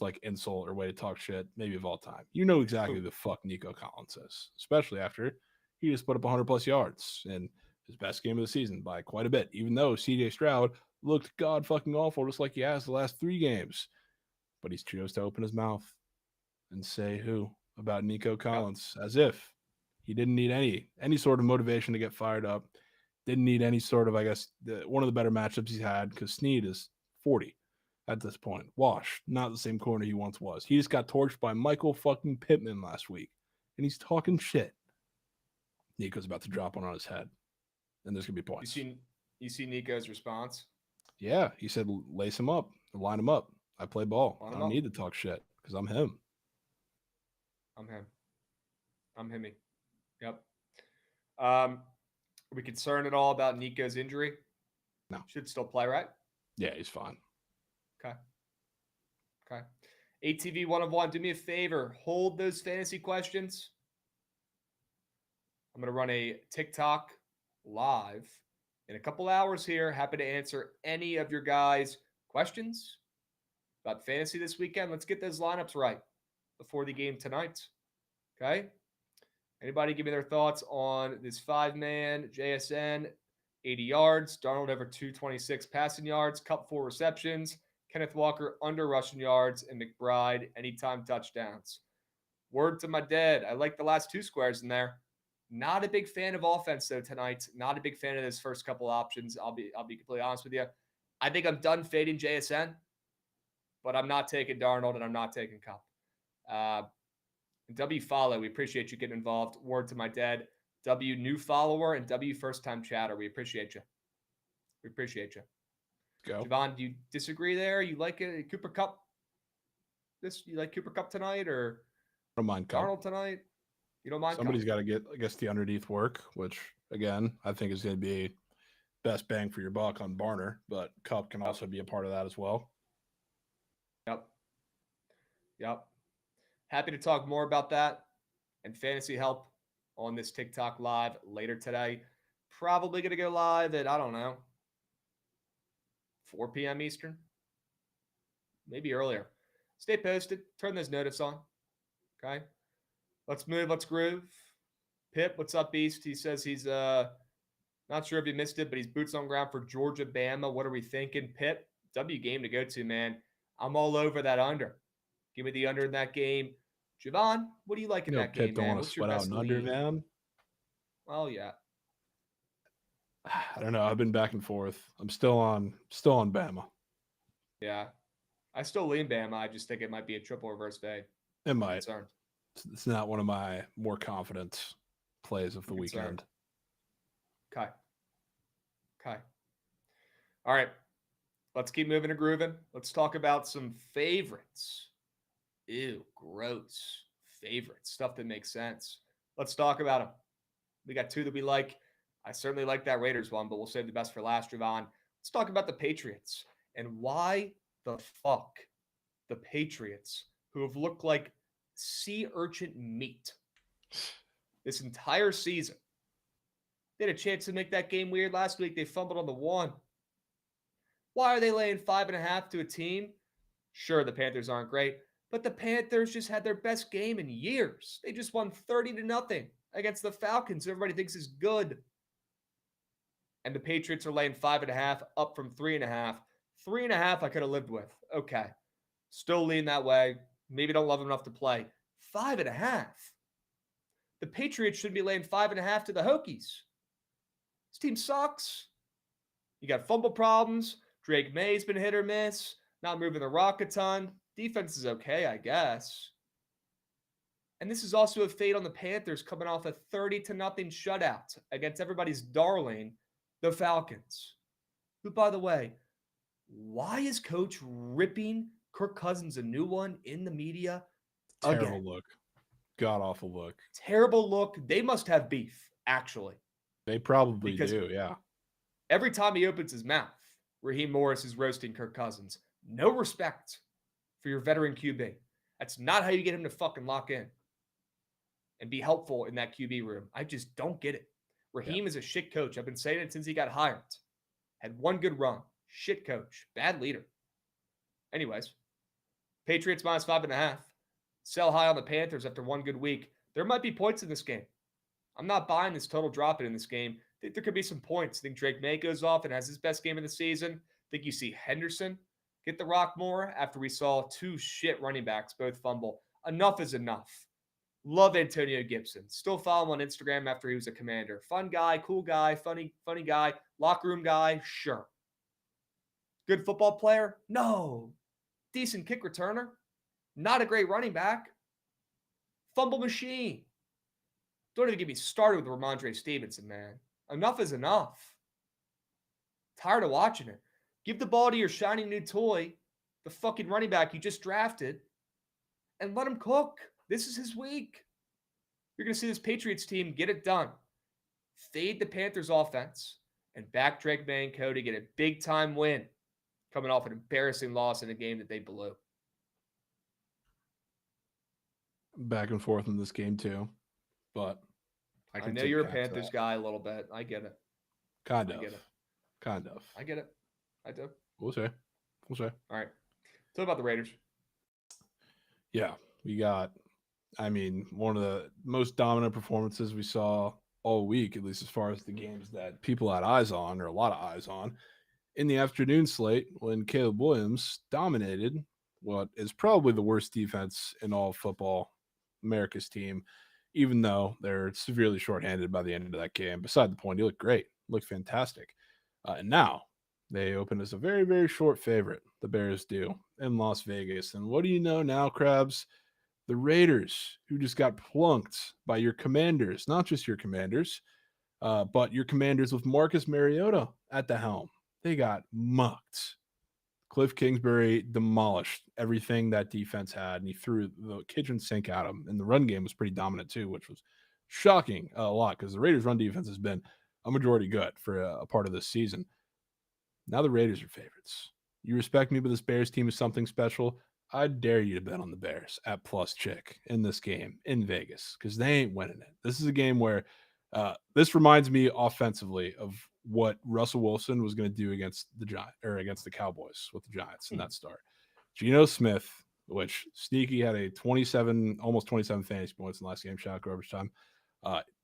like insult or way to talk shit maybe of all time. You know exactly who the fuck Nico Collins is, especially after he just put up 100+ yards in his best game of the season by quite a bit, even though CJ Stroud looked god fucking awful just like he has the last 3 games. But he chose to open his mouth and say who about Nico Collins as if he didn't need any sort of motivation to get fired up. Didn't need any sort of, I guess, one of the better matchups he's had because Snead is 40 at this point. Wash, not the same corner he once was. He just got torched by Michael fucking Pittman last week, and he's talking shit. Nico's about to drop one on his head, and there's going to be points. You see Nico's response? Yeah, he said lace him up, line him up. I play ball. I don't need to talk shit because I'm him. I'm him. I'm himmy. Yep. Are we concerned at all about Nico's injury? No. Should still play, right? Yeah, he's fine. Okay. ATV 1-of-1, do me a favor. Hold those fantasy questions. I'm going to run a TikTok live in a couple hours here. Happy to answer any of your guys' questions about fantasy this weekend. Let's get those lineups right before the game tonight. Okay? Anybody give me their thoughts on this 5-man JSN, 80 yards, Darnold over 226 passing yards, Kupp 4 receptions, Kenneth Walker under rushing yards, and McBride anytime touchdowns. Word to my dad. I like the last 2 squares in there. Not a big fan of offense though tonight. Not a big fan of those first couple options. I'll be completely honest with you. I think I'm done fading JSN, but I'm not taking Darnold and I'm not taking Kupp. W follow, we appreciate you getting involved. Word to my dad. W new follower and W first time chatter. We appreciate you. We appreciate you. Go. Jovan, do you disagree there? You like it, Cooper Kupp? You like Cooper Kupp tonight or I don't mind Cup. Darnold tonight? You don't mind Somebody's Kupp? got to get, I guess, the underneath work, which, again, I think is going to be best bang for your buck on Barner, but Cup can also be a part of that as well. Yep. Happy to talk more about that and fantasy help on this TikTok live later today. Probably going to go live at, I don't know, 4 p.m. Eastern. Maybe earlier. Stay posted. Turn those notices on. Okay. Let's move. Let's groove. Pip, what's up, Beast? He says he's not sure if you missed it, but he's boots on ground for Georgia, Bama. What are we thinking? Pip, W game to go to, man. I'm all over that under. Give me the under in that game. Jovan, what do you like in that Pip game, don't man? want to What's your sweat out best an under, lean? man. Well, yeah. I don't know. I've been back and forth. I'm still on Bama. Yeah. I still lean Bama. I just think it might be a triple reverse fade. It might. Concerned. It's not one of my more confident plays of the weekend. Okay. All right. Let's keep moving and grooving. Let's talk about some favorites. Ew, gross. Favorites. Stuff that makes sense. Let's talk about them. We got two that we like. I certainly like that Raiders one, but we'll save the best for last, Jovan. Let's talk about the Patriots and why the fuck the Patriots, who have looked like sea urchin meat this entire season. They had a chance to make that game weird last week. They fumbled on the one. Why are they laying 5.5 to a team? Sure, the Panthers aren't great, but the Panthers just had their best game in years. They just won 30-0 against the Falcons, who everybody thinks is good. And the Patriots are laying 5.5, up from 3.5. 3.5 I could have lived with. Okay. Still lean that way. Maybe don't love them enough to play. 5.5. The Patriots should be laying 5.5 to the Hokies. This team sucks. You got fumble problems. Drake May's been hit or miss. Not moving the rock a ton. Defense is okay, I guess. And this is also a fade on the Panthers coming off a 30-0 shutout against everybody's darling, the Falcons. Who, by the way, why is Coach ripping Kirk Cousins a new one in the media? Terrible look. God-awful look. Terrible look. They must have beef, actually. They probably do, yeah. Every time he opens his mouth, Raheem Morris is roasting Kirk Cousins. No respect for your veteran QB. That's not how you get him to fucking lock in and be helpful in that QB room. I just don't get it. Raheem is a shit coach. I've been saying it since he got hired. Had one good run. Shit coach. Bad leader. Anyways, Patriots minus 5.5. Sell high on the Panthers after one good week. There might be points in this game. I'm not buying this total drop in this game. I think there could be some points. I think Drake May goes off and has his best game of the season. I think you see Henderson get the rock more after we saw two shit running backs both fumble. Enough is enough. Love Antonio Gibson. Still follow him on Instagram after he was a Commander. Fun guy, cool guy, funny guy, locker room guy, sure. Good football player? No. Decent kick returner? Not a great running back. Fumble machine. Don't even get me started with Ramondre Stevenson, man. Enough is enough. Tired of watching it. Give the ball to your shiny new toy, the fucking running back you just drafted, and let him cook. This is his week. You're going to see this Patriots team get it done. Fade the Panthers offense and back Drake May and Co. to get a big-time win coming off an embarrassing loss in a game that they blew. Back and forth in this game, too. But I know you're a Panthers guy a little bit. I get it. Kind of. I get it. Kind of. I get it. I do. We'll see. All right. Talk about the Raiders. Yeah. We got, one of the most dominant performances we saw all week, at least as far as the games that people had eyes on, or a lot of eyes on, in the afternoon slate when Caleb Williams dominated what is probably the worst defense in all of football, America's team, even though they're severely shorthanded by the end of that game. Beside the point, he looked great, looked fantastic. And now they open as a very, very short favorite, the Bears do, in Las Vegas. And what do you know now, Krabs? The Raiders, who just got plunked by your Commanders, not just your Commanders, but your Commanders with Marcus Mariota at the helm. They got mucked Cliff Kingsbury demolished everything that defense had, and he threw the kitchen sink at him. And the run game was pretty dominant too, which was shocking a lot because the Raiders' run defense has been a majority good for a part of this season. Now the Raiders are favorites. You respect me, but this Bears team is something special. I dare you to bet on the Bears at plus chick in this game in Vegas because they ain't winning it. This is a game where this reminds me offensively of what Russell Wilson was going to do against the Giants or against the Cowboys with the Giants in that start. Geno Smith, which Sneaky had a 27, almost 27 fantasy points in the last game, shot garbage time.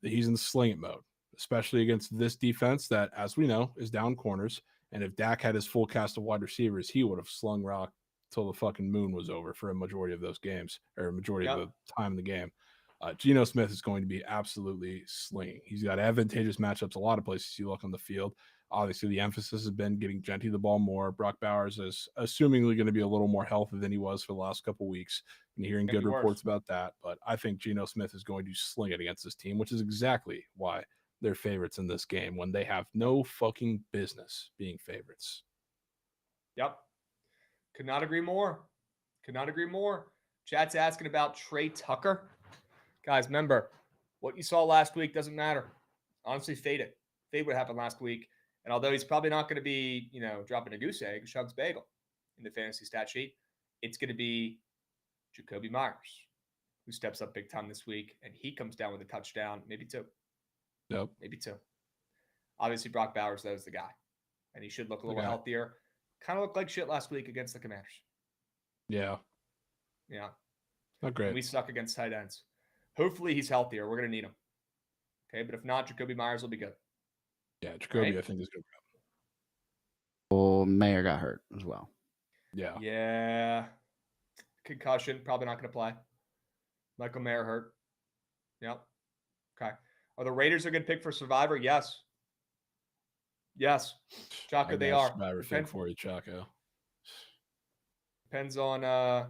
He's in sling it mode, especially against this defense that, as we know, is down corners. And if Dak had his full cast of wide receivers, he would have slung rock till the fucking moon was over for a majority of those games or a majority of the time in the game. Geno Smith is going to be absolutely slinging. He's got advantageous matchups a lot of places you look on the field. Obviously, the emphasis has been getting Gentry the ball more. Brock Bowers is assumingly going to be a little more healthy than he was for the last couple of weeks. And hearing good reports about that. But I think Geno Smith is going to sling it against this team, which is exactly why they're favorites in this game when they have no fucking business being favorites. Yep. Could not agree more. Could not agree more. Chat's asking about Trey Tucker. Guys, remember, what you saw last week doesn't matter. Honestly, fade it. Fade what happened last week. And although he's probably not going to be, dropping a goose egg, Shug's bagel in the fantasy stat sheet, it's going to be Jacoby Myers, who steps up big time this week, and he comes down with a touchdown, maybe two. Yep. Maybe two. Obviously, Brock Bowers, that is the guy. And he should look a little healthier. Kind of looked like shit last week against the Commanders. Yeah. Yeah. Not great. And we suck against tight ends. Hopefully he's healthier. We're going to need him. Okay, but if not, Jacoby Myers will be good. Yeah, Jacoby, I think, is good. Well, Mayer got hurt as well. Yeah. Yeah. Concussion, probably not going to play. Michael Mayer hurt. Yep. Okay. Are the Raiders a good pick for Survivor? Yes. Yes. Chaco, they are. Survivor pick for you, Chaco. Depends on how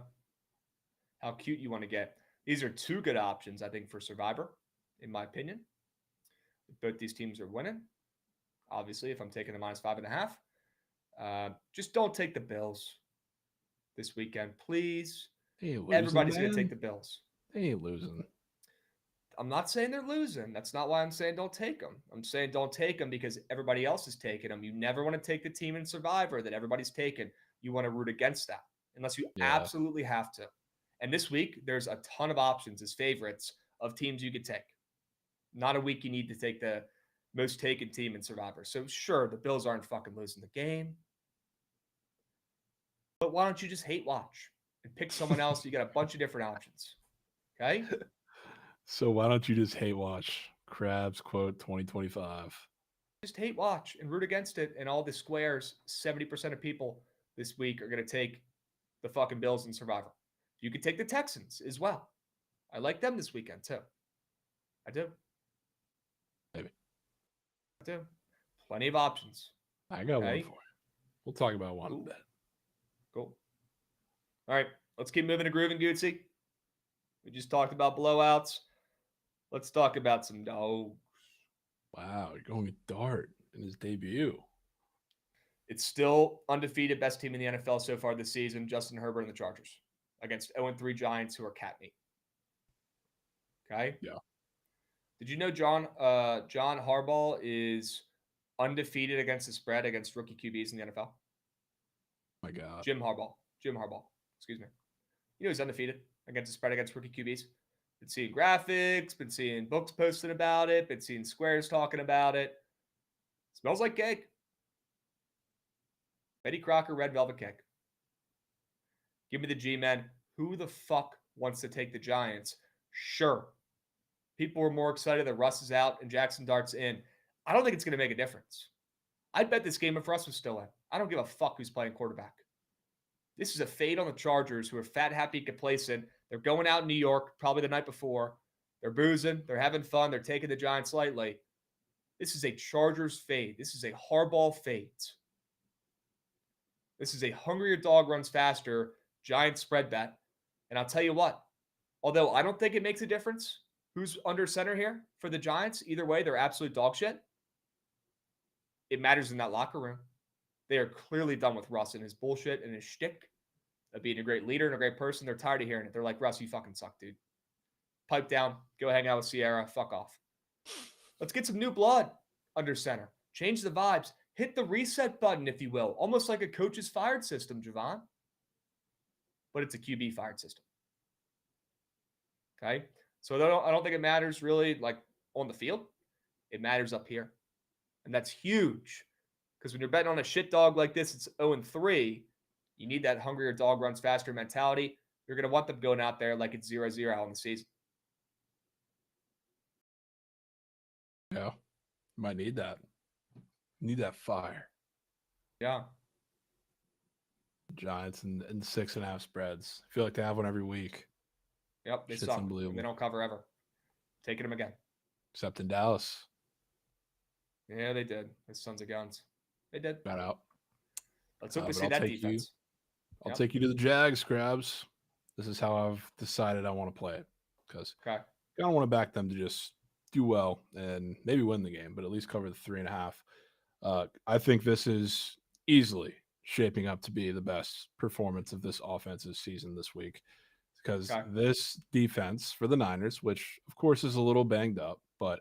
cute you want to get. These are two good options, I think, for Survivor, in my opinion. Both these teams are winning. Obviously, if I'm taking the -5.5. Just don't take the Bills this weekend, please. Everybody's going to take the Bills. They ain't losing. I'm not saying they're losing. That's not why I'm saying don't take them. I'm saying don't take them because everybody else is taking them. You never want to take the team in Survivor that everybody's taken. You want to root against that unless you absolutely have to. And this week, there's a ton of options as favorites of teams you could take. Not a week you need to take the most taken team in Survivor. So sure, the Bills aren't fucking losing the game. But why don't you just hate watch and pick someone else? You got a bunch of different options. Okay? So why don't you just hate watch Krabs quote 2025? Just hate watch and root against it. And all the squares, 70% of people this week are going to take the fucking Bills in Survivor. You could take the Texans as well. I like them this weekend too. I do. Maybe. I do. Plenty of options. I got one for you. We'll talk about one in a bit. Cool. All right. Let's keep moving to grooving, Gootsy. We just talked about blowouts. Let's talk about some dogs. Wow, you're going with Dart in his debut. It's still undefeated, best team in the NFL so far this season, Justin Herbert and the Chargers, against 0-3 Giants who are cat meat. Okay? Yeah. Did you know John Harbaugh is undefeated against the spread against rookie QBs in the NFL? My God. Jim Harbaugh. Excuse me. You know he's undefeated against the spread against rookie QBs. Been seeing graphics, been seeing books posted about it, been seeing squares talking about it. Smells like cake. Betty Crocker, red velvet cake. Give me the G-men. Who the fuck wants to take the Giants? Sure. People were more excited that Russ is out and Jackson Dart's in. I don't think it's going to make a difference. I'd bet this game if Russ was still in. I don't give a fuck who's playing quarterback. This is a fade on the Chargers, who are fat, happy, complacent. They're going out in New York probably the night before. They're boozing. They're having fun. They're taking the Giants lightly. This is a Chargers fade. This is a Harbaugh fade. This is a hungrier dog runs faster Giants spread bet. And I'll tell you what, although I don't think it makes a difference who's under center here for the Giants, either way, they're absolute dog shit. It matters in that locker room. They are clearly done with Russ and his bullshit and his shtick of being a great leader and a great person. They're tired of hearing it. They're like, Russ, you fucking suck, dude. Pipe down. Go hang out with Sierra. Fuck off. Let's get some new blood under center. Change the vibes. Hit the reset button, if you will. Almost like a coach's fired system, Jovan. But it's a QB fired system. Okay? So I don't think it matters really like on the field. It matters up here. And that's huge. Because when you're betting on a shit dog like this, it's 0-3. You need that hungrier dog runs faster mentality. You're going to want them going out there like it's 0-0 on the season. Yeah. Might need that. Need that fire. Yeah. Giants and 6.5 spreads. I feel like they have one every week. Yep, they Shit's suck. unbelievable. They don't cover ever. Taking them again. Except in Dallas. Yeah, they did. His sons of guns. They did. Shout out. Let's hope we see that defense. I'll take you to the Jags, Krabs. This is how I've decided I want to play it. Because I don't want to back them to just do well and maybe win the game, but at least cover the 3.5. I think this is easily shaping up to be the best performance of this offensive season this week. Because this defense for the Niners, which of course is a little banged up, but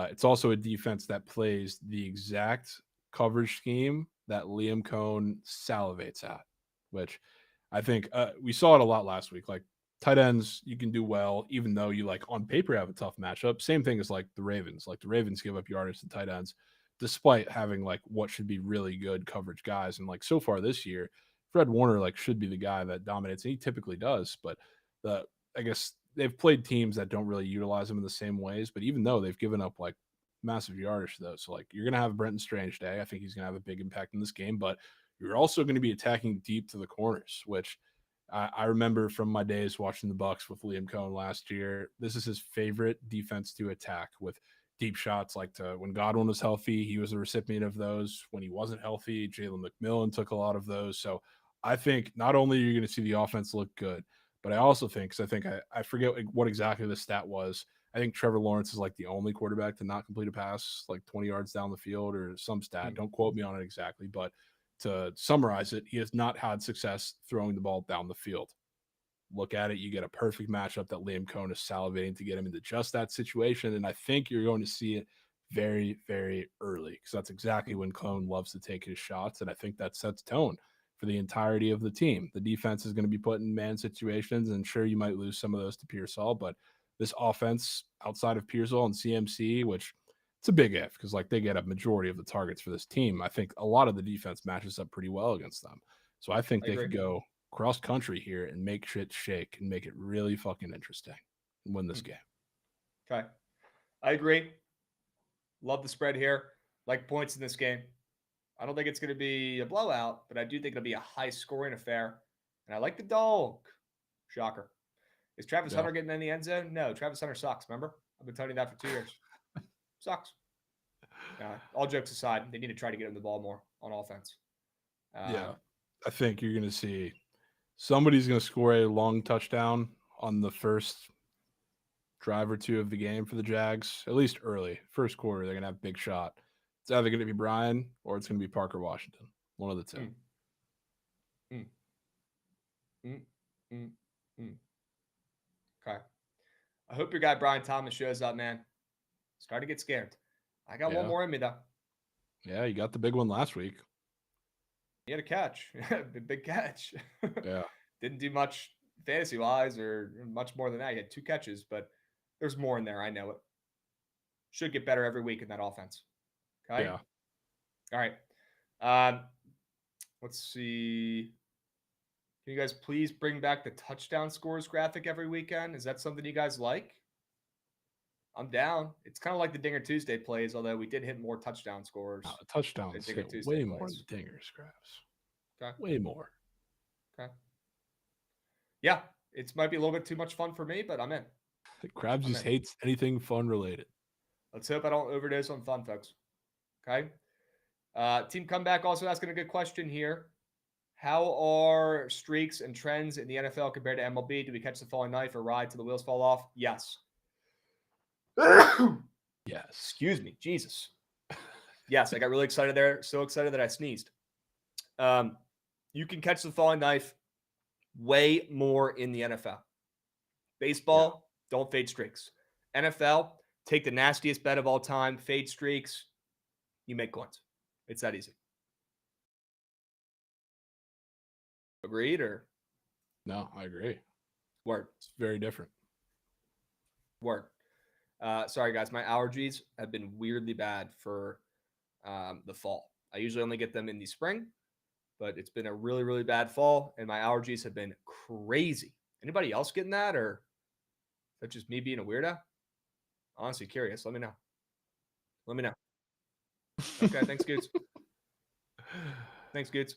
it's also a defense that plays the exact coverage scheme that Liam Cohn salivates at, which I think we saw it a lot last week. Like tight ends, you can do well, even though you like on paper have a tough matchup. Same thing as like the Ravens. Like the Ravens give up yardage to tight ends, despite having like what should be really good coverage guys. And like so far this year, Fred Warner like should be the guy that dominates, and he typically does. But I guess they've played teams that don't really utilize him in the same ways. But even though they've given up like massive yardage to those, so like you're gonna have a Brenton Strange day. I think he's gonna have a big impact in this game. But you're also going to be attacking deep to the corners, which I remember from my days watching the Bucs with Liam Cohn last year. This is his favorite defense to attack with deep shots. Like when Godwin was healthy, he was a recipient of those. When he wasn't healthy, Jalen McMillan took a lot of those. So I think not only are you going to see the offense look good, but I also think, because I forget what exactly the stat was. I think Trevor Lawrence is like the only quarterback to not complete a pass like 20 yards down the field or some stat. Don't quote me on it exactly, but to summarize it, he has not had success throwing the ball down the field. Look at it. You get a perfect matchup that Liam Cohn is salivating to get him into just that situation. And I think you're going to see it very, very early, because that's exactly when Cohn loves to take his shots. And I think that sets tone for the entirety of the team. The defense is going to be put in man situations, and sure, you might lose some of those to Pearsall, but this offense outside of Pearsall and CMC, which it's a big if, because like they get a majority of the targets for this team. I think a lot of the defense matches up pretty well against them. So I think they could go cross country here and make shit shake and make it really fucking interesting and win this game. Okay. I agree. Love the spread here. Like points in this game. I don't think it's going to be a blowout, but I do think it'll be a high scoring affair. And I like the dog. Shocker. Is Travis Hunter getting in the end zone? No, Travis Hunter sucks. Remember? I've been telling you that for 2 years. Sucks. All jokes aside, they need to try to get him the ball more on offense. Yeah. I think you're going to see somebody's going to score a long touchdown on the first drive or two of the game for the Jags, at least early. First quarter, they're going to have a big shot. It's either going to be Brian or it's going to be Parker Washington. One of the two. Okay. I hope your guy Brian Thomas shows up, man. Start to get scared. I got one more in me, though. Yeah, you got the big one last week. He had a catch. Big catch. Yeah. Didn't do much fantasy-wise or much more than that. He had 2 catches, but there's more in there. I know it. Should get better every week in that offense. Okay? Yeah. All right. Let's see. Can you guys please bring back the touchdown scores graphic every weekend? Is that something you guys like? I'm down. It's kind of like the Dinger Tuesday plays, although we did hit more touchdown scores. Touchdowns hit way more than the Dingers, Krabs. Okay. Way more. Okay. Yeah, it might be a little bit too much fun for me, but I'm in. Krabs just hates anything fun related. Let's hope I don't overdose on fun, folks. Okay. Team Comeback also asking a good question here. How are streaks and trends in the NFL compared to MLB? Do we catch the falling knife or ride till the wheels fall off? Yes. Yes. Excuse me. Jesus. Yes, I got really excited there. So excited that I sneezed. You can catch the falling knife way more in the NFL. Baseball, don't fade streaks. NFL, take the nastiest bet of all time, fade streaks, you make coins. It's that easy. Agreed or? No, I agree. Word. It's very different. Word. Sorry, guys. My allergies have been weirdly bad for the fall. I usually only get them in the spring, but it's been a really, really bad fall, and my allergies have been crazy. Anybody else getting that, or is that just me being a weirdo? Honestly curious. Let me know. Let me know. Okay, thanks, Goots. Thanks, Goots.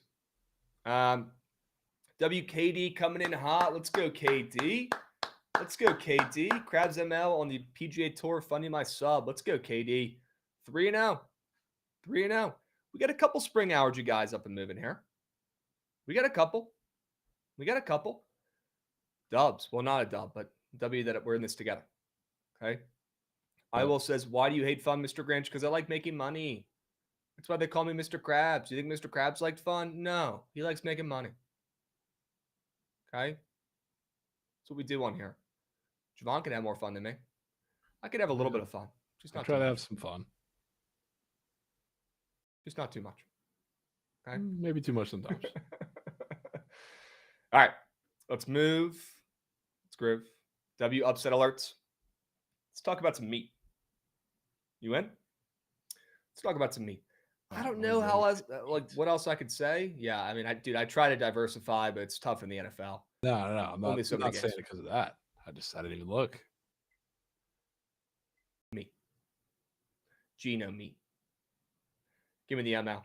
WKD coming in hot. Let's go, KD. Let's go, KD. Krabs ML on the PGA Tour funding my sub. Let's go, KD. 3-0. 3-0. We got a couple spring allergy guys up and moving here. We got a couple. Dubs. Well, not a dub, but W that we're in this together. Okay. I will says, why do you hate fun, Mr. Grinch? Because I like making money. That's why they call me Mr. Krabs. Do you think Mr. Krabs liked fun? No. He likes making money. Okay. That's what we do on here. Jovan can have more fun than me. I could have a little bit of fun. Just not try to much. have some fun. Just not too much. Okay. Maybe too much sometimes. All right. Let's move. Let's groove. W upset alerts. Let's talk about some meat. You in? Let's talk about some meat. I don't know how else, what else I could say. Yeah, I mean, I try to diversify, but it's tough in the NFL. No, I'm not saying games. it because of that. I didn't even look. Me. Geno meat. Give me the ML.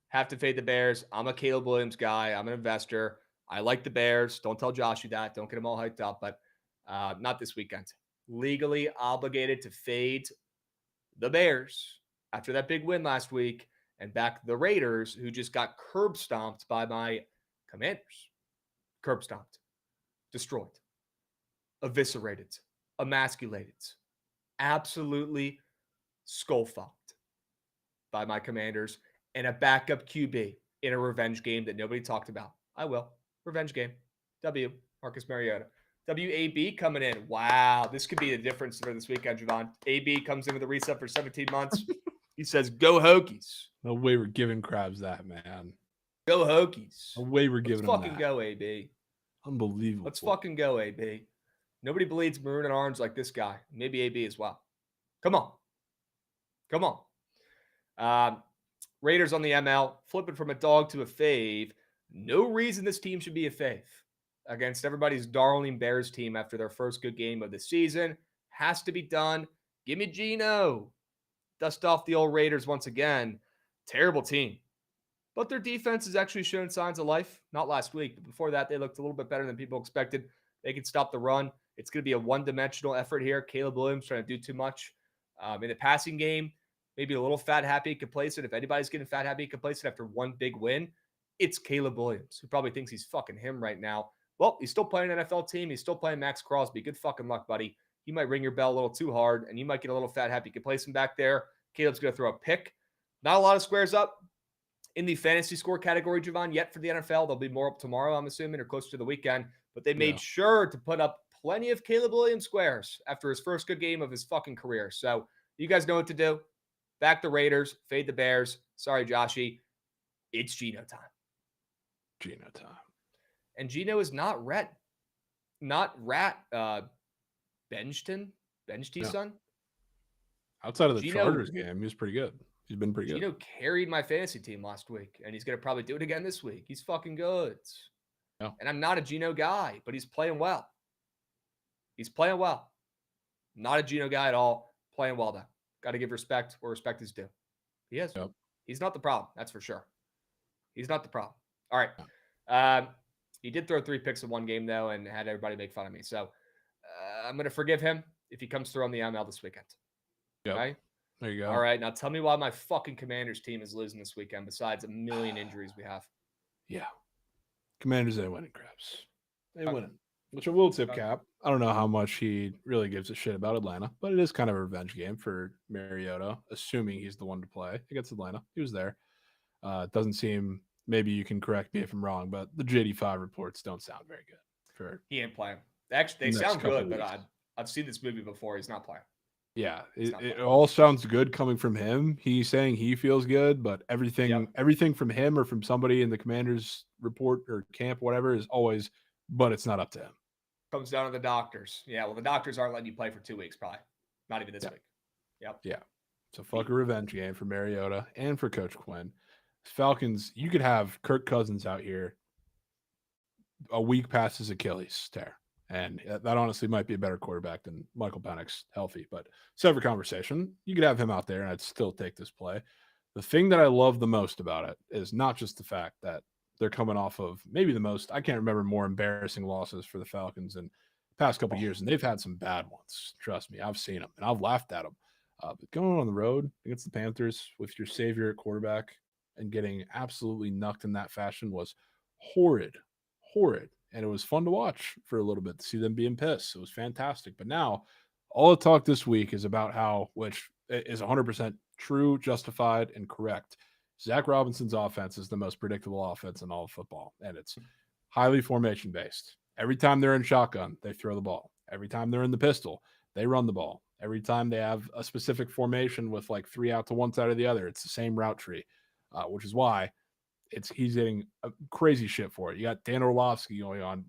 Have to fade the Bears. I'm a Caleb Williams guy. I'm an investor. I like the Bears. Don't tell Joshy that. Don't get him all hyped up, but not this weekend. Legally obligated to fade the Bears after that big win last week and back the Raiders, who just got curb stomped by my Commanders. Curb stomped. Destroyed. Eviscerated. Emasculated. Absolutely skull fucked by my Commanders and a backup QB in a revenge game that nobody talked about. I will. Revenge game. W. Marcus Mariota. WAB coming in. Wow. This could be the difference for this weekend, Jovan. AB comes in with a reset for 17 months. He says, go Hokies. No way we're giving Krabs that, man. Go Hokies. No way we're giving him that. Let's fucking go, AB. Unbelievable. Let's fucking go, AB. Nobody bleeds maroon and orange like this guy. Maybe AB as well. Come on. Come on. Raiders on the ML. Flipping from a dog to a fave. No reason this team should be a fave against everybody's darling Bears team after their first good game of the season. Has to be done. Give me Geno. Dust off the old Raiders once again. Terrible team. But their defense has actually shown signs of life. Not last week, but before that, they looked a little bit better than people expected. They can stop the run. It's going to be a one-dimensional effort here. Caleb Williams trying to do too much. In the passing game, maybe a little fat, happy, complacent. If anybody's getting fat, happy, complacent after one big win, it's Caleb Williams, who probably thinks he's fucking him right now. Well, he's still playing an NFL team. He's still playing Max Crosby. Good fucking luck, buddy. You might ring your bell a little too hard, and you might get a little fat, happy, complacent back there. Caleb's going to throw a pick. Not a lot of squares up in the fantasy score category, Jovan, yet for the NFL. There'll be more up tomorrow, I'm assuming, or close to the weekend. But they made sure to put up plenty of Caleb Williams squares after his first good game of his fucking career. So you guys know what to do. Back the Raiders, fade the Bears. Sorry, Joshy. It's Geno time. Geno time. And Geno is not Rat Benjton, son. Outside of the Chargers game, he was pretty good. He's been pretty good. Geno carried my fantasy team last week, and he's going to probably do it again this week. He's fucking good. No. And I'm not a Geno guy, but he's playing well. He's playing well. Not a Geno guy at all. Playing well, though. Got to give respect where respect is due. He is. Yep. He's not the problem. That's for sure. He's not the problem. All right. He did throw 3 picks in one game, though, and had everybody make fun of me. So I'm going to forgive him if he comes through on the ML this weekend. Yep. Okay? There you go. All right. Now tell me why my fucking Commanders team is losing this weekend besides a million injuries we have. Yeah. Commanders ain't winning, Krabs. They winning. Which I will tip Cap. I don't know how much he really gives a shit about Atlanta, but it is kind of a revenge game for Mariota, assuming he's the one to play against Atlanta. He was there. It doesn't seem maybe you can correct me if I'm wrong, but the JD5 reports don't sound very good for He ain't playing. Actually, they next sound couple good, but weeks. I've seen this movie before. He's not playing. Yeah, He's not it playing. all sounds good coming from him. He's saying he feels good, but everything from him or from somebody in the Commanders report or camp, whatever, is always, but it's not up to him. Comes down to the doctors. Yeah, well, the doctors aren't letting you play for 2 weeks, probably. Not even this week. Yep. Yeah. So fuck a revenge game for Mariota and for Coach Quinn. Falcons, you could have Kirk Cousins out here a week past his Achilles tear. And that honestly might be a better quarterback than Michael Penix healthy. But separate conversation. You could have him out there, and I'd still take this play. The thing that I love the most about it is not just the fact that they're coming off of maybe the most, I can't remember more embarrassing losses for the Falcons in the past couple of years, and they've had some bad ones. Trust me, I've seen them, and I've laughed at them. But going on the road against the Panthers with your savior at quarterback and getting absolutely knucked in that fashion was horrid. And it was fun to watch for a little bit to see them being pissed. It was fantastic. But now all the talk this week is about how, which is 100% true, justified, and correct. Zach Robinson's offense is the most predictable offense in all of football, and it's highly formation based. Every time they're in shotgun, they throw the ball. Every time they're in the pistol, they run the ball. Every time they have a specific formation with like 3 out to one side or the other, it's the same route tree, which is why he's getting crazy shit for it. You got Dan Orlovsky going on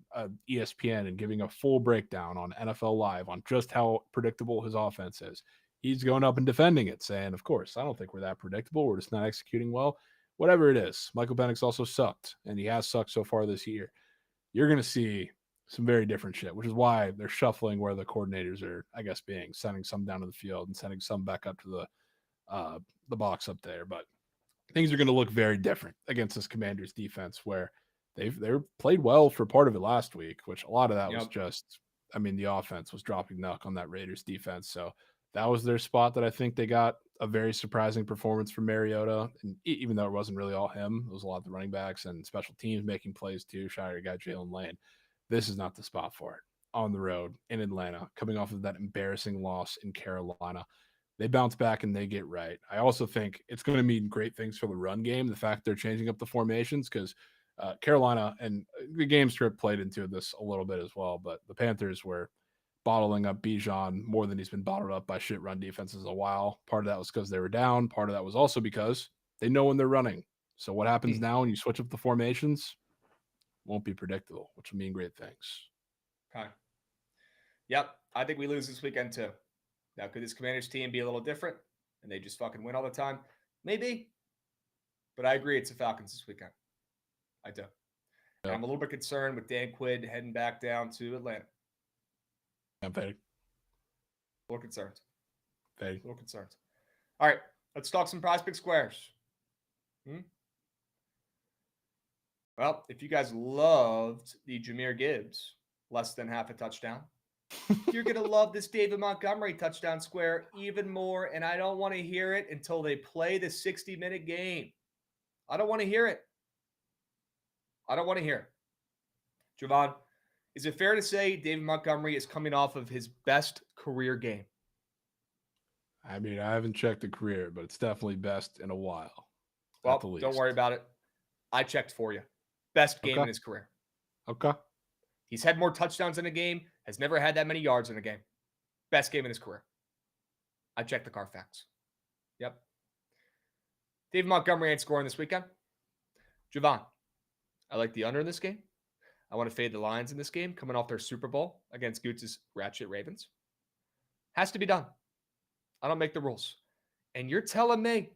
ESPN and giving a full breakdown on NFL Live on just how predictable his offense is. He's going up and defending it, saying, of course, I don't think we're that predictable. We're just not executing well. Whatever it is. Michael Penix also sucked, and he has sucked so far this year. You're going to see some very different shit, which is why they're shuffling where the coordinators are, I guess, being, sending some down to the field and sending some back up to the box up there. But things are going to look very different against this Commanders defense, where they played well for part of it last week, which a lot of that was just, I mean, the offense was dropping knuck on that Raiders defense. So that was their spot that I think they got a very surprising performance from Mariota. And even though it wasn't really all him, it was a lot of the running backs and special teams making plays too. Shout out to guy Jalen Lane. This is not the spot for it on the road in Atlanta, coming off of that embarrassing loss in Carolina. They bounce back and they get right. I also think it's going to mean great things for the run game, the fact they're changing up the formations, because Carolina and the game script played into this a little bit as well, but the Panthers were bottling up Bijan more than he's been bottled up by shit run defenses a while. Part of that was because they were down. Part of that was also because they know when they're running. So what happens now when you switch up the formations won't be predictable, which will mean great things. Okay. Yep. I think we lose this weekend too. Now, could this Commanders team be a little different and they just fucking win all the time? Maybe. But I agree it's the Falcons this weekend. I do. Yep. I'm a little bit concerned with Dan Quinn heading back down to Atlanta. I'm petty. A little concerned. Petty. A little concerned. All right. Let's talk some prospect squares. Well, if you guys loved the Jahmyr Gibbs less than half a touchdown, you're going to love this David Montgomery touchdown square even more, and I don't want to hear it until they play the 60-minute game. I don't want to hear it. I don't want to hear it. Jovan, is it fair to say David Montgomery is coming off of his best career game? I mean, I haven't checked the career, but it's definitely best in a while. Well, don't worry about it. I checked for you. Best game in his career. Okay. He's had more touchdowns in a game, has never had that many yards in a game. Best game in his career. I checked the Carfax. Yep. David Montgomery ain't scoring this weekend. Jovan, I like the under in this game. I want to fade the Lions in this game, coming off their Super Bowl against Goots' ratchet Ravens. Has to be done. I don't make the rules. And you're telling me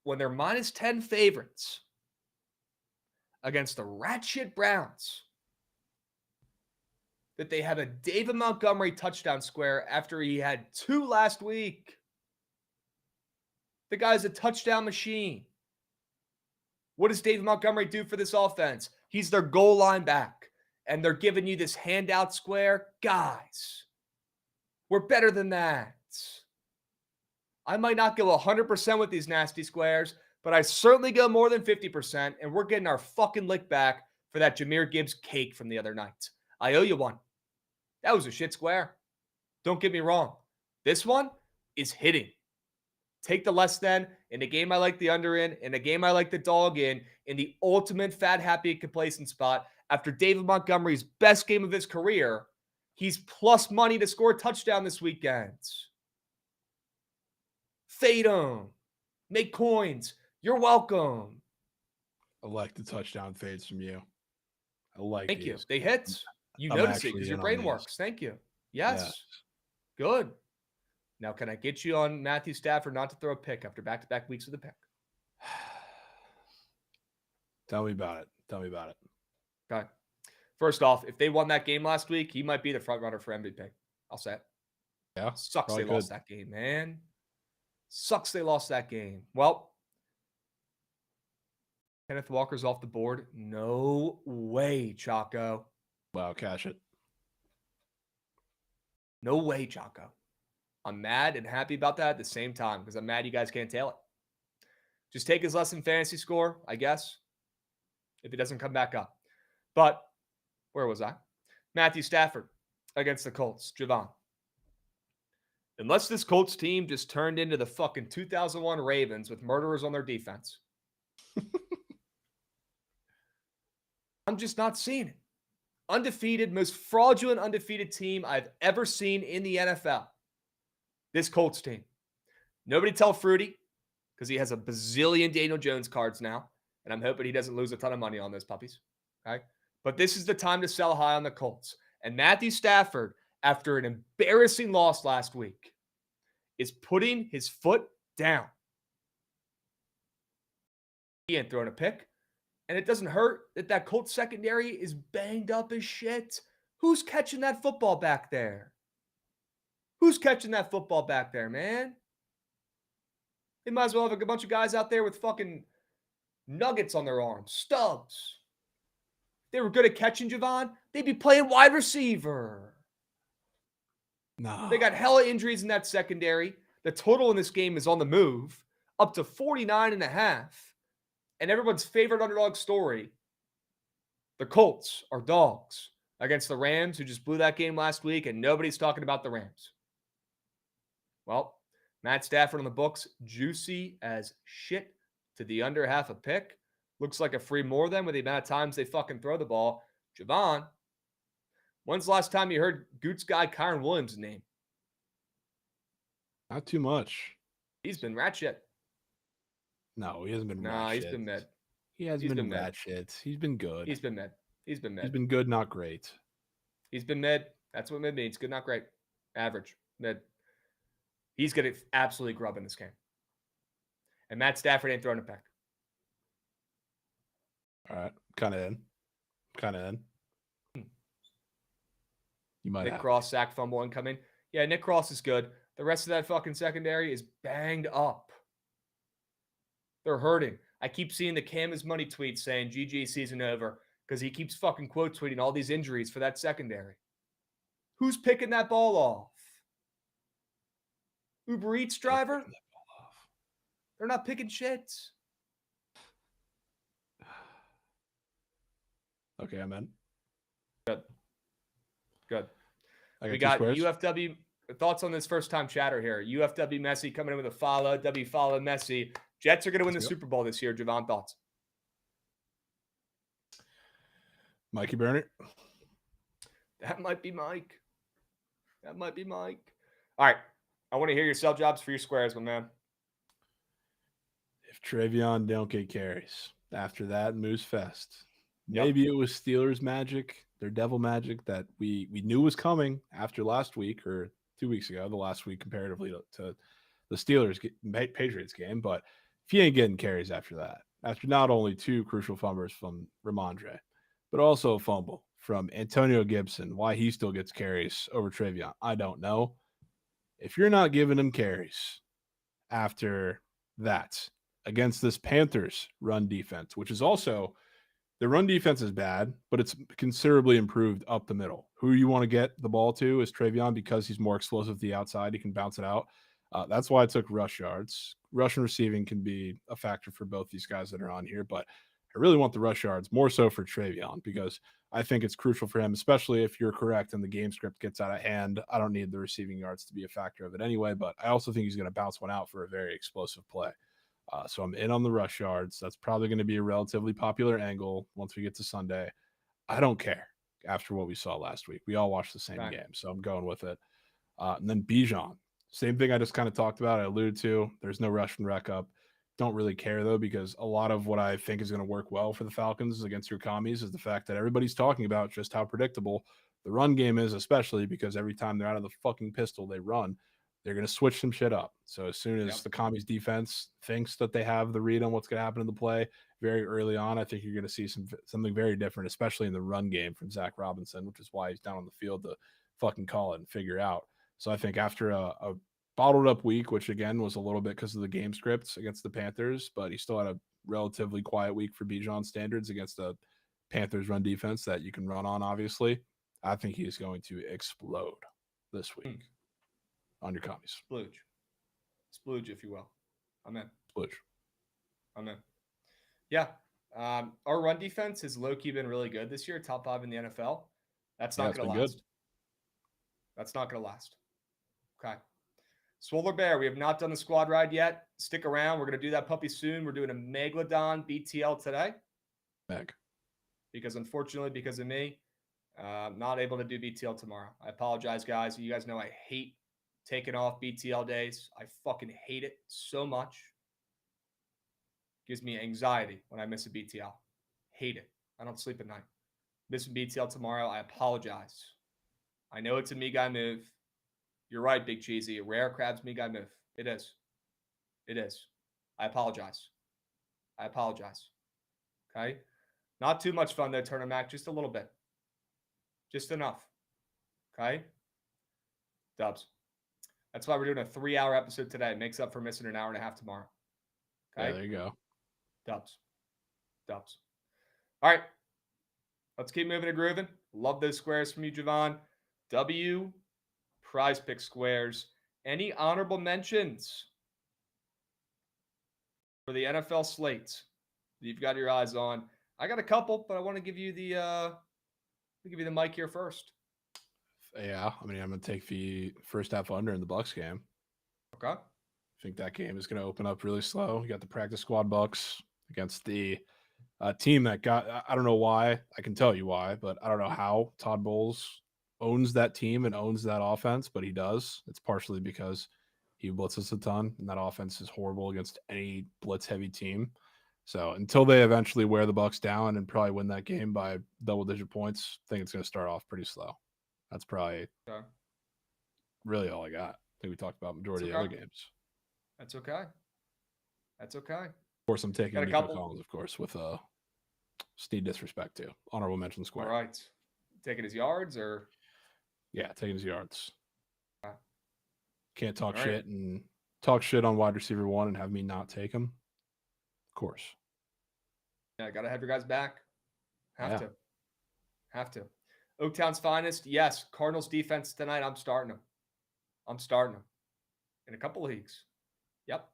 when they're minus 10 favorites against the ratchet Browns that they have a David Montgomery touchdown square after he had 2 last week. The guy's a touchdown machine. What does David Montgomery do for this offense? He's their goal line back, and they're giving you this handout square. Guys, we're better than that. I might not go 100% with these nasty squares, but I certainly go more than 50%, and we're getting our fucking lick back for that Jahmyr Gibbs cake from the other night. I owe you one. That was a shit square. Don't get me wrong. This one is hitting. Take the less than in a game I like the under in a game I like the dog in the ultimate fat, happy, complacent spot, after David Montgomery's best game of his career, he's plus money to score a touchdown this weekend. Fade him. Make coins. You're welcome. I like the touchdown fades from you. I like Thank these. you. They hit. You I'm notice it actually because in your on brain these. works. Thank you. Yes. Good. Now, can I get you on Matthew Stafford not to throw a pick after back-to-back weeks with a pick? Tell me about it. Okay. First off, if they won that game last week, he might be the front runner for MVP. I'll say it. Yeah. Sucks they lost that game, man. Sucks they lost that game. Well, Kenneth Walker's off the board. No way, Chaco. Wow, cash it. No way, Chaco. I'm mad and happy about that at the same time because I'm mad you guys can't tail it. Just take his less than fantasy score, I guess, if it doesn't come back up. But where was I? Matthew Stafford against the Colts. Jovan. Unless this Colts team just turned into the fucking 2001 Ravens with murderers on their defense, I'm just not seeing it. Undefeated, most fraudulent undefeated team I've ever seen in the NFL. This Colts team. Nobody tell Fruity because he has a bazillion Daniel Jones cards now, and I'm hoping he doesn't lose a ton of money on those puppies. Okay? But this is the time to sell high on the Colts. And Matthew Stafford, after an embarrassing loss last week, is putting his foot down. He ain't throwing a pick. And it doesn't hurt that Colts secondary is banged up as shit. Who's catching that football back there? Who's catching that football back there, man? They might as well have a bunch of guys out there with fucking nuggets on their arms, stubs. If they were good at catching Jovan, they'd be playing wide receiver. No. They got hella injuries in that secondary. The total in this game is on the move, up to 49.5. And everyone's favorite underdog story, the Colts are dogs against the Rams, who just blew that game last week, and nobody's talking about the Rams. Well, Matt Stafford on the books, juicy as shit to the under half a pick. Looks like a free more than with the amount of times they fucking throw the ball. Jovan, when's the last time you heard Goots guy Kyron Williams' name? Not too much. He's been rat shit. No, he hasn't been Nah, he's been mid. He hasn't been rat shit. He's been good. He's been mid. He's been mid. He's been good, not great. He's been mid. That's what mid means. Good, not great. Average. Mid. He's going to absolutely grub in this game. And Matt Stafford ain't throwing a pick. All right. Kind of in. You might Nick Cross, sack, fumble, incoming. Yeah, Nick Cross is good. The rest of that fucking secondary is banged up. They're hurting. I keep seeing the Cam is money tweets saying GG season over because he keeps fucking quote tweeting all these injuries for that secondary. Who's picking that ball off? Uber Eats driver? They're not picking shits. Okay, I'm in. Good. We got got UFW. Thoughts on this first-time chatter here. UFW Messi coming in with a follow. W follow Messi. Jets are going to win the Super Bowl this year. Jovan, thoughts? Mikey Burnett. That might be Mike. All right. I want to hear your sell jobs for your squares, my man. If Travion don't get carries, after that, Moose Fest. Yep. Maybe it was Steelers magic, their devil magic that we knew was coming after last week or 2 weeks ago, the last week comparatively to the Steelers Patriots game. But if he ain't getting carries after that, after not only two crucial fumbles from Ramondre, but also a fumble from Antonio Gibson, why he still gets carries over Travion, I don't know. If you're not giving him carries after that against this Panthers run defense, which is also the run defense is bad, but it's considerably improved up the middle. Who you want to get the ball to is Travion because he's more explosive to the outside. He can bounce it out. That's why I took rush yards. Rush and receiving can be a factor for both these guys that are on here, but I really want the rush yards more so for Travion because I think it's crucial for him, especially if you're correct and the game script gets out of hand. I don't need the receiving yards to be a factor of it anyway, but I also think he's going to bounce one out for a very explosive play. So I'm in on the rush yards. That's probably going to be a relatively popular angle once we get to Sunday. I don't care after what we saw last week. We all watched the same game, so I'm going with it. And then Bijan, same thing I just kind of talked about. I alluded to. There's no rush and wreck up. Don't really care though, because a lot of what I think is going to work well for the Falcons against your commies is the fact that everybody's talking about just how predictable the run game is, especially because every time they're out of the fucking pistol they run, they're going to switch some shit up. So as soon as the commies defense thinks that they have the read on what's going to happen in the play very early on, I think you're going to see something very different, especially in the run game from Zach Robinson, which is why he's down on the field to fucking call it and figure out. So I think after a bottled up week, which again was a little bit because of the game scripts against the Panthers, but he still had a relatively quiet week for Bijan standards against a Panthers run defense that you can run on, obviously. I think he's going to explode this week on your commies. Splooge, if you will. I'm in. Splooge. I'm in. Yeah. Our run defense has low-key been really good this year, top 5 in the NFL. That's not going to last. Good. That's not going to last. Okay. Swoller Bear, we have not done the squad ride yet. Stick around. We're going to do that puppy soon. We're doing a Megalodon BTL today. Because unfortunately, because of me, I'm not able to do BTL tomorrow. I apologize, guys. You guys know I hate taking off BTL days. I fucking hate it so much. Gives me anxiety when I miss a BTL. Hate it. I don't sleep at night. Missing BTL tomorrow. I apologize. I know it's a me guy move. You're right, Big Cheesy. A rare Krabs me guy move. It is. It is. I apologize. Okay? Not too much fun though, Turner Mac. Just a little bit. Just enough. Okay? Dubs. That's why we're doing a 3-hour episode today. It makes up for missing an hour and a half tomorrow. Okay? Yeah, there you go. Dubs. All right. Let's keep moving and grooving. Love those squares from you, Jovan. W, prize pick squares. Any honorable mentions for the NFL slates that you've got your eyes on? I got a couple, but I want to give you the mic here first. Yeah, I mean, I'm going to take the first half under in the Bucks game. Okay. I think that game is going to open up really slow. You got the practice squad Bucks against the team that got, I don't know why. I can tell you why, but I don't know how Todd Bowles owns that team and owns that offense, but he does. It's partially because he blitzes a ton, and that offense is horrible against any blitz-heavy team. So until they eventually wear the Bucks down and probably win that game by double-digit points, I think it's going to start off pretty slow. That's probably really all I got. I think we talked about majority of the other games. That's okay. Of course, I'm taking Nico Collins, of course, with Steve disrespect too. Honorable mention square. All right. Taking his yards or? Yeah, taking his yards. Okay. Can't talk shit and talk shit on wide receiver 1 and have me not take him. Of course. Yeah, got to have your guys back. Have to. Oaktown's finest. Yes. Cardinals defense tonight. I'm starting them. In a couple of leagues. Yep.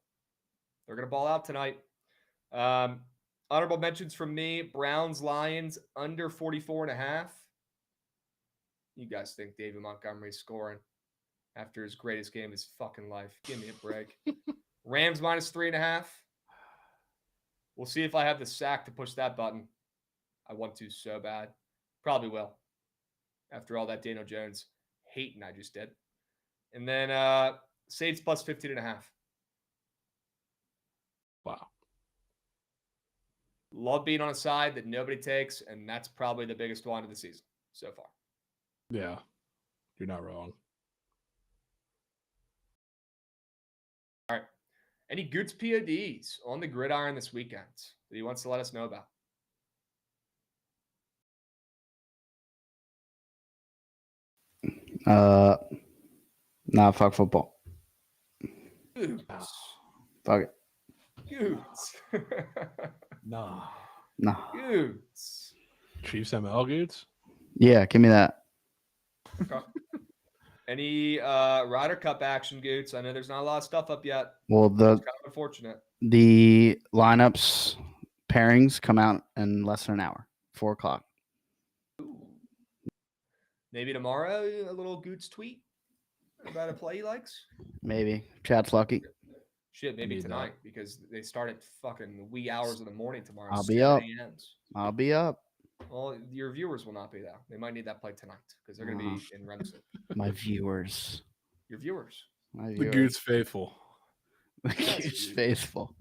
They're going to ball out tonight. Honorable mentions from me. Browns, Lions, under 44.5. You guys think David Montgomery's scoring after his greatest game of his fucking life? Give me a break. Rams minus 3.5. We'll see if I have the sack to push that button. I want to so bad. Probably will. After all that Daniel Jones hating I just did. And then Saints plus 15.5. Wow. Love being on a side that nobody takes, and that's probably the biggest one of the season so far. Yeah, you're not wrong. All right. Any Goots PODs on the gridiron this weekend that he wants to let us know about? Nah, fuck football. Goots. Fuck it. Goots. Nah. Goots. Chiefs ML Goots? Yeah, give me that. Okay. Any Ryder Cup action, Goots? I know there's not a lot of stuff up yet. Well, It's kind of unfortunate. The lineups pairings come out in less than an hour, 4:00. Maybe tomorrow, a little Goots tweet about a play he likes. Maybe. Chad's lucky. Shit, maybe need tonight because they start at fucking wee hours of the morning tomorrow. I'll be up. 7 a.m.s. I'll be up. Well, your viewers will not be there. They might need that play tonight because they're going to be in REM sleep. My viewers. Your viewers. The Goose faithful. The Yes, Goose dude. faithful.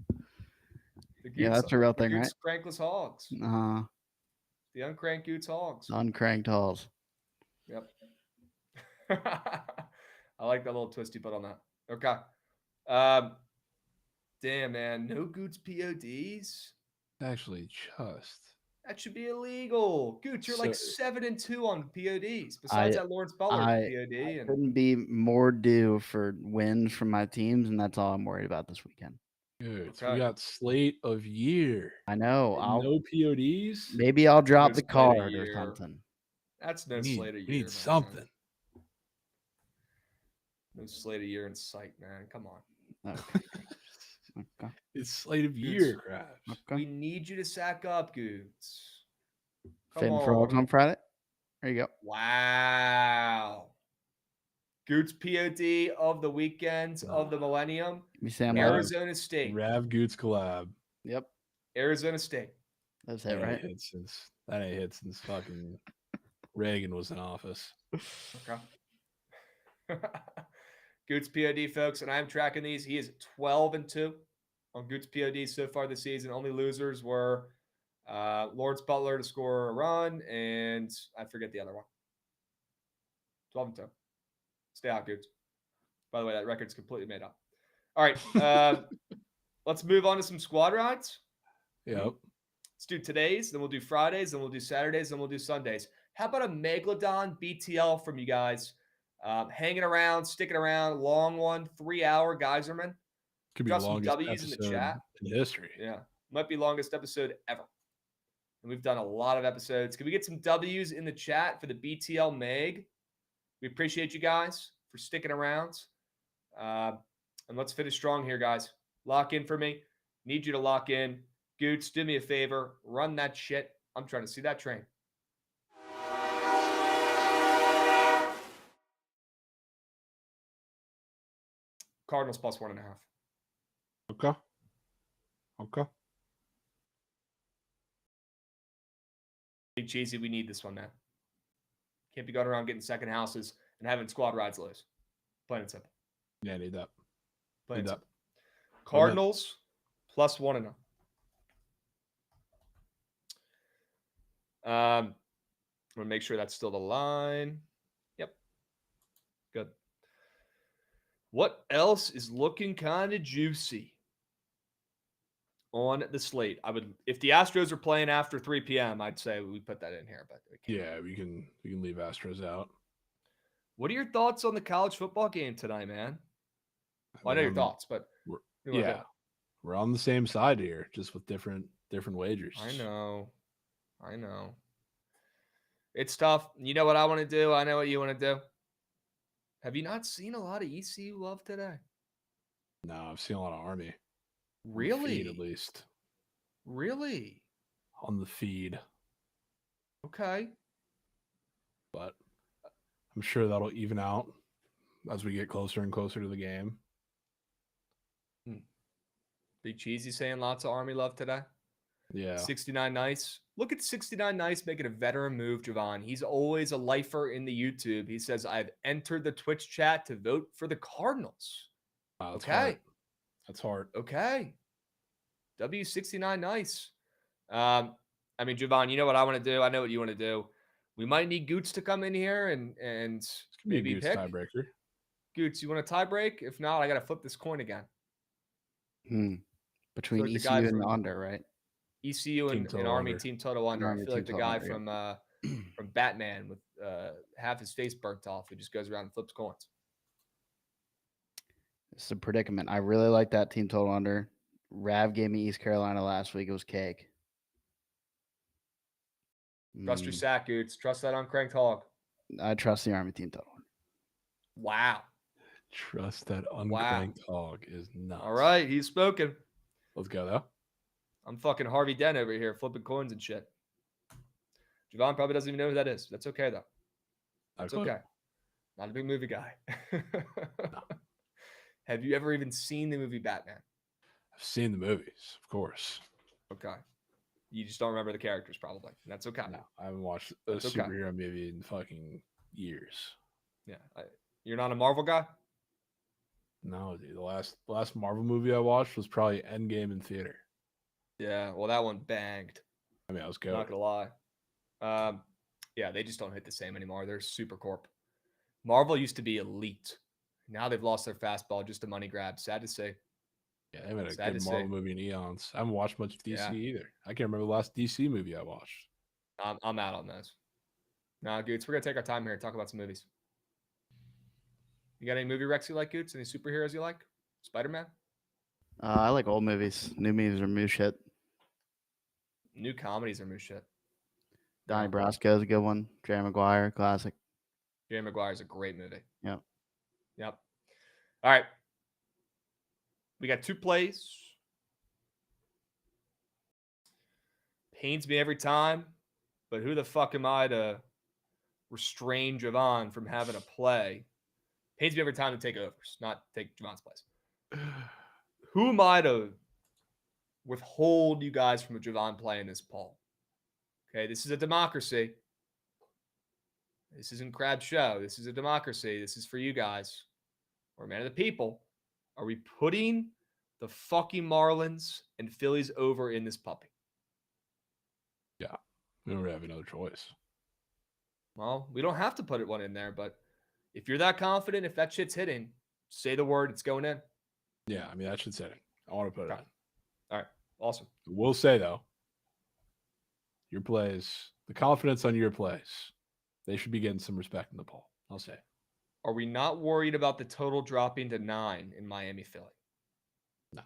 The Yeah, that's a real thing, right? Crankless hogs. The uncranked Goots hogs. Uncranked halls. Yep. I like that little twist you put on that. Okay. Damn, man. No Goots PODs? Actually, just. That should be illegal. Goots, you're like So- 7-2 on PODs. Besides that Lawrence Butler POD. And Couldn't be more due for wins from my teams, and that's all I'm worried about this weekend. Dude, Okay. we got slate of year. I know. And no PODs. Maybe I'll drop No the slate of card or year. something. That's no We need, slate of year. we need man. something. No slate of year in sight, man. Come on. Okay. Okay. It's slate of Goots. year, Krabs. Okay. We need you to sack up, Goots. Come Fitting frogs on Friday. There you go. Wow. Goots POD of the weekends of the millennium. Give me Sam Ladd. Arizona State. Rav Goots collab. Yep. Arizona State. That's it, right? That ain't hit since fucking Reagan was in office. Okay. Goots POD, folks, and I'm tracking these. He is 12-2 on Goots POD so far this season. Only losers were Lawrence Butler to score a run, and I forget the other one. 12-2. Stay out, Goots. By the way, that record's completely made up. All right. Let's move on to some squad rides. Yep. Let's do today's, then we'll do Fridays, then we'll do Saturdays, then we'll do Sundays. How about a Megalodon BTL from you guys? Hanging around, sticking around, long one, 3-hour Geyserman. Could be Got the some longest W's in the episode chat. in history. Yeah. Might be longest episode ever. And we've done a lot of episodes. Can we get some W's in the chat for the BTL Meg? We appreciate you guys for sticking around. And let's finish strong here, guys. Lock in for me. Need you to lock in. Goots, do me a favor. Run that shit. I'm trying to see that train. Cardinals plus 1.5. Okay. Big Cheesy, we need this one, man. Can't be going around getting second houses and having squad rides lose. Plain and simple. Yeah, I need that. Plain and Need that. simple. Cardinals plus 1.5. I'm going to make sure that's still the line. Yep. Good. What else is looking kind of juicy on the slate? I would, if the Astros are playing after 3 p.m., I'd say we put that in here, but we can't. Yeah, we can leave Astros out. What are your thoughts on the college football game tonight, man? Well, I know your thoughts, but we're on the same side here, just with different wagers. I know. It's tough. You know what I want to do? I know what you want to do. Have you not seen a lot of ECU love today? No, I've seen a lot of Army. Really? On the feed, at least. Really? On the feed. Okay. But I'm sure that'll even out as we get closer and closer to the game. Big Cheesy saying lots of Army love today. Yeah. 69 Nice. Look at 69 Nice making a veteran move, Jovan. He's always a lifer in the YouTube. He says, I've entered the Twitch chat to vote for the Cardinals. Wow, that's okay. hard. That's hard. Okay. W69 Nice. I mean, Jovan, you know what I want to do? I know what you want to do. We might need Goots to come in here and maybe pick. Tiebreaker. Goots, you want a tie break? If not, I got to flip this coin again. Between like ECU and the under, right? ECU and Army team total under. I feel like the guy from Batman with half his face burnt off who just goes around and flips coins. It's a predicament. I really like that team total under. Rav gave me East Carolina last week. It was cake. Trust your sack, Goots. Trust that uncranked hog. I trust the Army team total. Wow. Trust that uncranked hog is nuts. All right, he's spoken. Let's go, though. I'm fucking Harvey Dent over here flipping coins and shit. Jovan probably doesn't even know who that is. That's okay, though. That's okay. Not a big movie guy. No. Have you ever even seen the movie Batman? I've seen the movies, of course. Okay. You just don't remember the characters, probably. That's okay. No, I haven't watched a That's okay. superhero movie in fucking years. Yeah. You're not a Marvel guy? No, dude. The last Marvel movie I watched was probably Endgame in theater. Yeah. Well, that one banged. I mean, I was Not going. gonna lie. Yeah, they just don't hit the same anymore. They're super corp. Marvel used to be elite. Now they've lost their fastball, just a money grab. Sad to say. Yeah, they haven't had a Sad good to Marvel say. movie in eons. I haven't watched much DC Yeah. either. I can't remember the last DC movie I watched. I'm out on those. Nah, Goots, we're gonna take our time here and talk about some movies. You got any movie recs you like, Goots? Any superheroes you like? Spider-Man? I like old movies. New movies are moo shit. New comedies are new shit. Donnie Brasco is a good one. Jerry Maguire, classic. Jerry Maguire is a great movie. Yep. Yep. All right. We got 2 plays. Pains me every time, but who the fuck am I to restrain Jovan from having a play? Pains me every time to take overs, not take Jovan's plays. Who am I to withhold you guys from a Jovan play in this poll? Okay, this is a democracy. This isn't Krabs show. This is a democracy. This is for you guys. We're a man of the people. Are we putting the fucking Marlins and Phillies over in this puppy? Yeah, we don't really have another choice. Well, we don't have to put one in there, but if you're that confident, if that shit's hitting, say the word, it's going in. Yeah, I mean, that should set it. I want to put it in. All right, awesome. We'll say, though, your plays, the confidence on your plays, they should be getting some respect in the poll. I'll say. Are we not worried about the total dropping to 9 in Miami, Philly? No.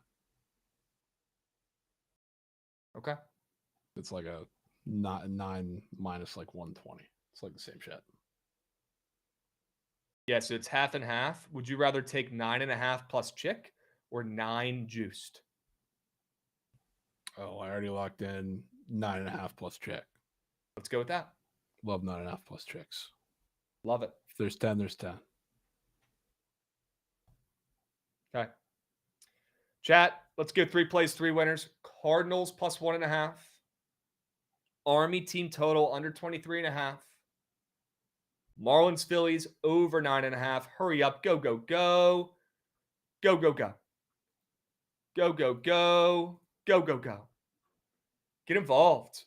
Okay. It's like a 9 minus like 120. It's like the same shit. Yeah, so it's half and half. Would you rather take 9.5 plus chick or 9 juiced? Oh, I already locked in 9.5 plus chick. Let's go with that. Love 9.5 plus chicks. Love it. If there's 10, there's 10. Okay. Chat, let's go 3 plays, 3 winners. Cardinals plus 1.5. Army team total under 23.5. Marlins, Phillies over 9.5. Hurry up. Go, go, go. Go, go, go. Go, go, go. Go, go, go. Get involved.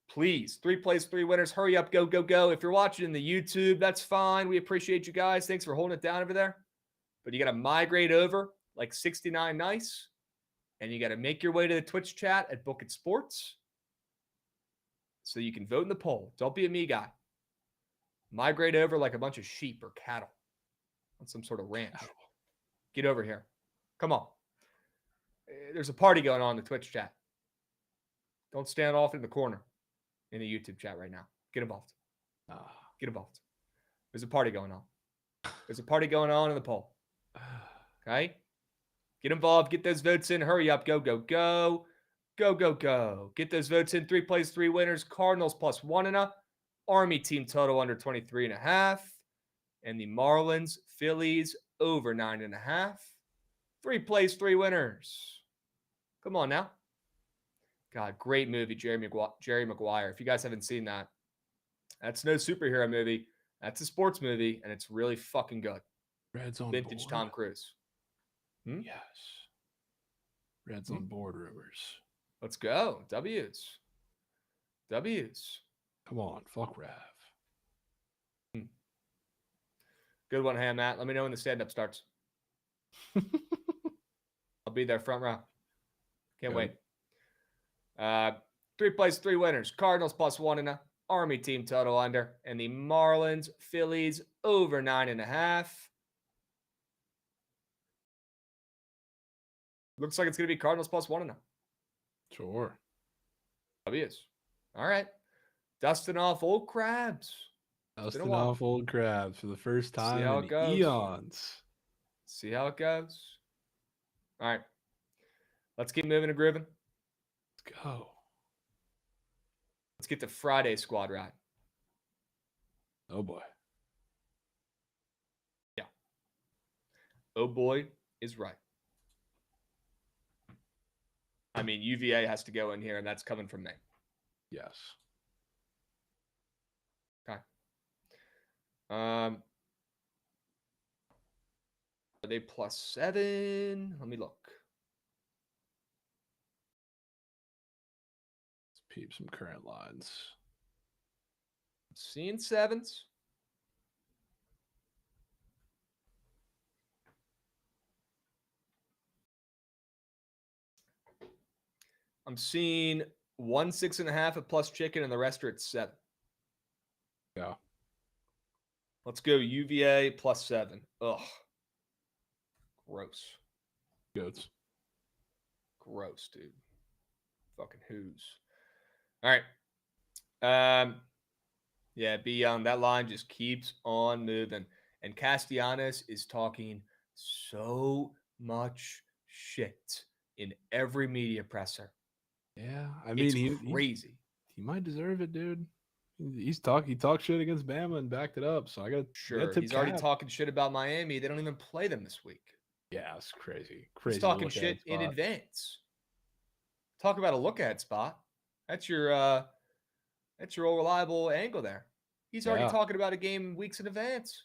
Please. 3 plays, 3 winners. Hurry up. Go, go, go. If you're watching in the YouTube, that's fine. We appreciate you guys. Thanks for holding it down over there. But you got to migrate over like 69 nice. And you got to make your way to the Twitch chat at Bookit Sports so you can vote in the poll. Don't be a me guy. Migrate over like a bunch of sheep or cattle on some sort of ranch. Get over here. Come on. There's a party going on in the Twitch chat. Don't stand off in the corner in the YouTube chat right now. Get involved. Get involved. There's a party going on. There's a party going on in the poll. Okay? Get involved. Get those votes in. Hurry up. Go, go, go. Go, go, go. Get those votes in. 3 plays, 3 winners. Cardinals plus 1.5. Army team total under 23.5. And the Marlins, Phillies over 9.5. 3 plays, 3 winners. Come on now. God, great movie, Jerry Maguire. If you guys haven't seen that, that's no superhero movie. That's a sports movie, and it's really fucking good. Red's on Vintage board. Tom Cruise. Yes. Red's on board, rumors. Let's go. W's. W's. Come on, fuck Rav. Good one, Ham Matt. Let me know when the stand-up starts. I'll be there front row. Can't wait. 3 plays, 3 winners. Cardinals plus 1.5. Army team total under. And the Marlins, Phillies over 9.5. Looks like it's going to be Cardinals plus 1.5. Sure. W's. All right. Dusting off old Krabs. Dusting off old Krabs for the first time in eons. See how it goes. All right. Let's keep moving and grooving. Let's go. Let's get to Friday squad ride. Oh, boy. Yeah. Oh, boy. is right. I mean, UVA has to go in here, and that's coming from me. Yes. Okay. Are they +7? Let me look. Let's peep some current lines. Seeing 7s. I'm seeing 1 6.5 at plus chicken, and the rest are at 7. Yeah. Let's go UVA +7. Ugh. Gross. Goats. Gross, dude. Fucking who's. All right. Yeah, beyond that line just keeps on moving. And Castellanos is talking so much shit in every media presser. Yeah, I mean, It's crazy. He might deserve it, dude. He talked shit against Bama and backed it up. So I got Sure. He's already talking shit about Miami. They don't even play them this week. Yeah, it's crazy. He's talking shit in advance. Talk about a look ahead spot. That's your old reliable angle there. He's already talking about a game weeks in advance.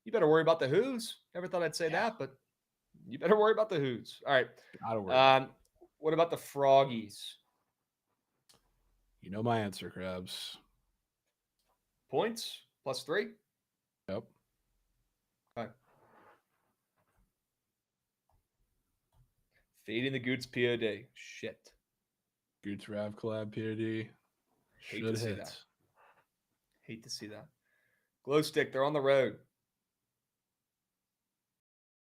You better worry about the who's. Never thought I'd say that, but you better worry about the who's. All right. Gotta worry. What about the Froggies? You know my answer, Krabs. Points +3. Yep. Okay. Fading the Goots POD. Shit. Goots Rav collab POD. Hate to see that. Hate to see that. Glow Stick, they're on the road.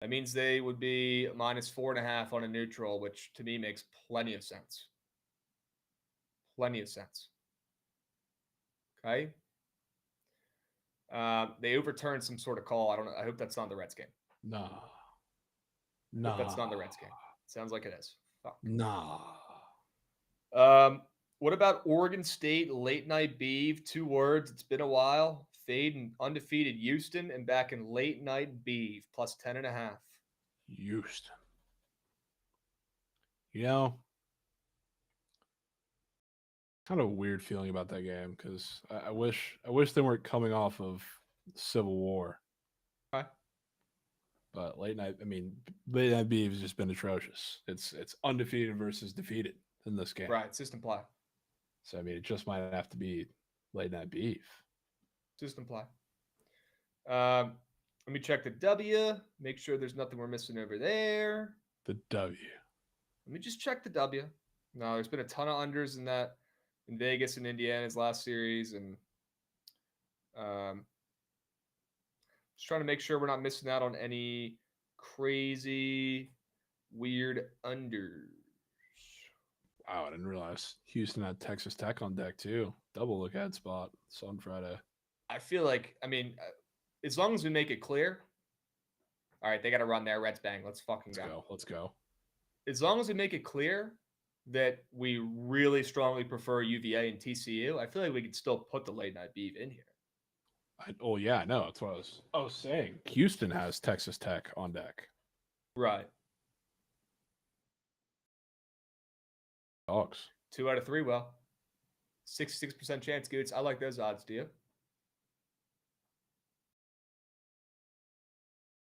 That means they would be -4.5 on a neutral, which to me makes plenty of sense. Plenty of sense. Okay. They overturned some sort of call. I don't know. I hope that's not the Reds game. Nah. I hope that's not the Reds game. Sounds like it is. Fuck. Nah. What about Oregon State late night beef? 2 words. It's been a while. Fade and undefeated Houston and back in late night beef +10.5. Houston. You know, kind of a weird feeling about that game because I wish they weren't coming off of Civil War. Okay. But late night beef has just been atrocious. It's undefeated versus defeated in this game. Right. System play. So I mean, it just might have to be late night beef. System play. Let me check the W. Make sure there's nothing we're missing over there. The W. Let me just check the W. No, there's been a ton of unders in Vegas and Indiana's last series, and just trying to make sure we're not missing out on any crazy, weird unders. Wow, I didn't realize Houston had Texas Tech on deck too. Double look ahead spot. It's on Friday. I feel like, as long as we make it clear. All right, they got to run there. Reds bang. Let's fucking go. Let's go. As long as we make it clear that we really strongly prefer UVA and TCU, I feel like we could still put the late night beef in here. Yeah, I know. That's what I was saying. Houston has Texas Tech on deck. Right. Dogs. 2 out of 3. Well, 66% chance, Goots. I like those odds. Do you?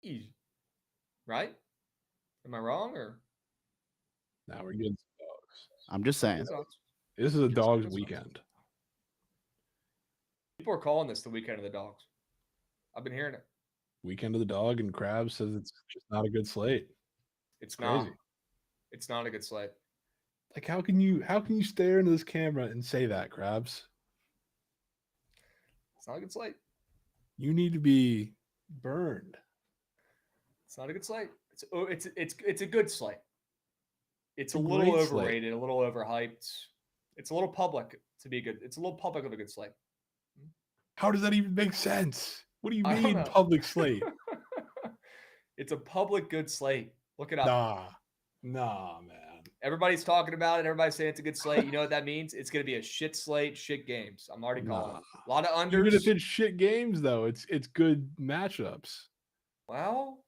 Easy. Right? Am I wrong or? Now we're getting some dogs. I'm just saying. This is a dogs weekend. People are calling this the weekend of the dogs. I've been hearing it. Weekend of the dog, and Krabs says it's just not a good slate. It's not. It's not a good slate. Like, how can you stare into this camera and say that, Krabs? It's not a good slate. You need to be burned. It's not a good slate. It's a good slate. It's a little overrated, slate. A little overhyped. It's a little public to be good. It's a little public of a good slate. How does that even make sense? What do you mean public slate? It's a public good slate. Look it up. Nah, man. Everybody's talking about it. Everybody's saying it's a good slate. You know what that means? It's going to be a shit slate, shit games. I'm already calling it. A lot of unders. Even if it's shit games, though, it's good matchups. Well,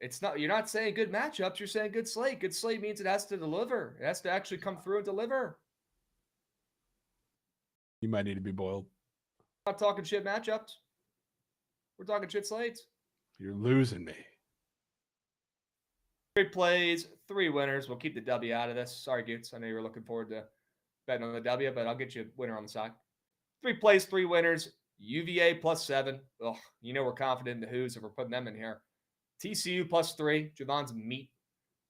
It's not. You're not saying good matchups. You're saying good slate. Good slate means it has to deliver. It has to actually come through and deliver. You might need to be boiled. We're not talking shit matchups. We're talking shit slates. You're losing me. 3 plays, 3 winners. We'll keep the W out of this. Sorry, Goots. I know you were looking forward to betting on the W, but I'll get you a winner on the side. 3 plays, 3 winners. UVA +7. Ugh, you know we're confident in the Who's if we're putting them in here. TCU +3. Jovan's meat.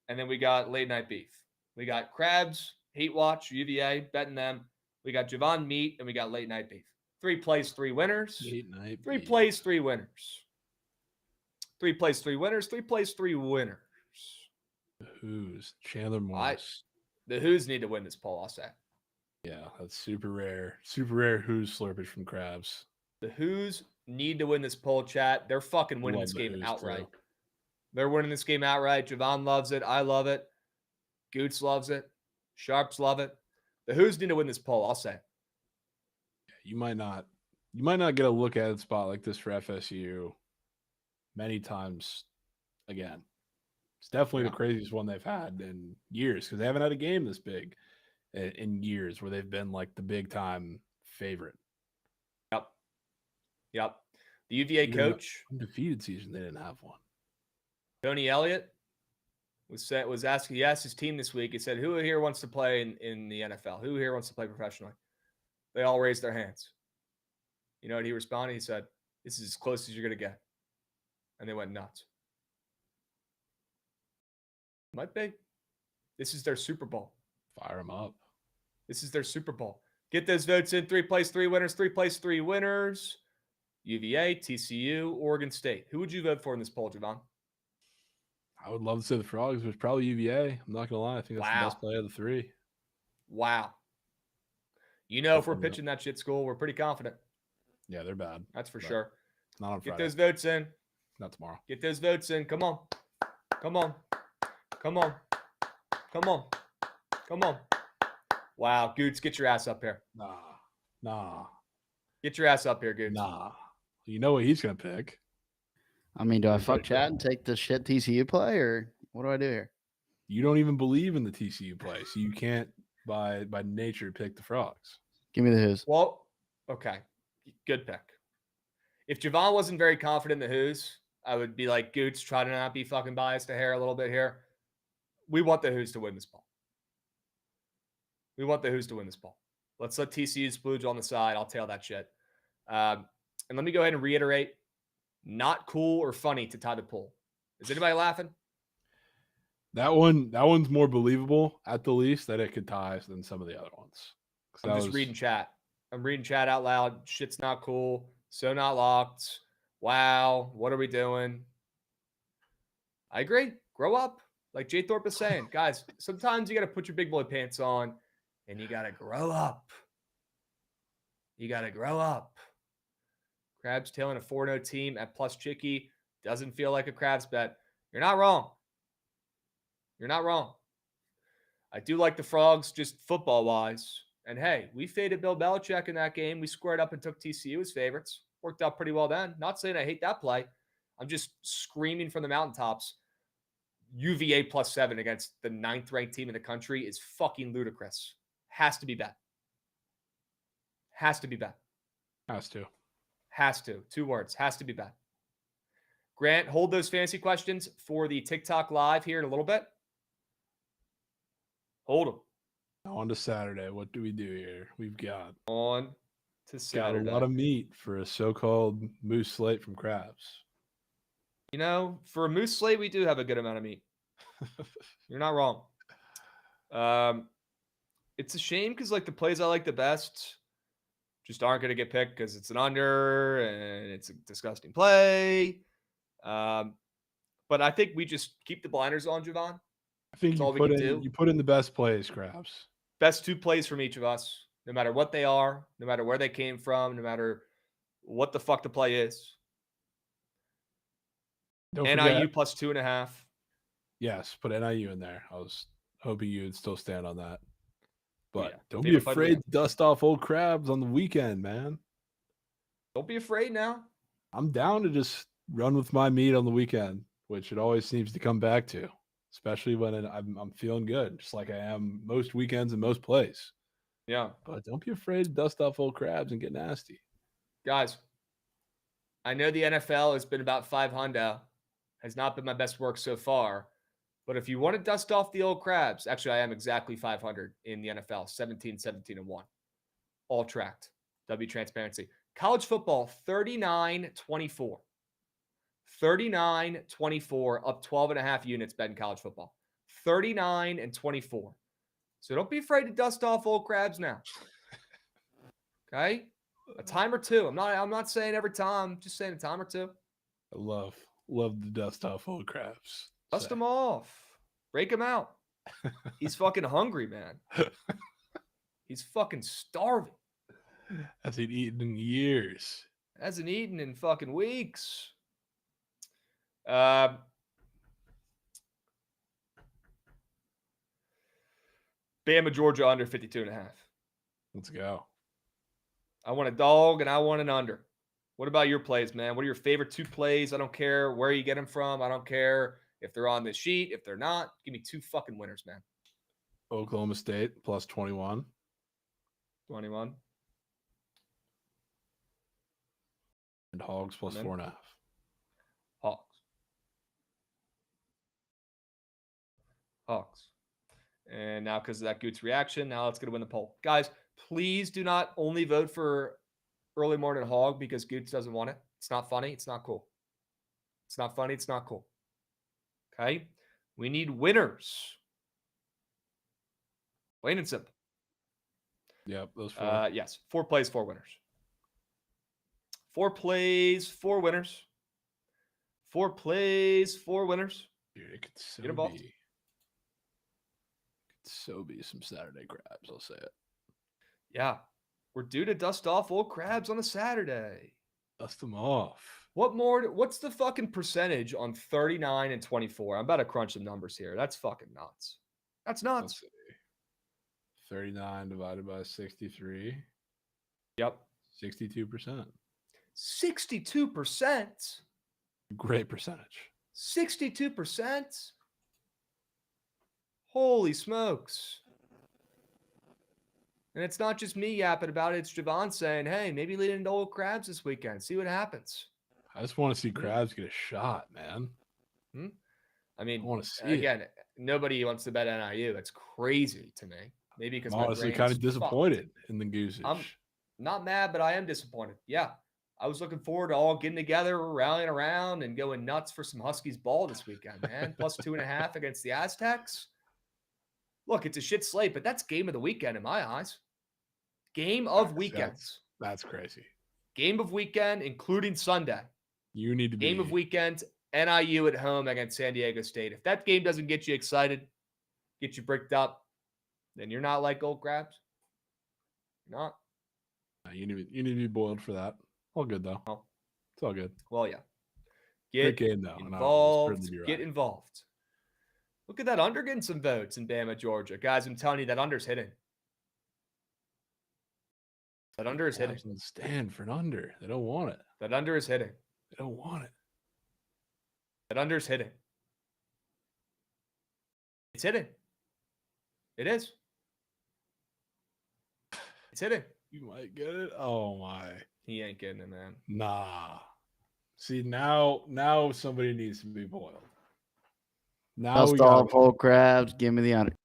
And then we got late night beef. We got Krabs, Hate Watch, UVA, betting them. We got Jovan meat, and we got late night beef. 3 plays, 3 winners. Late night 3 beef. plays, 3 winners. 3 plays, 3 winners. 3 plays, 3 winners. The Who's Chandler Morris. The Who's need to win this poll, I'll say. Yeah, that's super rare. Super rare Who's slurpage from Krabs. The Who's need to win this poll, chat. They're fucking winning Love this the game Who's, outright. too. They're winning this game outright. Jovan loves it. I love it. Goots loves it. Sharps love it. The Who's need to win this poll, I'll say. You might not get a look at a spot like this for FSU many times again. It's definitely the craziest one they've had in years because they haven't had a game this big in years where they've been like the big time favorite. Yep. The UVA Even coach, undefeated season, they didn't have one. Tony Elliott, was asking. He asked his team this week. He said, "Who here wants to play in the NFL? Who here wants to play professionally?" They all raised their hands. You know what he responded? He said, "This is as close as you're gonna get," and they went nuts. Might be. This is their Super Bowl. Fire them up. This is their Super Bowl. Get those votes in. 3 plays, 3 winners. 3 plays, 3 winners. UVA, TCU, Oregon State. Who would you vote for in this poll, Jovan? I would love to say the Frogs, but it's probably UVA. I'm not gonna lie. I think that's the best play of the 3. Wow. You know, if we're pitching that shit school, we're pretty confident. Yeah, they're bad. That's for sure. Not on Friday. Get those votes in. Not tomorrow. Get those votes in. Come on. Come on. Come on. Come on. Come on. Wow, Goots, get your ass up here. Nah. Get your ass up here, Goots. Nah. You know what he's gonna pick. I mean, do I fuck chat and take the shit TCU play, or what do I do here? You don't even believe in the TCU play, so you can't by nature pick the Frogs. Give me the Who's. Well, okay. Good pick. If Jovan wasn't very confident in the Who's, I would be like, Goots, try to not be fucking biased to hair a little bit here. We want the Who's to win this ball. We want the Who's to win this ball. Let's let TCU splooge on the side. I'll tail that shit. And let me go ahead and reiterate, not cool or funny to tie the poll. Is anybody laughing? That one's more believable at the least that it could tie than some of the other ones. I'm just reading chat. I'm reading chat out loud. Shit's not cool. So not locked. Wow. What are we doing? I agree. Grow up. Like Jay Thorpe is saying. Guys, sometimes you got to put your big boy pants on and you got to grow up. You got to grow up. Krabs tailing a 4-0 team at plus Chicky. Doesn't feel like a Krabs bet. You're not wrong. You're not wrong. I do like the Frogs just football-wise. And hey, we faded Bill Belichick in that game. We squared up and took TCU as favorites. Worked out pretty well then. Not saying I hate that play. I'm just screaming from the mountaintops. UVA +7 against the 9th-ranked team in the country is fucking ludicrous. Has to be bet. Has to be bet. Has to. Has to. 2 words. Has to be bet. Grant, hold those fantasy questions for the TikTok live here in a little bit. Hold them. On to Saturday. What do we do here? We've got on to Saturday. Got a lot of meat for a so-called moose slate from Krabs. You know, for a moose slate, we do have a good amount of meat. You're not wrong. It's a shame because like the plays I like the best just aren't going to get picked because it's an under and it's a disgusting play. But I think we just keep the blinders on, Jovan. I think you put in the best plays, Krabs. Best 2 plays from each of us, no matter what they are, no matter where they came from, no matter what the fuck the play is. NIU +2.5. Yes, put NIU in there. I was hoping you would still stand on that. But yeah, don't be afraid to dust off old Krabs on the weekend, man. Don't be afraid now. I'm down to just run with my meat on the weekend. which it always seems to come back to, especially when I'm feeling good, just like I am most weekends and most plays. Yeah. But don't be afraid to dust off old Krabs and get nasty. Guys, I know the NFL has been about 500, has not been my best work so far. But if you want to dust off the old Krabs, actually, I am exactly 500 in the NFL, 17, 17, and 1. All tracked. W transparency. College football, 39-24. 39-24, up 12.5 units bet in college football. 39-24. So don't be afraid to dust off old Krabs now. Okay? A time or two. I'm not saying every time, just saying a time or two. I love the dust off old Krabs. Dust them off. Break him out. He's fucking hungry, man. He's fucking starving. Hasn't eaten in years. Hasn't eaten in fucking weeks. Bama, Georgia under 52.5. Let's go. I want a dog and I want an under. What about your plays, man? What are your favorite 2 plays? I don't care where you get them from. I don't care if they're on this sheet, if they're not. Give me 2 fucking winners, man. Oklahoma State plus 21. 21. And Hogs plus 4.5. Hawks. And now because of that Goots reaction, now it's going to win the poll. Guys, please do not only vote for early morning hog because Goots doesn't want it. It's not funny. It's not cool. It's not funny. It's not cool. Okay? We need winners. Plain and simple. Yep, those 4. Yes. 4 plays, 4 winners. 4 plays, 4 winners. 4 plays, 4 winners. Dude, it could so Get involved. be some Saturday Krabs, I'll say it. Yeah. We're due to dust off old Krabs on a Saturday. Dust them off. What's the fucking percentage on 39 and 24? I'm about to crunch some numbers here. That's fucking nuts. That's nuts. 39 divided by 63. Yep. 62%. 62%. Great percentage. 62%. Holy smokes. And it's not just me yapping about it. It's Jovan saying, hey, maybe lead into old Krabs this weekend. See what happens. I just want to see Krabs get a shot, man. I mean, I want to see again, nobody wants to bet NIU. That's crazy to me. Maybe because I'm honestly kind of disappointed in the Goosage. I'm not mad, but I am disappointed. Yeah. I was looking forward to all getting together, rallying around, and going nuts for some Huskies ball this weekend, man. Plus 2.5 against the Aztecs. Look, it's a shit slate, but that's game of the weekend in my eyes. Game of weekends. That's crazy. Game of weekend, including Sunday. You need to be game of weekend, NIU at home against San Diego State. If that game doesn't get you excited, get you bricked up, then you're not like old Krabs. You're not. You need to be boiled for that. All good though. Oh. It's all good. Well, yeah. Great game though. Involved. Get involved. Look at that under getting some votes in Bama, Georgia. Guys, I'm telling you, that under's hitting. That under is hitting. Stand for an under. They don't want it. That under is hitting. They don't want it. That under is hitting. It's hitting. It is. It's hitting. You might get it. Oh my. He ain't getting it, man. Nah. See, now somebody needs to be boiled. Now Dust off old Krabs. Give me the under.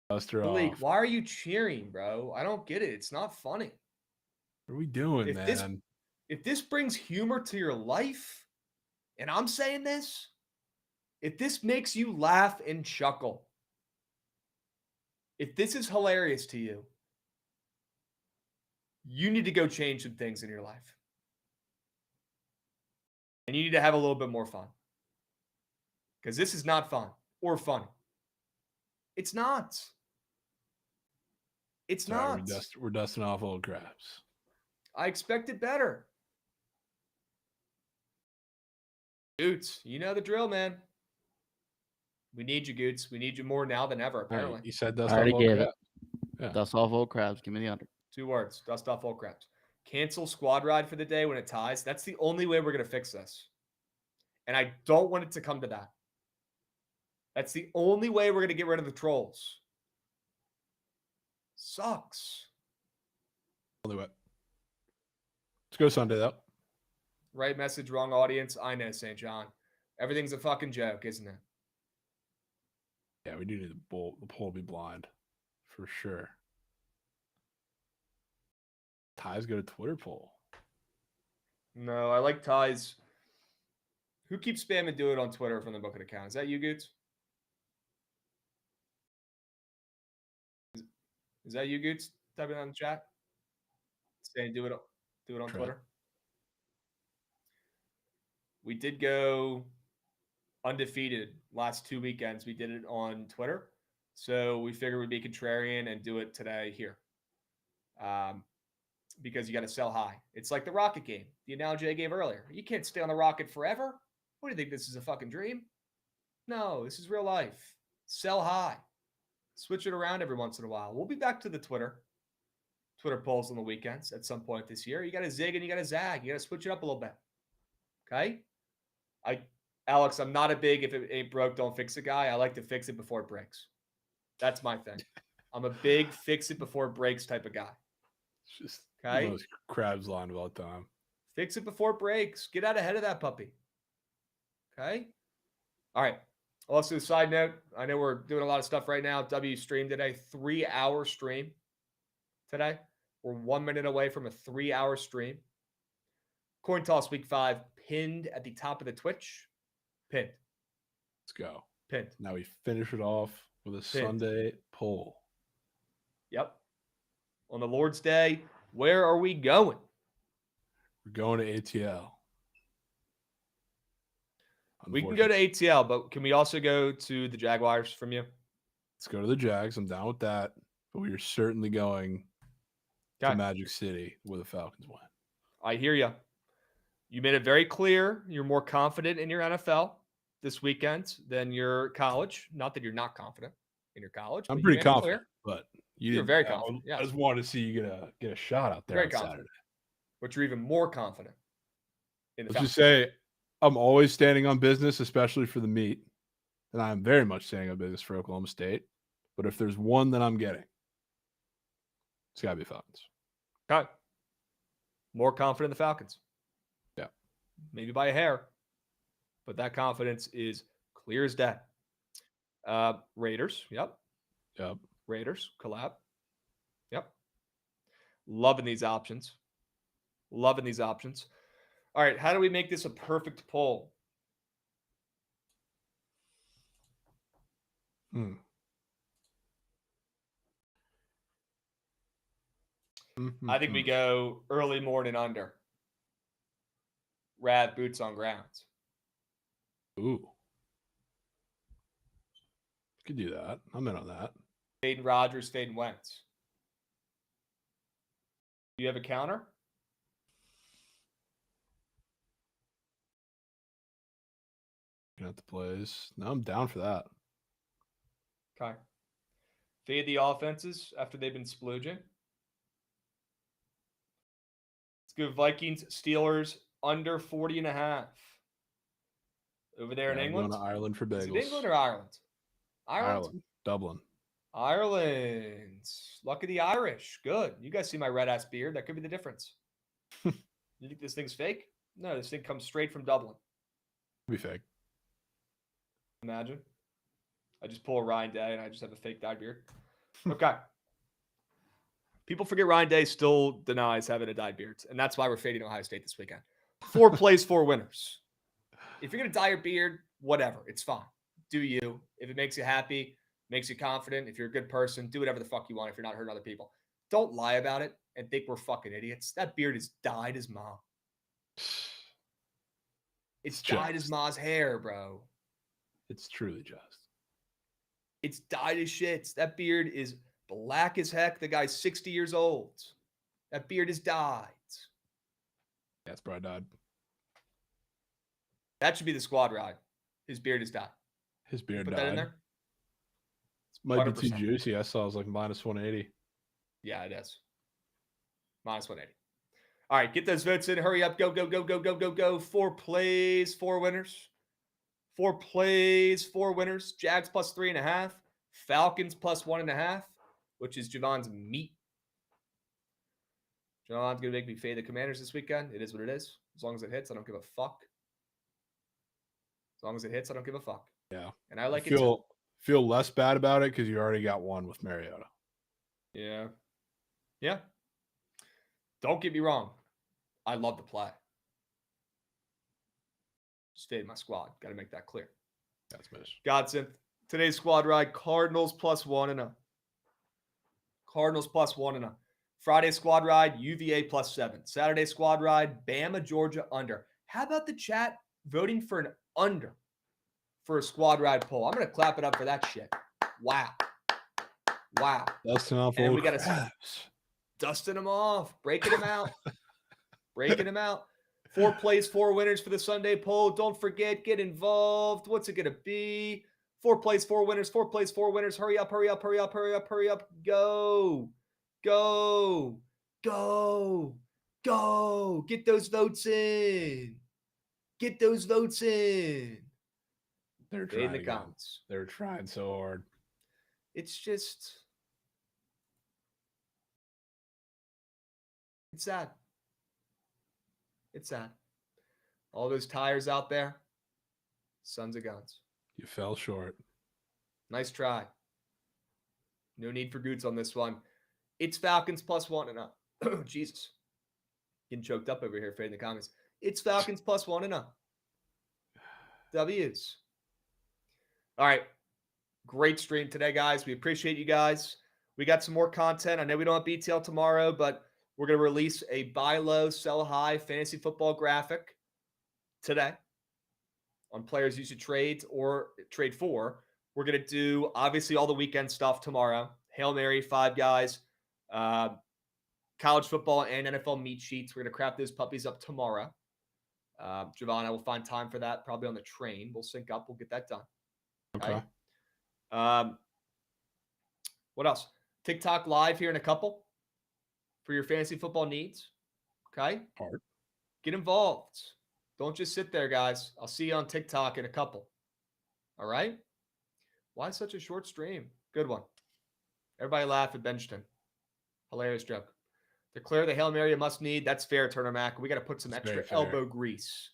Dust her Malik, off. why are you cheering, bro? I don't get it. It's not funny. What are we doing, man? If this brings humor to your life, and I'm saying this, if this makes you laugh and chuckle, if this is hilarious to you, you need to go change some things in your life. And you need to have a little bit more fun. Because this is not fun or funny. It's not. It's not. We're dusting off old Krabs. I expected better. Goots, you know the drill, man. We need you, Goots. We need you more now than ever, apparently. You said dust I already off old gave Krabs. it. Yeah. Dust off old Krabs. Give me the under. 2 words. Dust off old Krabs. Cancel squad ride for the day when it ties. That's the only way we're going to fix this. And I don't want it to come to that. That's the only way we're going to get rid of the trolls. Sucks. Only way. Let's go Sunday, though. Right message, wrong audience. I know, St. John. Everything's a fucking joke, isn't it? Yeah, we do need the poll to be blind. For sure. Ties go to Twitter poll. No, I like ties. Who keeps spamming do it on Twitter from the Bookit account? Is that you, Goots? Is that you, Goots? Typing on the chat? Saying do it on Twitter. We did go undefeated last 2 weekends. We did it on Twitter. So we figured we'd be contrarian and do it today here. Because you got to sell high. It's like the Rocket game, the analogy I gave earlier. You can't stay on the Rocket forever. What do you think? This is a fucking dream? No, this is real life. Sell high. Switch it around every once in a while. We'll be back to the Twitter polls on the weekends at some point this year. You got to zig and you got to zag. You got to switch it up a little bit. Okay? Alex, I'm not a big if it ain't broke, don't fix it guy. I like to fix it before it breaks. That's my thing. I'm a big fix it before it breaks type of guy. It's just okay? The most Krabs line of all time. Fix it before it breaks. Get out ahead of that puppy. Okay? All right. Also, side note, I know we're doing a lot of stuff right now. W stream today, 3-hour stream today. We're 1 minute away from a 3-hour stream. Coin toss week 5 pinned at the top of the Twitch. Pinned. Let's go. Pinned. Now we finish it off with a Sunday poll. Yep. On the Lord's Day, where are we going? We're going to ATL. We can go to ATL, but can we also go to the Jaguars from you? Let's go to the Jags. I'm down with that. But we are certainly going to Magic City where the Falcons win. I hear you. You made it very clear you're more confident in your NFL this weekend than your college. Not that you're not confident in your college. I'm pretty confident, but you're very confident. I just wanted to see you get a shot out there on Saturday. But you're even more confident in the Let's just say I'm always standing on business, especially for the meat. And I'm very much standing on business for Oklahoma State. But if there's one that I'm getting, it's got to be Falcons. Okay. More confident in the Falcons. Yeah. Maybe by a hair. But that confidence is clear as day. Raiders. Yep. Raiders. Collab. Yep. Loving these options. All right. How do we make this a perfect poll? I think we go early morning under. Rad boots on grounds. Ooh. Could do that. I'm in on that. Fading Rodgers, fading Wentz. Do you have a counter? Looking at the plays. No, I'm down for that. Okay. Fade the offenses after they've been splooging. Let's go Vikings, Steelers, under 40.5. Over there in England. Going to Ireland for bagels. Is it England or Ireland? Ireland. Dublin. Ireland. Luck of the Irish. Good. You guys see my red-ass beard. That could be the difference. You think this thing's fake? No, this thing comes straight from Dublin. Could be fake. Imagine. I just pull a Ryan Day and I just have a fake dyed beard. Okay. People forget Ryan Day still denies having a dyed beard. And that's why we're fading Ohio State this weekend. 4 plays, 4 winners. If you're going to dye your beard, whatever. It's fine. Do you. If it makes you happy, makes you confident, if you're a good person, do whatever the fuck you want if you're not hurting other people. Don't lie about it and think we're fucking idiots. That beard is dyed as ma. It's dyed as ma's hair, bro. It's truly just. It's dyed as shit. That beard is black as heck. The guy's 60 years old. That beard is dyed. Yeah, it's probably dyed. That should be the squad ride. His beard is dyed. His beard Put dyed. that in there? It might 100%. be too juicy. I saw it was like minus 180. Yeah, it is. Minus 180. All right, get those votes in. Hurry up. Go, go, go, go, go, go, go. 4 plays, 4 winners. 4 plays, 4 winners. Jags plus 3.5. Falcons plus 1.5, which is Jovan's meat. John's going to make me fade the Commanders this weekend. It is what it is. As long as it hits, I don't give a fuck. As long as it hits, I don't give a fuck. Yeah. And I like it too. Feel less bad about it because you already got one with Mariota. Yeah. Yeah. Don't get me wrong. I love the play. Just fade my squad. Got to make that clear. That's miss. Godsend. Today's squad ride, Cardinals plus 1.5. Cardinals plus 1.5. Friday squad ride, UVA plus 7. Saturday squad ride, Bama, Georgia under. How about the chat voting for an under for a squad ride poll? I'm going to clap it up for that shit. Wow. Wow. Dusting off and old we got Krabs. Dusting them off, breaking them out. Breaking them out. 4 plays, 4 winners for the Sunday poll. Don't forget, get involved. What's it going to be? 4 plays, 4 winners. 4 plays, 4 winners. Hurry up, hurry up, hurry up, hurry up, hurry up. Go. Go. Go. Go. Get those votes in. Get those votes in. They're trying in the again. comments. They're trying so hard. It's just, it's sad. It's sad. All those tires out there, sons of guns. You fell short. Nice try. No need for Goots on this one. It's Falcons plus 1.5. Oh, Jesus. Getting choked up over here, fading the comments. It's Falcons plus 1.5. W's. All right. Great stream today, guys. We appreciate you guys. We got some more content. I know we don't have BTL tomorrow, but we're going to release a buy low, sell high fantasy football graphic today on players you should trade or trade for. We're going to do, obviously, all the weekend stuff tomorrow. Hail Mary, 5 guys, college football and NFL meat sheets. We're going to craft those puppies up tomorrow. Jovan, I will find time for that, probably on the train. We'll sync up. We'll get that done. Okay. What else? TikTok live here in a couple for your fantasy football needs. Okay? Hard. Get involved. Don't just sit there, guys. I'll see you on TikTok in a couple. All right? Why such a short stream? Good one. Everybody laugh at Benchton. Hilarious joke. Declare the Hail Mary a must need. That's fair, Turner Mac. We got to put some extra elbow grease.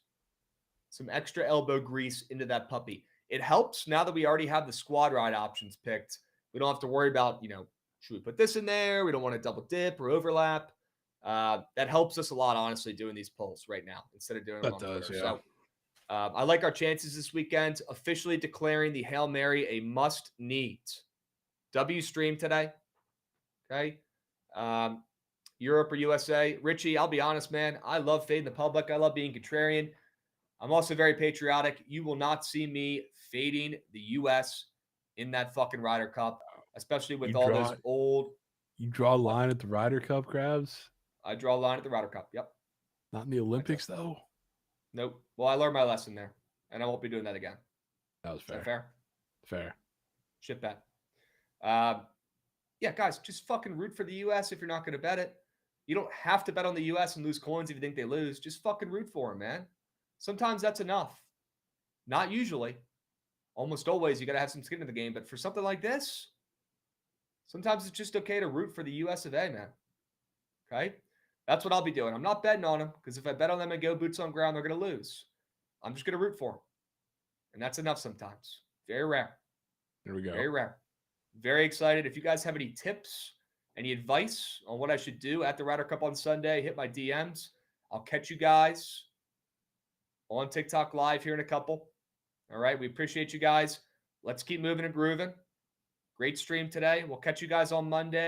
Some extra elbow grease into that puppy. It helps now that we already have the squad ride options picked. We don't have to worry about, should we put this in there? We don't want to double dip or overlap. That helps us a lot, honestly, doing these polls right now instead of doing them on Twitter. Yeah. So I like our chances this weekend, officially declaring the Hail Mary a must-need. W stream today. Okay. Europe or USA. Richie, I'll be honest, man. I love fading the public. I love being contrarian. I'm also very patriotic. You will not see me fading the U.S. in that fucking Ryder Cup, especially with those old. You draw a line at the Ryder Cup, Krabs? I draw a line at the Ryder Cup. Yep. Not in the Olympics, though? Nope. Well, I learned my lesson there, and I won't be doing that again. That was fair. Is that fair? Fair. Shit bet. Yeah, guys, just fucking root for the U.S. if you're not going to bet it. You don't have to bet on the U.S. and lose coins if you think they lose. Just fucking root for them, man. Sometimes that's enough. Not usually. Almost always, you got to have some skin in the game. But for something like this, sometimes it's just okay to root for the U.S. of A, man. Okay? That's what I'll be doing. I'm not betting on them because if I bet on them and go boots on ground, they're going to lose. I'm just going to root for them. And that's enough sometimes. Very rare. There we go. Very rare. Very excited. If you guys have any tips, any advice on what I should do at the Ryder Cup on Sunday, hit my DMs. I'll catch you guys on TikTok live here in a couple. All right. We appreciate you guys. Let's keep moving and grooving. Great stream today. We'll catch you guys on Monday.